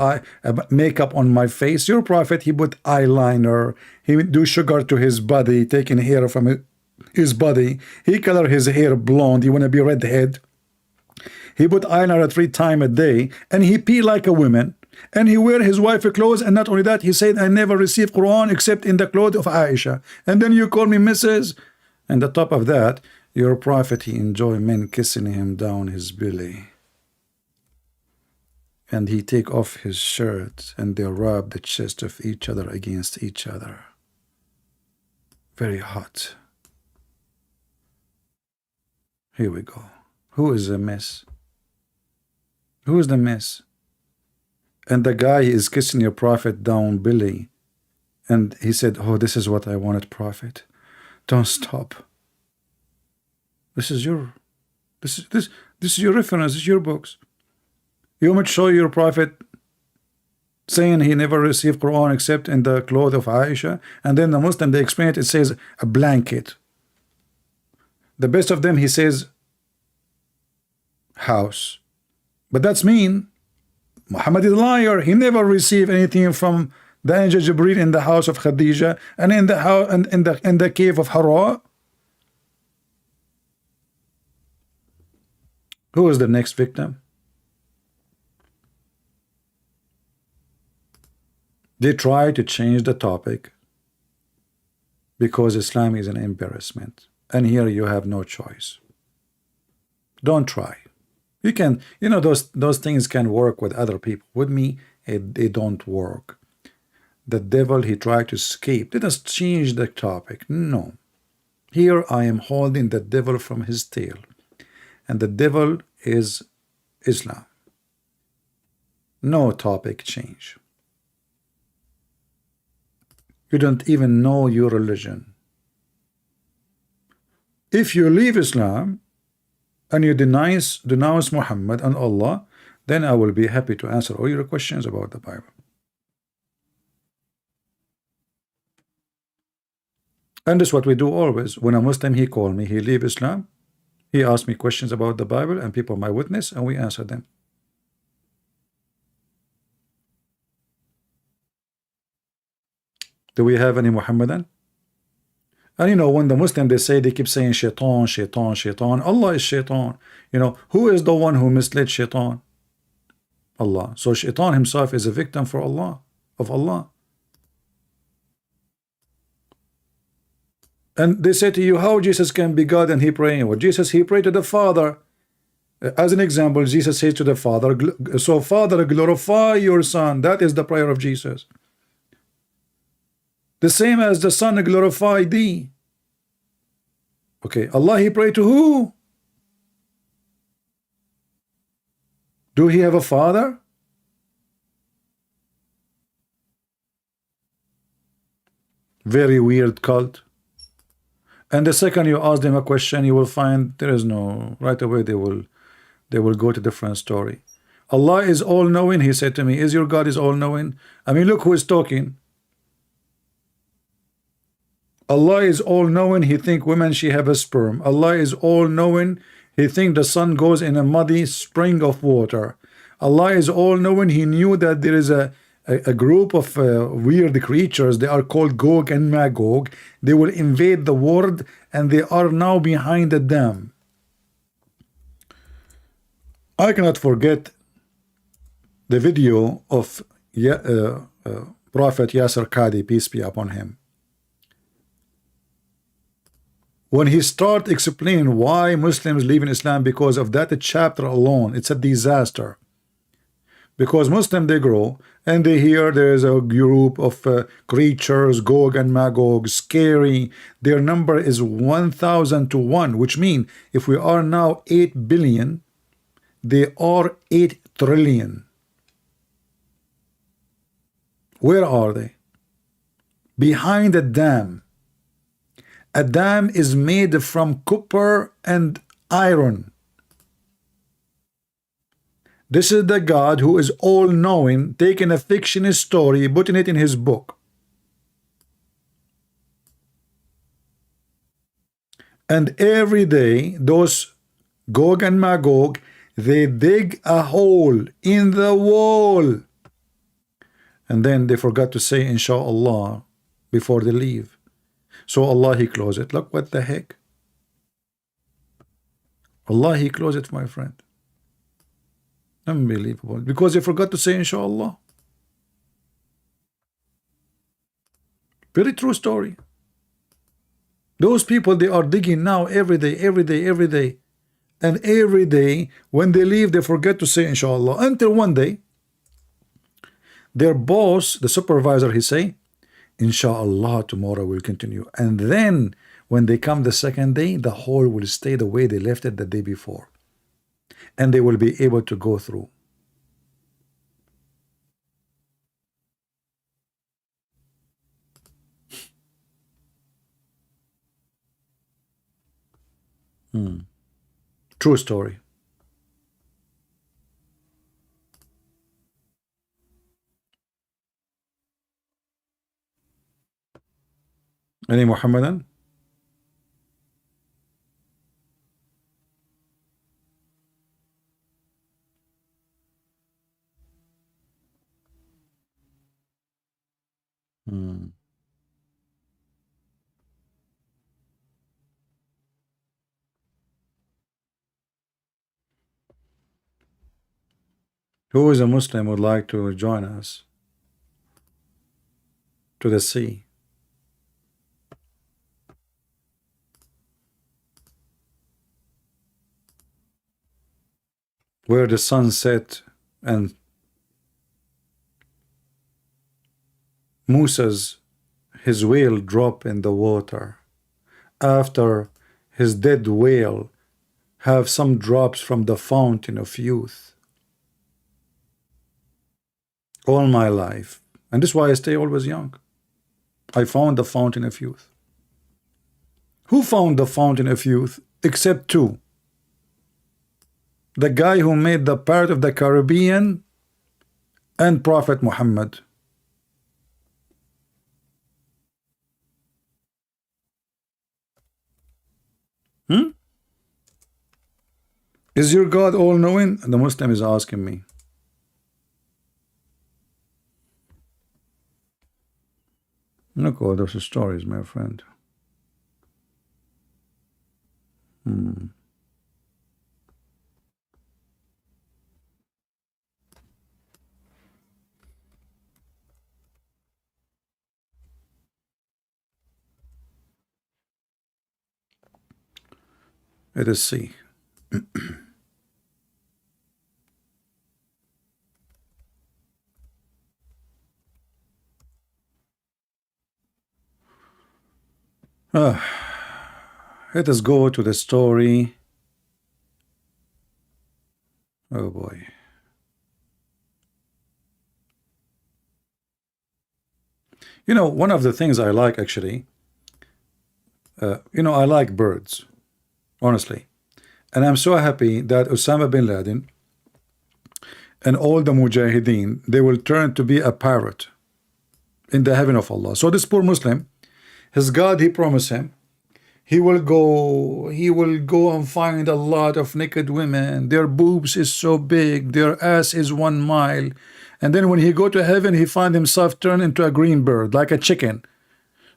[SPEAKER 1] makeup on my face. Your prophet, he put eyeliner. He do sugar to his body, taking hair from his body. He color his hair blonde. He want to be redhead. He put eyeliner 3 times a day, and he pee like a woman. And he wear his wife clothes, and not only that, he said, I never received Quran except in the clothes of Aisha. And then you call me Mrs. And the top of that, your prophet, he enjoy men kissing him down his belly. And he take off his shirt, and they rub the chest of each other against each other. Very hot. Here we go. Who is the mess? Who is the mess? And the guy is kissing your prophet down belly. And he said, oh, this is what I wanted, prophet. Don't stop. This is your this is your reference, this is your books. You want me to show your prophet saying he never received Quran except in the cloth of Aisha? And then the Muslim, they explain it, it says a blanket. The best of them, he says house. But that's mean Muhammad is a liar. He never received anything from the angel Jibreel in the house of Khadija and in the house and in the cave of Hira. Who is the next victim? They try to change the topic because Islam is an embarrassment. And here you have no choice. Don't try. You can, you know, those things can work with other people. With me, they don't work. The devil, he tried to escape. Let us change the topic. No. Here I am holding the devil from his tail. And the devil is Islam. No topic change. You don't even know your religion. If you leave Islam and you denounce Muhammad and Allah, then I will be happy to answer all your questions about the Bible. And this is what we do always. When a Muslim, he call me, he leave Islam, he asked me questions about the Bible, and people my witness, and we answer them. Do we have any Muhammadan? And you know, when the Muslim, they keep saying shaitan, shaitan, shaitan. Allah is shaitan. You know, who is the one who misled shaitan? Allah. So shaitan himself is a victim for Allah, of Allah. And they say to you, how Jesus can be God and he praying? Well, Jesus, he prayed to the Father. As an example, Jesus says to the Father, so Father, glorify your Son. That is the prayer of Jesus. The same as the Son, glorify thee. Okay, Allah, he prayed to who? Do he have a father? Very weird cult. And the second you ask them a question, you will find there is no, right away they will go to different story. Allah is all-knowing, he said to me. Is your God is all-knowing? I mean, look who is talking. Allah is all-knowing, he think women, she have a sperm. Allah is all-knowing, he think the sun goes in a muddy spring of water. Allah is all-knowing, he knew that there is a group of weird creatures, they are called Gog and Magog. They will invade the world, and they are now behind the dam. I cannot forget the video of Prophet Yasser Qadi, peace be upon him. When he start explaining why Muslims leave in Islam because of that chapter alone, it's a disaster. Because Muslims, they grow and they hear there is a group of creatures, Gog and Magog, scary. Their number is 1,000 to 1, which means if we are now 8 billion, they are 8 trillion. Where are they? Behind a dam. A dam is made from copper and iron. This is the God who is all-knowing, taking a fictional story, putting it in his book. And every day, those Gog and Magog, they dig a hole in the wall. And then they forgot to say, Inshallah, before they leave. So Allah, He closed it. Look what the heck. Allah, He closed it, my friend. Unbelievable. Because they forgot to say Inshallah. Very true story. Those people, they are digging now every day, every day, every day. And every day, when they leave, they forget to say Inshallah. Until one day, their boss, the supervisor, he say, Inshallah, tomorrow will continue. And then, when they come the second day, the hole will stay the way they left it the day before. And they will be able to go through. True story. Any Muhammadan? Who is a Muslim would like to join us to the sea? Where the sun set and Musa's his whale drop in the water after his dead whale have some drops from the fountain of youth. All my life, and this is why I stay always young, I found the fountain of youth. Who found the fountain of youth except two? The guy who made the Pirate of the Caribbean and Prophet Muhammad. Is your God all-knowing? The Muslim is asking me. Look all those stories, my friend. It is C. Let us go to the story. Oh boy. You know, one of the things I like actually, I like birds, honestly. And I'm so happy that Osama bin Laden and all the Mujahideen, they will turn to be a parrot in the heaven of Allah. So this poor Muslim, his God, he promised him, he will go and find a lot of naked women. Their boobs is so big, their ass is 1 mile. And then when he go to heaven, he find himself turned into a green bird, like a chicken.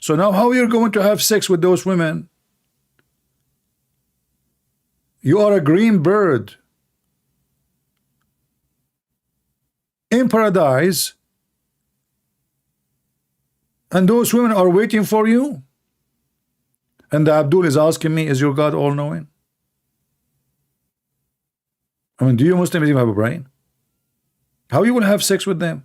[SPEAKER 1] So now how you're going to have sex with those women? You are a green bird in paradise, and those women are waiting for you. And the Abdul is asking me, is your God all-knowing? I mean, do you Muslims even have a brain? How you will have sex with them?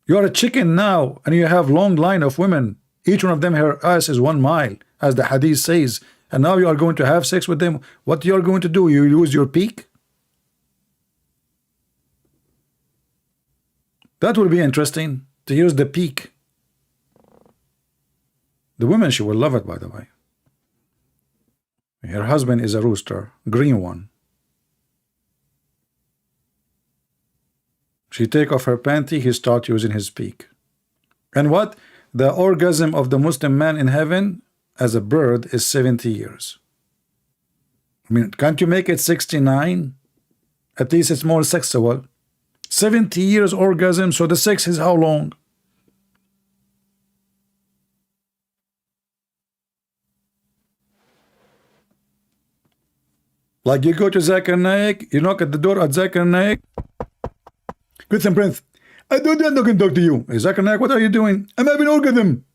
[SPEAKER 1] You are a chicken now, and you have long line of women. Each one of them, her ass is 1 mile, as the hadith says. And now you are going to have sex with them. What you are going to do? You lose your peak? That will be interesting to use the peak. The woman, she will love it, by the way. Her husband is a rooster, green one. She take off her panty, he start using his peak. And what? The orgasm of the Muslim man in heaven as a bird is 70 years. I mean, can't you make it 69? At least it's more sexual. 70 years orgasm, so the sex is how long? Like you go to Zakir Naik, you knock at the door at Zakir Naik. Christian Prince, I don't want to talk to you. Hey, Zakir Naik, what are you doing? I'm having orgasm.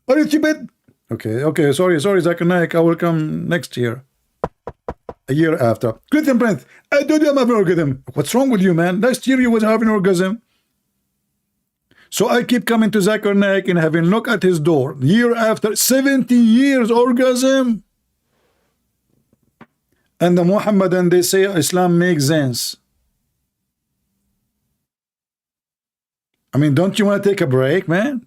[SPEAKER 1] Are you stupid? Okay, sorry, Zakir Naik, I will come next year. A year after. Christian Prince, I told you I'm having orgasm. What's wrong with you, man? Last year you was having orgasm. So I keep coming to Zakir Naik and having look at his door. Year after, 70 years orgasm. And the Muhammadan, they say Islam makes sense. I mean, don't you want to take a break, man?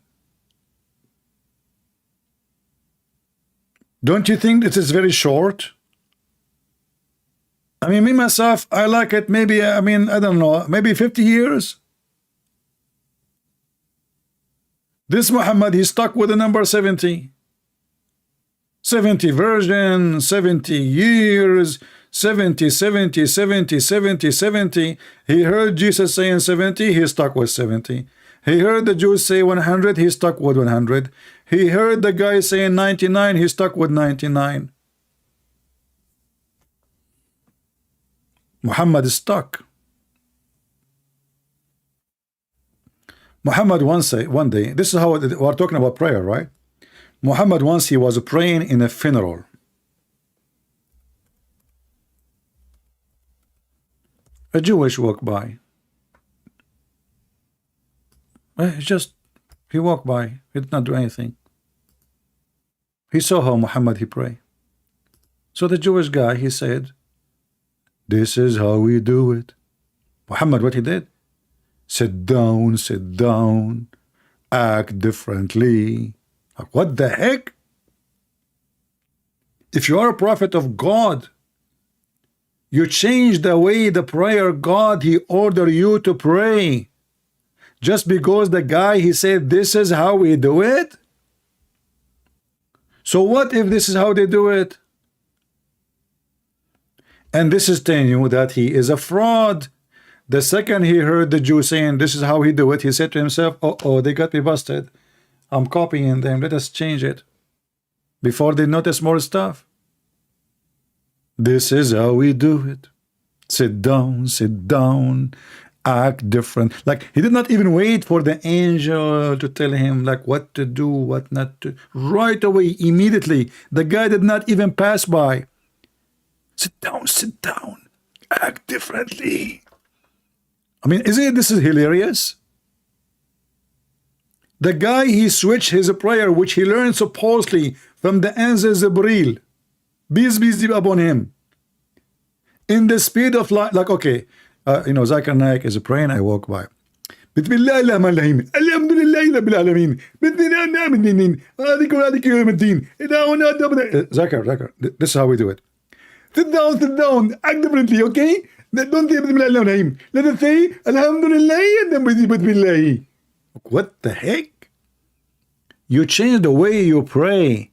[SPEAKER 1] Don't you think this is very short? I mean, me myself, I like it maybe, I mean, I don't know, maybe 50 years. This Muhammad, he's stuck with the number 70. 70 virgin, 70 years, 70. He heard Jesus saying 70, he stuck with 70. He heard the Jews say 100, he stuck with 100. He heard the guy saying 99, he stuck with 99. Muhammad is stuck. Muhammad one day, this is how we're talking about prayer, right? Muhammad once, he was praying in a funeral. A Jewish walked by. He walked by. He did not do anything. He saw how Muhammad he pray. So the Jewish guy, he said, this is how we do it. Muhammad, what he did? Sit down, act differently. Like, what the heck? If you are a prophet of God, you change the way the prayer God he ordered you to pray just because the guy he said this is how we do it. So what if this is how they do it? And this is telling you that he is a fraud. The second he heard the Jew saying this is how he do it, he said to himself, oh, they got me busted. I'm copying them. Let us change it before they notice more stuff. This is how we do it. Sit down, act different. Like, he did not even wait for the angel to tell him like what to do, what not to. Right away, immediately, the guy did not even pass by. Sit down, act differently. I mean, this is hilarious? The guy, he switched his prayer, which he learned supposedly from the angel Jibreel, peace be upon him, in the speed of light. Like, okay, Zakir Naik is praying, I walk by. Bismillah ar-Rahman ar-Rahim. Alhamdulillah Rabbil Alameen. Zakir, this is how we do it. Sit down, act differently, okay? Don't say Bismillah ar-Rahim. Let us say Alhamdulillah and then Bismillah. What the heck? You change the way you pray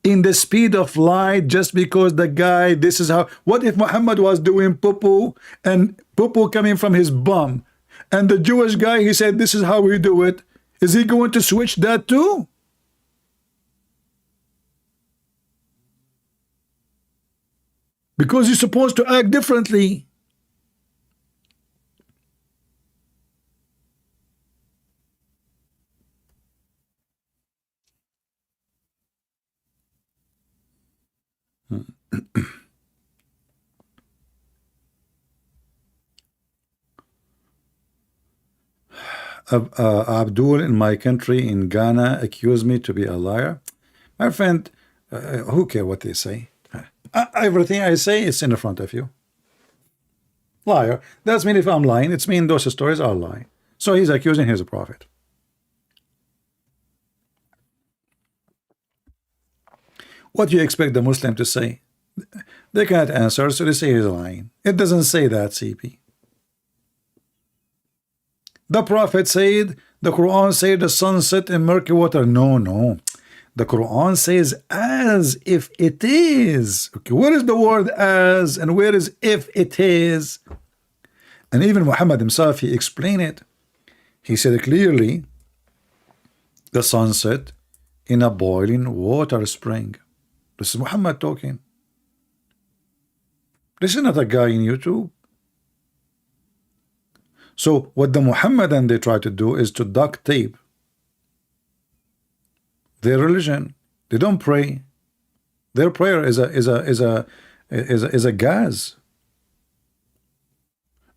[SPEAKER 1] in the speed of light just because the guy, this is how. What if Muhammad was doing poo-poo and poo-poo coming from his bum, and the Jewish guy, he said this is how we do it? Is he going to switch that too? Because you're supposed to act differently. Abdul in my country in Ghana accused me to be a liar. My friend, who cares what they say? Everything I say is in front of you. Liar. That's mean if I'm lying, it's mean those stories are lying. So he's accusing he's a prophet. What do you expect the Muslim to say? They cannot answer, so they say he's lying. It doesn't say that, CP. The Prophet said, the Quran said the sun set in murky water. No. The Quran says as if it is. Okay, where is the word as and where is if it is? And even Muhammad himself, he explained it. He said clearly, the sunset in a boiling water spring. This is Muhammad talking. This is not a guy in YouTube. So what the Muhammadan they try to do is to duct tape their religion. They don't pray. Their prayer is a gas.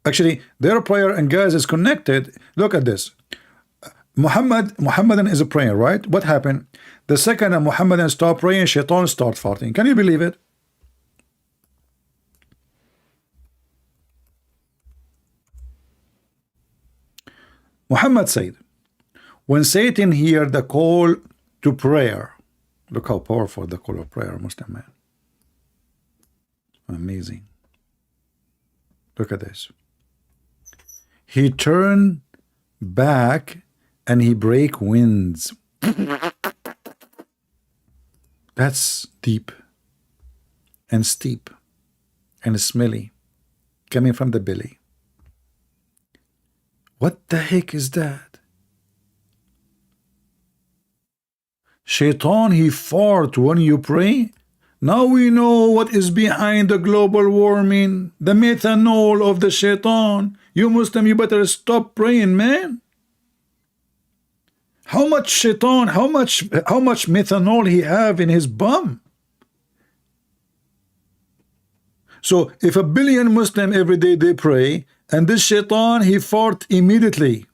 [SPEAKER 1] Actually, their prayer and gas is connected. Look at this. Muhammadan is a prayer, right? What happened? The second a Muhammadan stop praying, Shaitan start farting. Can you believe it? Muhammad said, when Satan heard the call to prayer, look how powerful the call of prayer, Muslim man. Amazing. Look at this. He turned back and he break winds. That's deep and steep and smelly coming from the belly. What the heck is that? Shaitan, he fart when you pray. Now we know what is behind the global warming, the methanol of the Shaitan. You Muslim, you better stop praying, man. How much Shaitan, how much methanol he have in his bum? So if 1 billion Muslim every day they pray, and this Shaitan he fart immediately.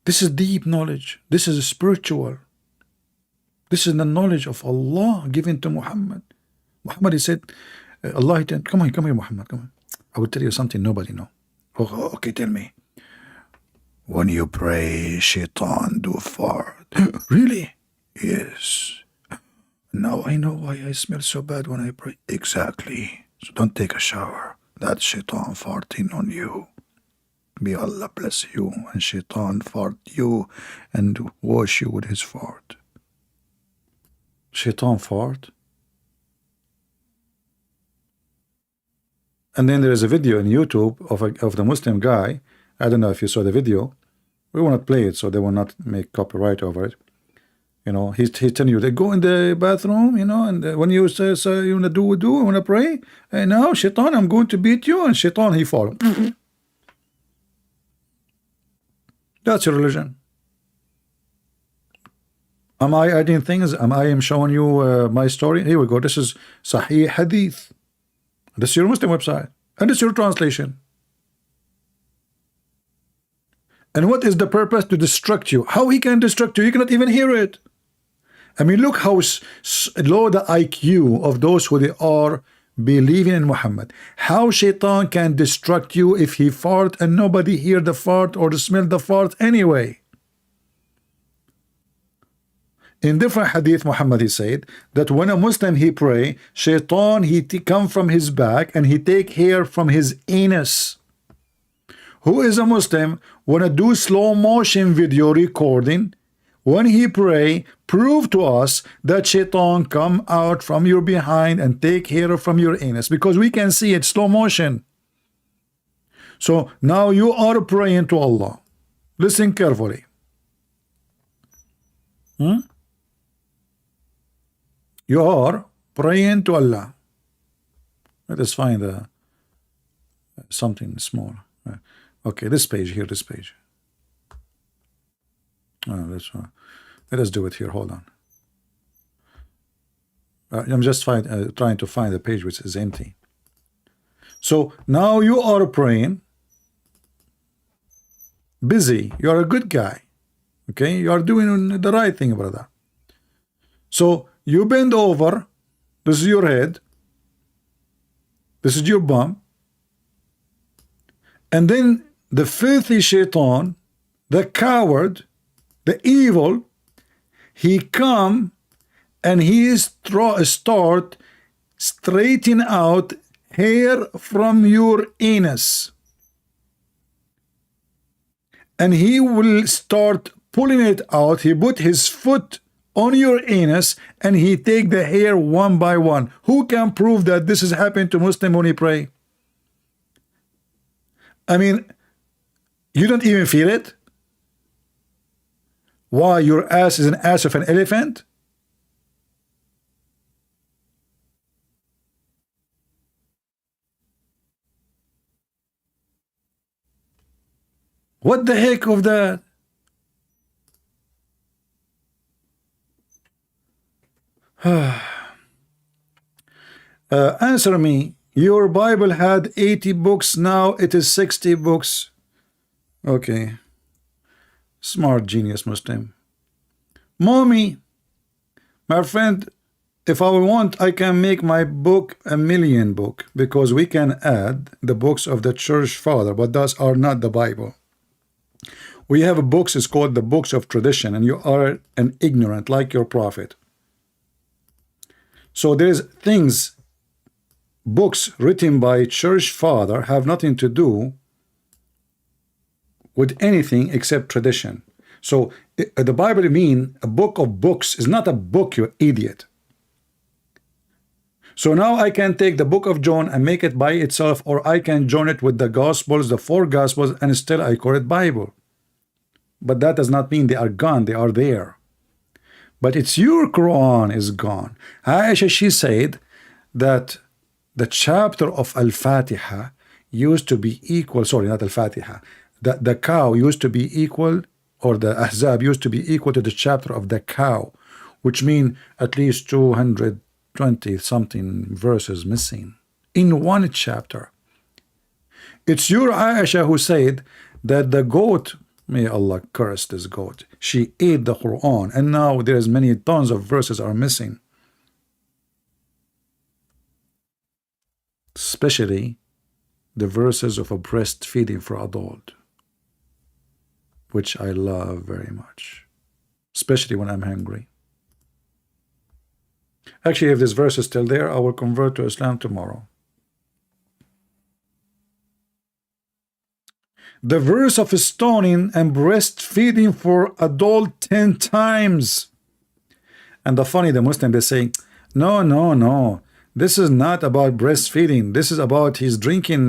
[SPEAKER 1] This is deep knowledge. This is spiritual. This is the knowledge of Allah given to Muhammad. Muhammad, he said, Allah, come here, Muhammad, come on. I will tell you something nobody know. Oh, okay, tell me. When you pray, Shaitan do fart. Really? Yes. Now I know why I smell so bad when I pray. Exactly. So don't take a shower. That's Shaitan farting on you. May Allah bless you and Shaitan fart you and wash you with his fart. Shaitan fart. And then there is a video on YouTube of the Muslim guy. I don't know if you saw the video. We will not play it, so they will not make copyright over it. You know, he's telling you, they go in the bathroom, you know, and when you say you want to do, you want to pray, and now, Shaitan, I'm going to beat you, and Shaitan, he fall. That's your religion. Am I adding things? I am showing you my story? Here we go. This is Sahih Hadith. This is your Muslim website. And this is your translation. And what is the purpose? To destruct you. How he can destruct you? You cannot even hear it. I mean, look how low the IQ of those who they are believing in Muhammad. How Shaitan can destruct you if he fart and nobody hear the fart or smell the fart anyway. In different hadith, Muhammad, he said that when a Muslim he pray, Shaitan he come from his back and he take hair from his anus. Who is a Muslim wanna do slow motion video recording? When he pray, prove to us that Shaitan come out from your behind and take hair from your anus, because we can see it slow motion. So now you are praying to Allah. Listen carefully. You are praying to Allah. Let us find something small. Okay, this page here, this page. Let us do it here. Hold on. I'm just trying to find the page which is empty. So now you are praying, busy. You are a good guy. Okay, you are doing the right thing, brother. So you bend over. This is your head. This is your bum. And then the filthy Shaitan, the coward, the evil, he come and he start straightening out hair from your anus. and he will start pulling it out. He put his foot on your anus and he take the hair one by one. Who can prove that this is happening to Muslim when he pray? I mean, you don't even feel it? Why, your ass is an ass of an elephant? What the heck of that? Answer me. Your Bible had 80 books, now it is 60 books. Okay. Smart genius Muslim. Mommy, my friend, if I want, I can make my book a million book, because we can add the books of the church father, but those are not the Bible. We have a books, it's called the books of tradition, and you are an ignorant like your prophet. So there's things, books written by church father have nothing to do with anything except tradition. So the Bible mean a book of books is not a book, you idiot. So now I can take the book of John and make it by itself, or I can join it with the Gospels, the 4 Gospels, and still I call it Bible. But that does not mean they are gone, they are there. But it's your Quran is gone. Aisha, she said that the chapter of Al-Fatiha used to be equal, sorry, not Al-Fatiha, the cow used to be equal, or the Ahzab used to be equal to the chapter of the cow, which mean at least 220 something verses missing in one chapter. It's your Aisha who said that the goat, may Allah curse this goat, she ate the Quran, and now there's many tons of verses are missing, especially the verses of a breastfeeding for adult, which I love very much, especially when I'm hungry. Actually, if this verse is still there, I will convert to Islam tomorrow. The verse of stoning and breastfeeding for adult 10 times. And the funny, the Muslim, they say, no, this is not about breastfeeding. This is about he's drinking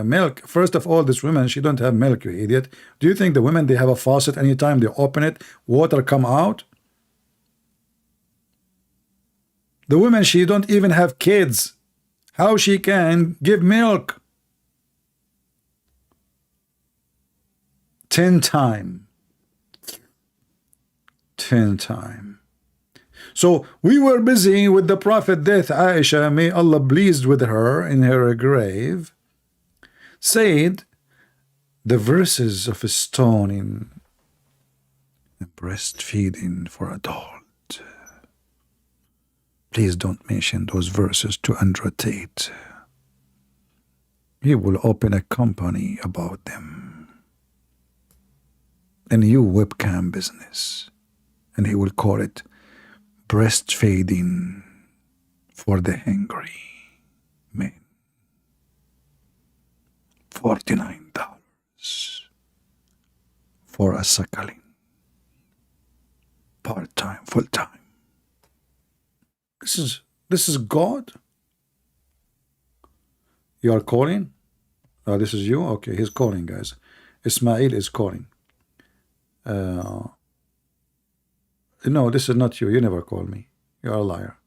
[SPEAKER 1] milk. First of all, this woman, she don't have milk, you idiot. Do you think the women, they have a faucet anytime they open it, water come out? The woman, she don't even have kids. How she can give milk? 10 times. 10 times. So we were busy with the Prophet death. Aisha, may Allah pleased with her in her grave, said the verses of stoning and breastfeeding for adult. Please don't mention those verses to Andrew Tate. He will open a company about them, a new webcam business, and he will call it breastfeeding for the hungry men. $49 for a suckling, part-time, full-time. This is God. You are calling? Oh, this is you? Okay, he's calling, guys. Ismail is calling. No, this is not you. You never call me. You are a liar.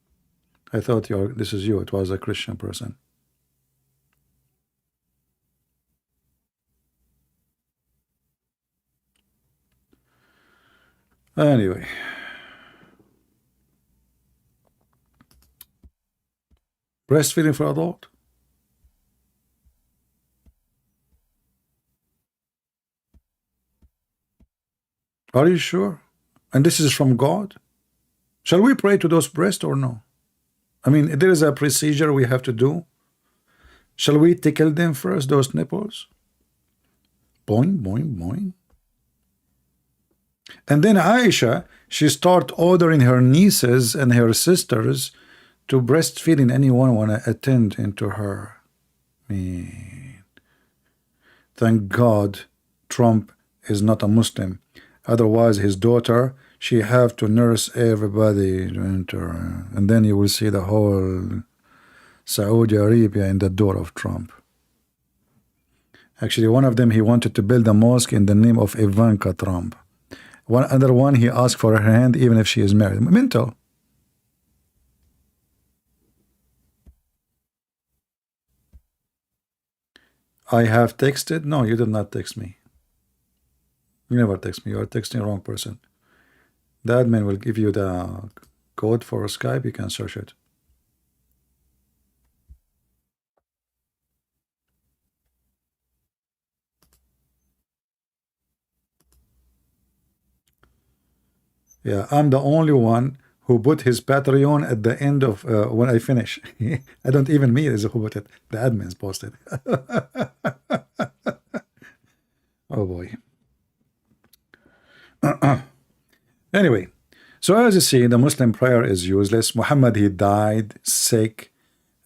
[SPEAKER 1] I thought this is you. It was a Christian person. Anyway. Breastfeeding for adult? Are you sure? And this is from God? Shall we pray to those breasts or no? I mean, there is a procedure we have to do. Shall we tickle them first, those nipples? Boing, boing, boing. And then Aisha, she start ordering her nieces and her sisters to breastfeeding. Anyone want to attend into her? Man. Thank God Trump is not a Muslim. Otherwise, his daughter, she have to nurse everybody to enter, and then you will see the whole Saudi Arabia in the door of Trump. Actually, one of them, he wanted to build a mosque in the name of Ivanka Trump. One other one, he asked for her hand even if she is married. Mental. I have texted. No, you did not text me. You never text me. You are texting the wrong person. The admin will give you the code for Skype. You can search it. Yeah, I'm the only one who put his Patreon at the end of when I finish. I don't even me is who put it. The admins posted. Oh boy. Anyway, so as you see, the Muslim prayer is useless. Muhammad, he died sick.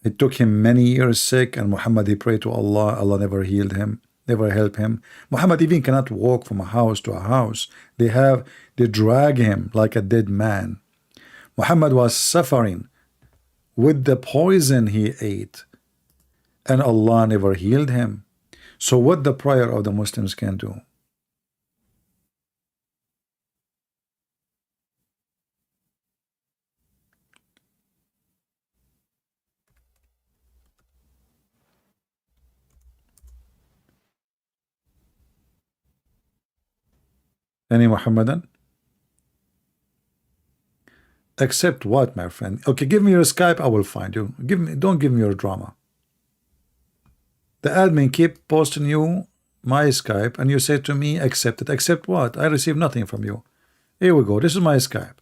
[SPEAKER 1] It took him many years sick, and Muhammad, he prayed to Allah. Allah never healed him, never helped him. Muhammad even cannot walk from a house to a house. They drag him like a dead man. Muhammad was suffering with the poison he ate, and Allah never healed him. So what the prayer of the Muslims can do? Any Muhammadan? Accept what, my friend? Okay, give me your Skype, I will find you. Don't give me your drama. The admin keep posting you my Skype, and you say to me, accept it. Accept what? I receive nothing from you. Here we go. This is my Skype.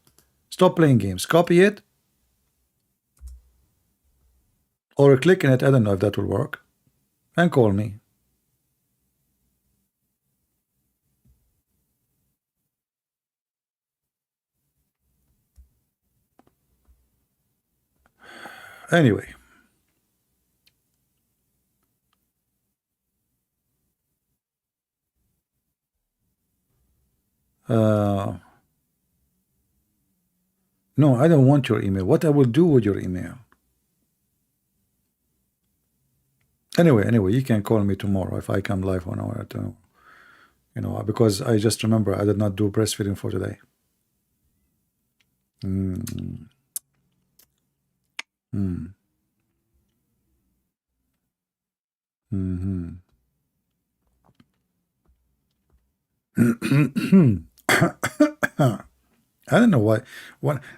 [SPEAKER 1] Stop playing games. Copy it. Or click on it. I don't know if that will work. And call me. Anyway. No, I don't want your email. What I will do with your email? Anyway, you can call me tomorrow if I come live 1 hour at you know, because I just remember I did not do breastfeeding for today. I don't know why.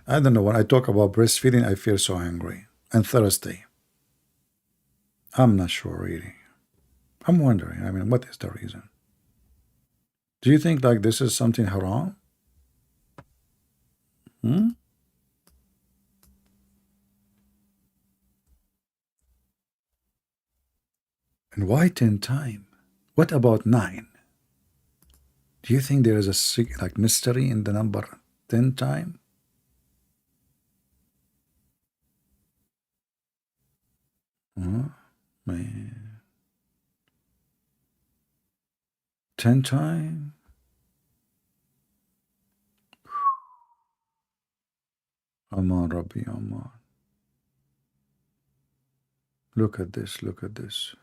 [SPEAKER 1] I don't know, when I talk about breastfeeding, I feel so hungry and thirsty. I'm not sure really. I'm wondering. I mean, what is the reason? Do you think like this is something haram? And why 10 times? What about 9? Do you think there is a like mystery in the number 10 times? Man. 10 times? Aman Rabbi Aman. Look at this, look at this.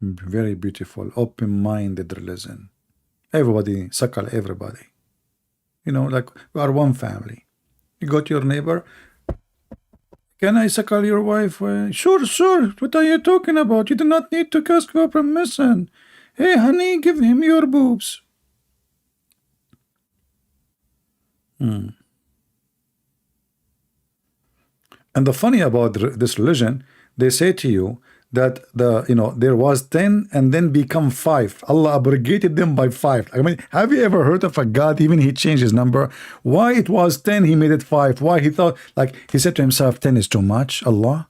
[SPEAKER 1] Very beautiful, open-minded religion. Everybody suckle everybody. You know, like we are one family. You go to your neighbor. Can I suckle your wife? Sure, sure. What are you talking about? You do not need to ask for permission. Hey, honey, give him your boobs. And the funny about this religion, they say to you that there was 10 and then become 5. Allah abrogated them by 5. I mean, have you ever heard of a God, even he changed his number? Why it was 10, he made it 5? Why he thought, like he said to himself, 10 is too much, Allah?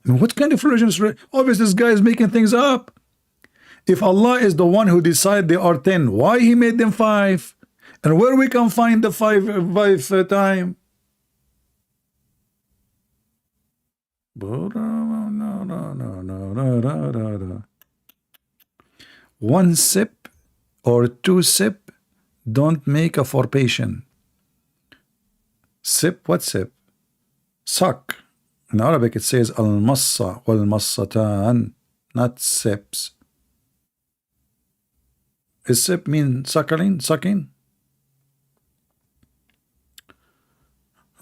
[SPEAKER 1] I mean, what kind of religion is obviously this guy is making things up. If Allah is the one who decided they are 10, why he made them 5? And where we can find the 5 time? But no. One sip or two sip don't make a formation. Sip, what sip? Suck. In Arabic it says al-massa wal-massatan, not sips. Is sip mean suckling, sucking?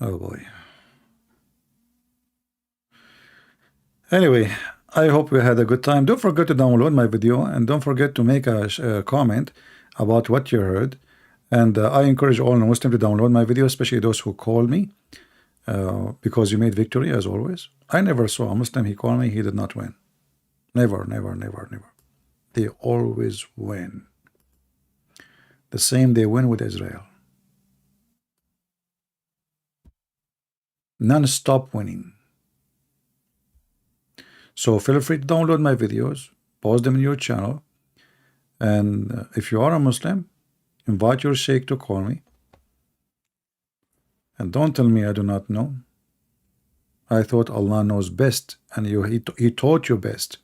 [SPEAKER 1] Oh boy. Anyway, I hope you had a good time. Don't forget to download my video, and don't forget to make a comment about what you heard. And I encourage all Muslims to download my video, especially those who call me, because you made victory as always. I never saw a Muslim, he called me, he did not win. Never, never, never, never. They always win. The same they win with Israel. Non-stop winning. So feel free to download my videos, post them in your channel, and if you are a Muslim, invite your sheikh to call me. And don't tell me I do not know. I thought Allah knows best, and he taught you best.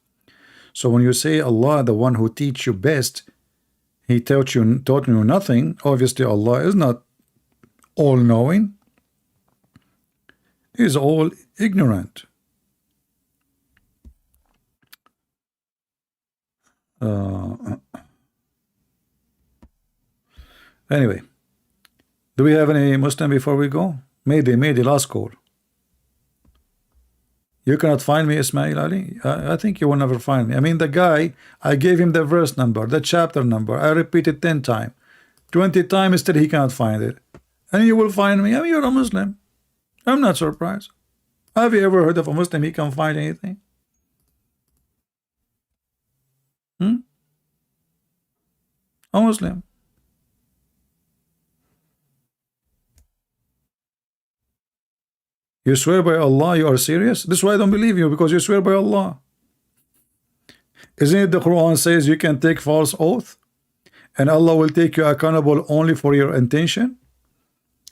[SPEAKER 1] So when you say Allah, the one who teach you best, he taught you nothing, obviously Allah is not all-knowing. He is all ignorant. Anyway, do we have any Muslim before we go? Maybe last call. You cannot find me, Ismail Ali. I think you will never find me. I mean, the guy, I gave him the verse number, the chapter number. I repeated 10 times, 20 times, still he cannot find it. And you will find me. I mean, you're a Muslim. I'm not surprised. Have you ever heard of a Muslim he can find anything? A Muslim. You swear by Allah you are serious? This is why I don't believe you, because you swear by Allah. Isn't it the Quran says you can take false oath and Allah will take you accountable only for your intention?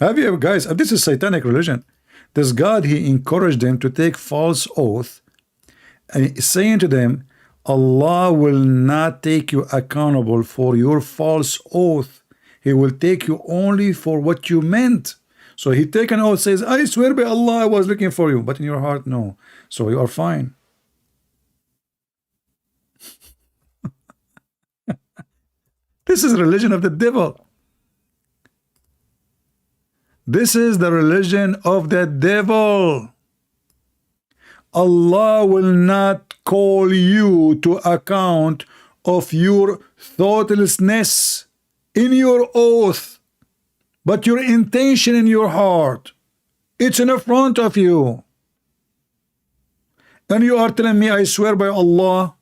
[SPEAKER 1] Have you ever, guys, this is satanic religion. This God, he encouraged them to take false oath and saying to them, Allah will not take you accountable for your false oath. He will take you only for what you meant. So he take an oath, says, I swear by Allah I was looking for you, but in your heart, no. So you are fine. This is the religion of the devil. This is the religion of the devil. Allah will not call you to account of your thoughtlessness in your oath, but your intention in your heart. It's in front of you. And you are telling me, I swear by Allah.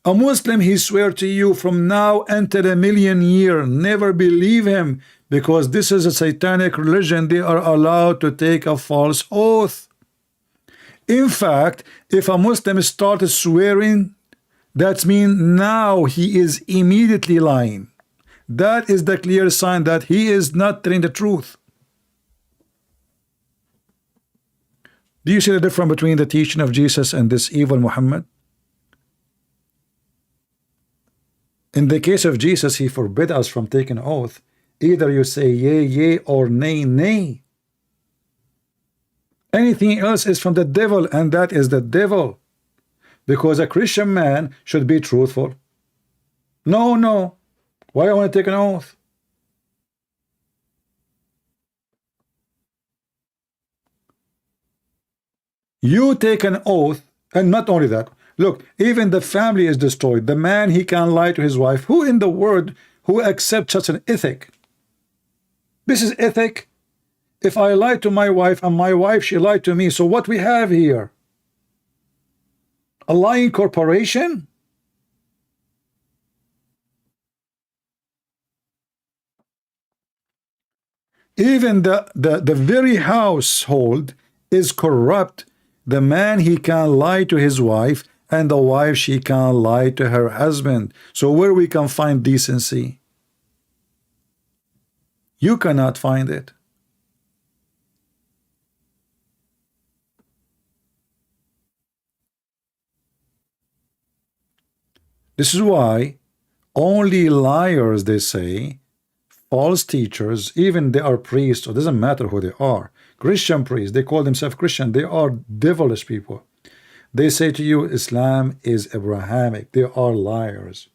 [SPEAKER 1] A Muslim, he swear to you from now until a million years. Never believe him, because this is a satanic religion. They are allowed to take a false oath. In fact, if a Muslim started swearing, that means now he is immediately lying. That is the clear sign that he is not telling the truth. Do you see the difference between the teaching of Jesus and this evil Muhammad? In the case of Jesus, he forbid us from taking oath. Either you say yea, yea, or nay, nay. Anything else is from the devil, and that is the devil. Because a Christian man should be truthful. No, no. Why I want to take an oath? You take an oath, and not only that. Look, even the family is destroyed. The man, he can lie to his wife. Who in the world who accepts such an ethic? This is ethic. If I lie to my wife and my wife, she lied to me. So what we have here? A lying corporation? Even the very household is corrupt. The man, he can lie to his wife, and the wife, she can lie to her husband. So where we can find decency? You cannot find it. This is why only liars, they say, false teachers, even they are priests, or it doesn't matter who they are, Christian priests, they call themselves Christian, they are devilish people. They say to you, Islam is Abrahamic. They are liars.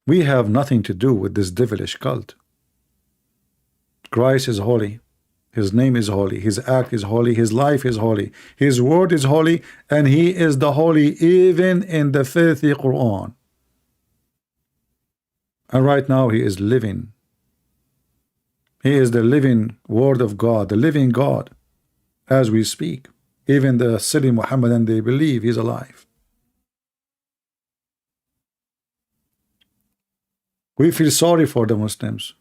[SPEAKER 1] We have nothing to do with this devilish cult. Christ is holy. His name is holy. His act is holy. His life is holy. His word is holy. And he is the holy even in the filthy Quran. And right now he is living. He is the living word of God, the living God as we speak. Even the silly Muhammadan, they believe he's alive. We feel sorry for the Muslims.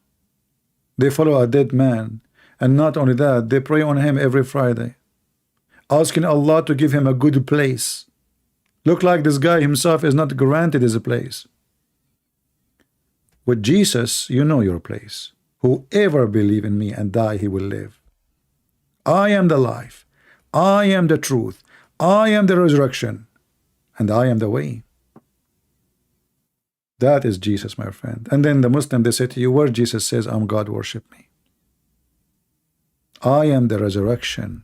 [SPEAKER 1] They follow a dead man, and not only that, they pray on him every Friday, asking Allah to give him a good place. Look like this guy himself is not granted his place. With Jesus, you know your place. Whoever believe in me and die, he will live. I am the life. I am the truth. I am the resurrection. And I am the way. That is Jesus, my friend. And then the Muslim, they say to you, where Jesus says, I'm God, worship me. I am the resurrection.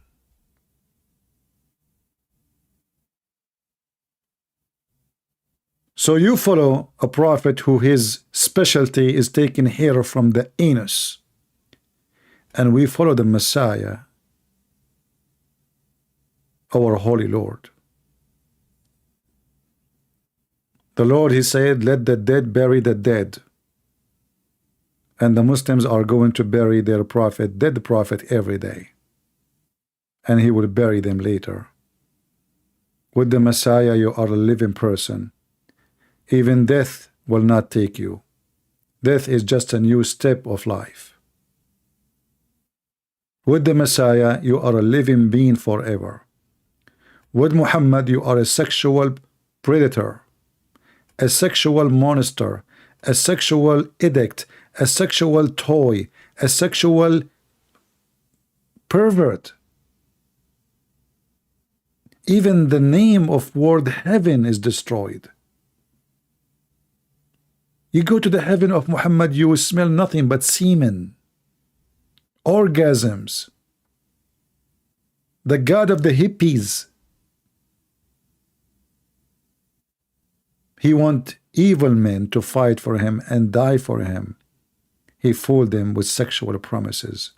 [SPEAKER 1] So you follow a prophet who his specialty is taking hair from the anus. And we follow the Messiah, our holy Lord. The Lord, he said, let the dead bury the dead. And the Muslims are going to bury their prophet, dead prophet, every day. And he will bury them later. With the Messiah, you are a living person. Even death will not take you. Death is just a new step of life. With the Messiah, you are a living being forever. With Muhammad, you are a sexual predator, a sexual monster, a sexual addict, a sexual toy, a sexual pervert. Even the name of word heaven is destroyed. You go to the heaven of Muhammad, you will smell nothing but semen, orgasms, the God of the hippies. He wants evil men to fight for him and die for him. He fooled them with sexual promises.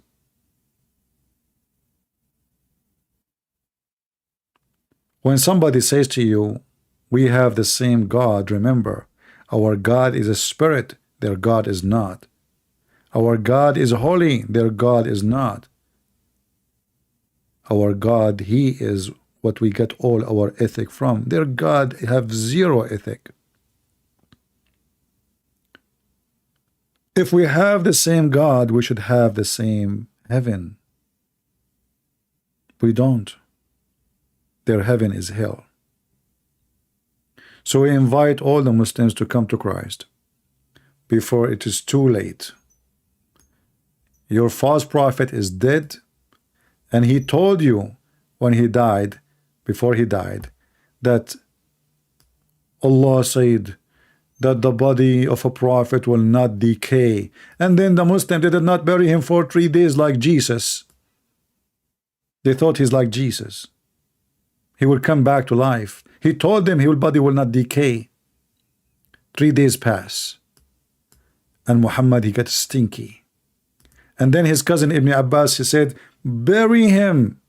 [SPEAKER 1] When somebody says to you, we have the same God, remember, our God is a spirit, their God is not. Our God is holy, their God is not. Our God, he is what we get all our ethic from. Their God have zero ethic. If we have the same God, we should have the same heaven. We don't. Their heaven is hell. So we invite all the Muslims to come to Christ before it is too late. Your false prophet is dead, and he told you when he died, before he died, that Allah said that the body of a prophet will not decay. And then the Muslims, they did not bury him for 3 days like Jesus. They thought he's like Jesus. He will come back to life. He told them his body will not decay. 3 days pass. And Muhammad, he got stinky. And then his cousin Ibn Abbas, he said, bury him,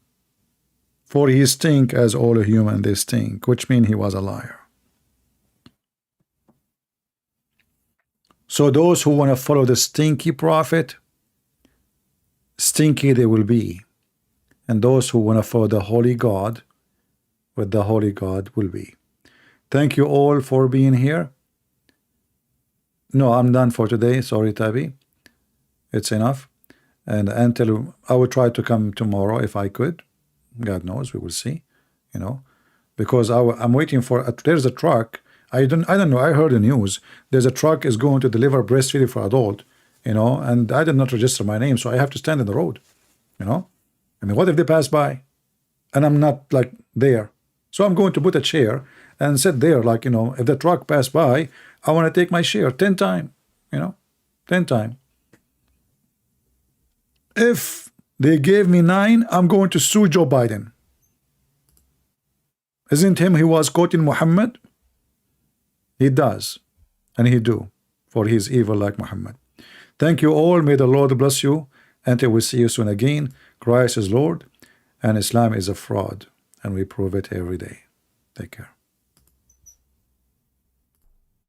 [SPEAKER 1] for he stink as all human they stink, which means he was a liar. So those who want to follow the stinky prophet, stinky they will be. And those who want to follow the holy God, with the holy God will be. Thank you all for being here. No, I'm done for today. Sorry, Tabi. It's enough. And until I will try to come tomorrow if I could. God knows, we will see. You know, because I'm waiting for. There's a truck. I don't know. I heard the news. There's a truck is going to deliver breastfeeding for adult. You know, and I did not register my name, so I have to stand in the road. You know, I mean, what if they pass by and I'm not like there? So I'm going to put a chair and sit there, like, you know, if the truck pass by, I want to take my share 10 times, you know, 10 times. If they gave me 9, I'm going to sue Joe Biden. Isn't him he was quoting Muhammad? He does, and he do, for he is evil like Muhammad. Thank you all. May the Lord bless you. Until we see you soon again. Christ is Lord, and Islam is a fraud, and we prove it every day. Take care.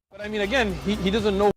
[SPEAKER 4] But I mean, again, he doesn't know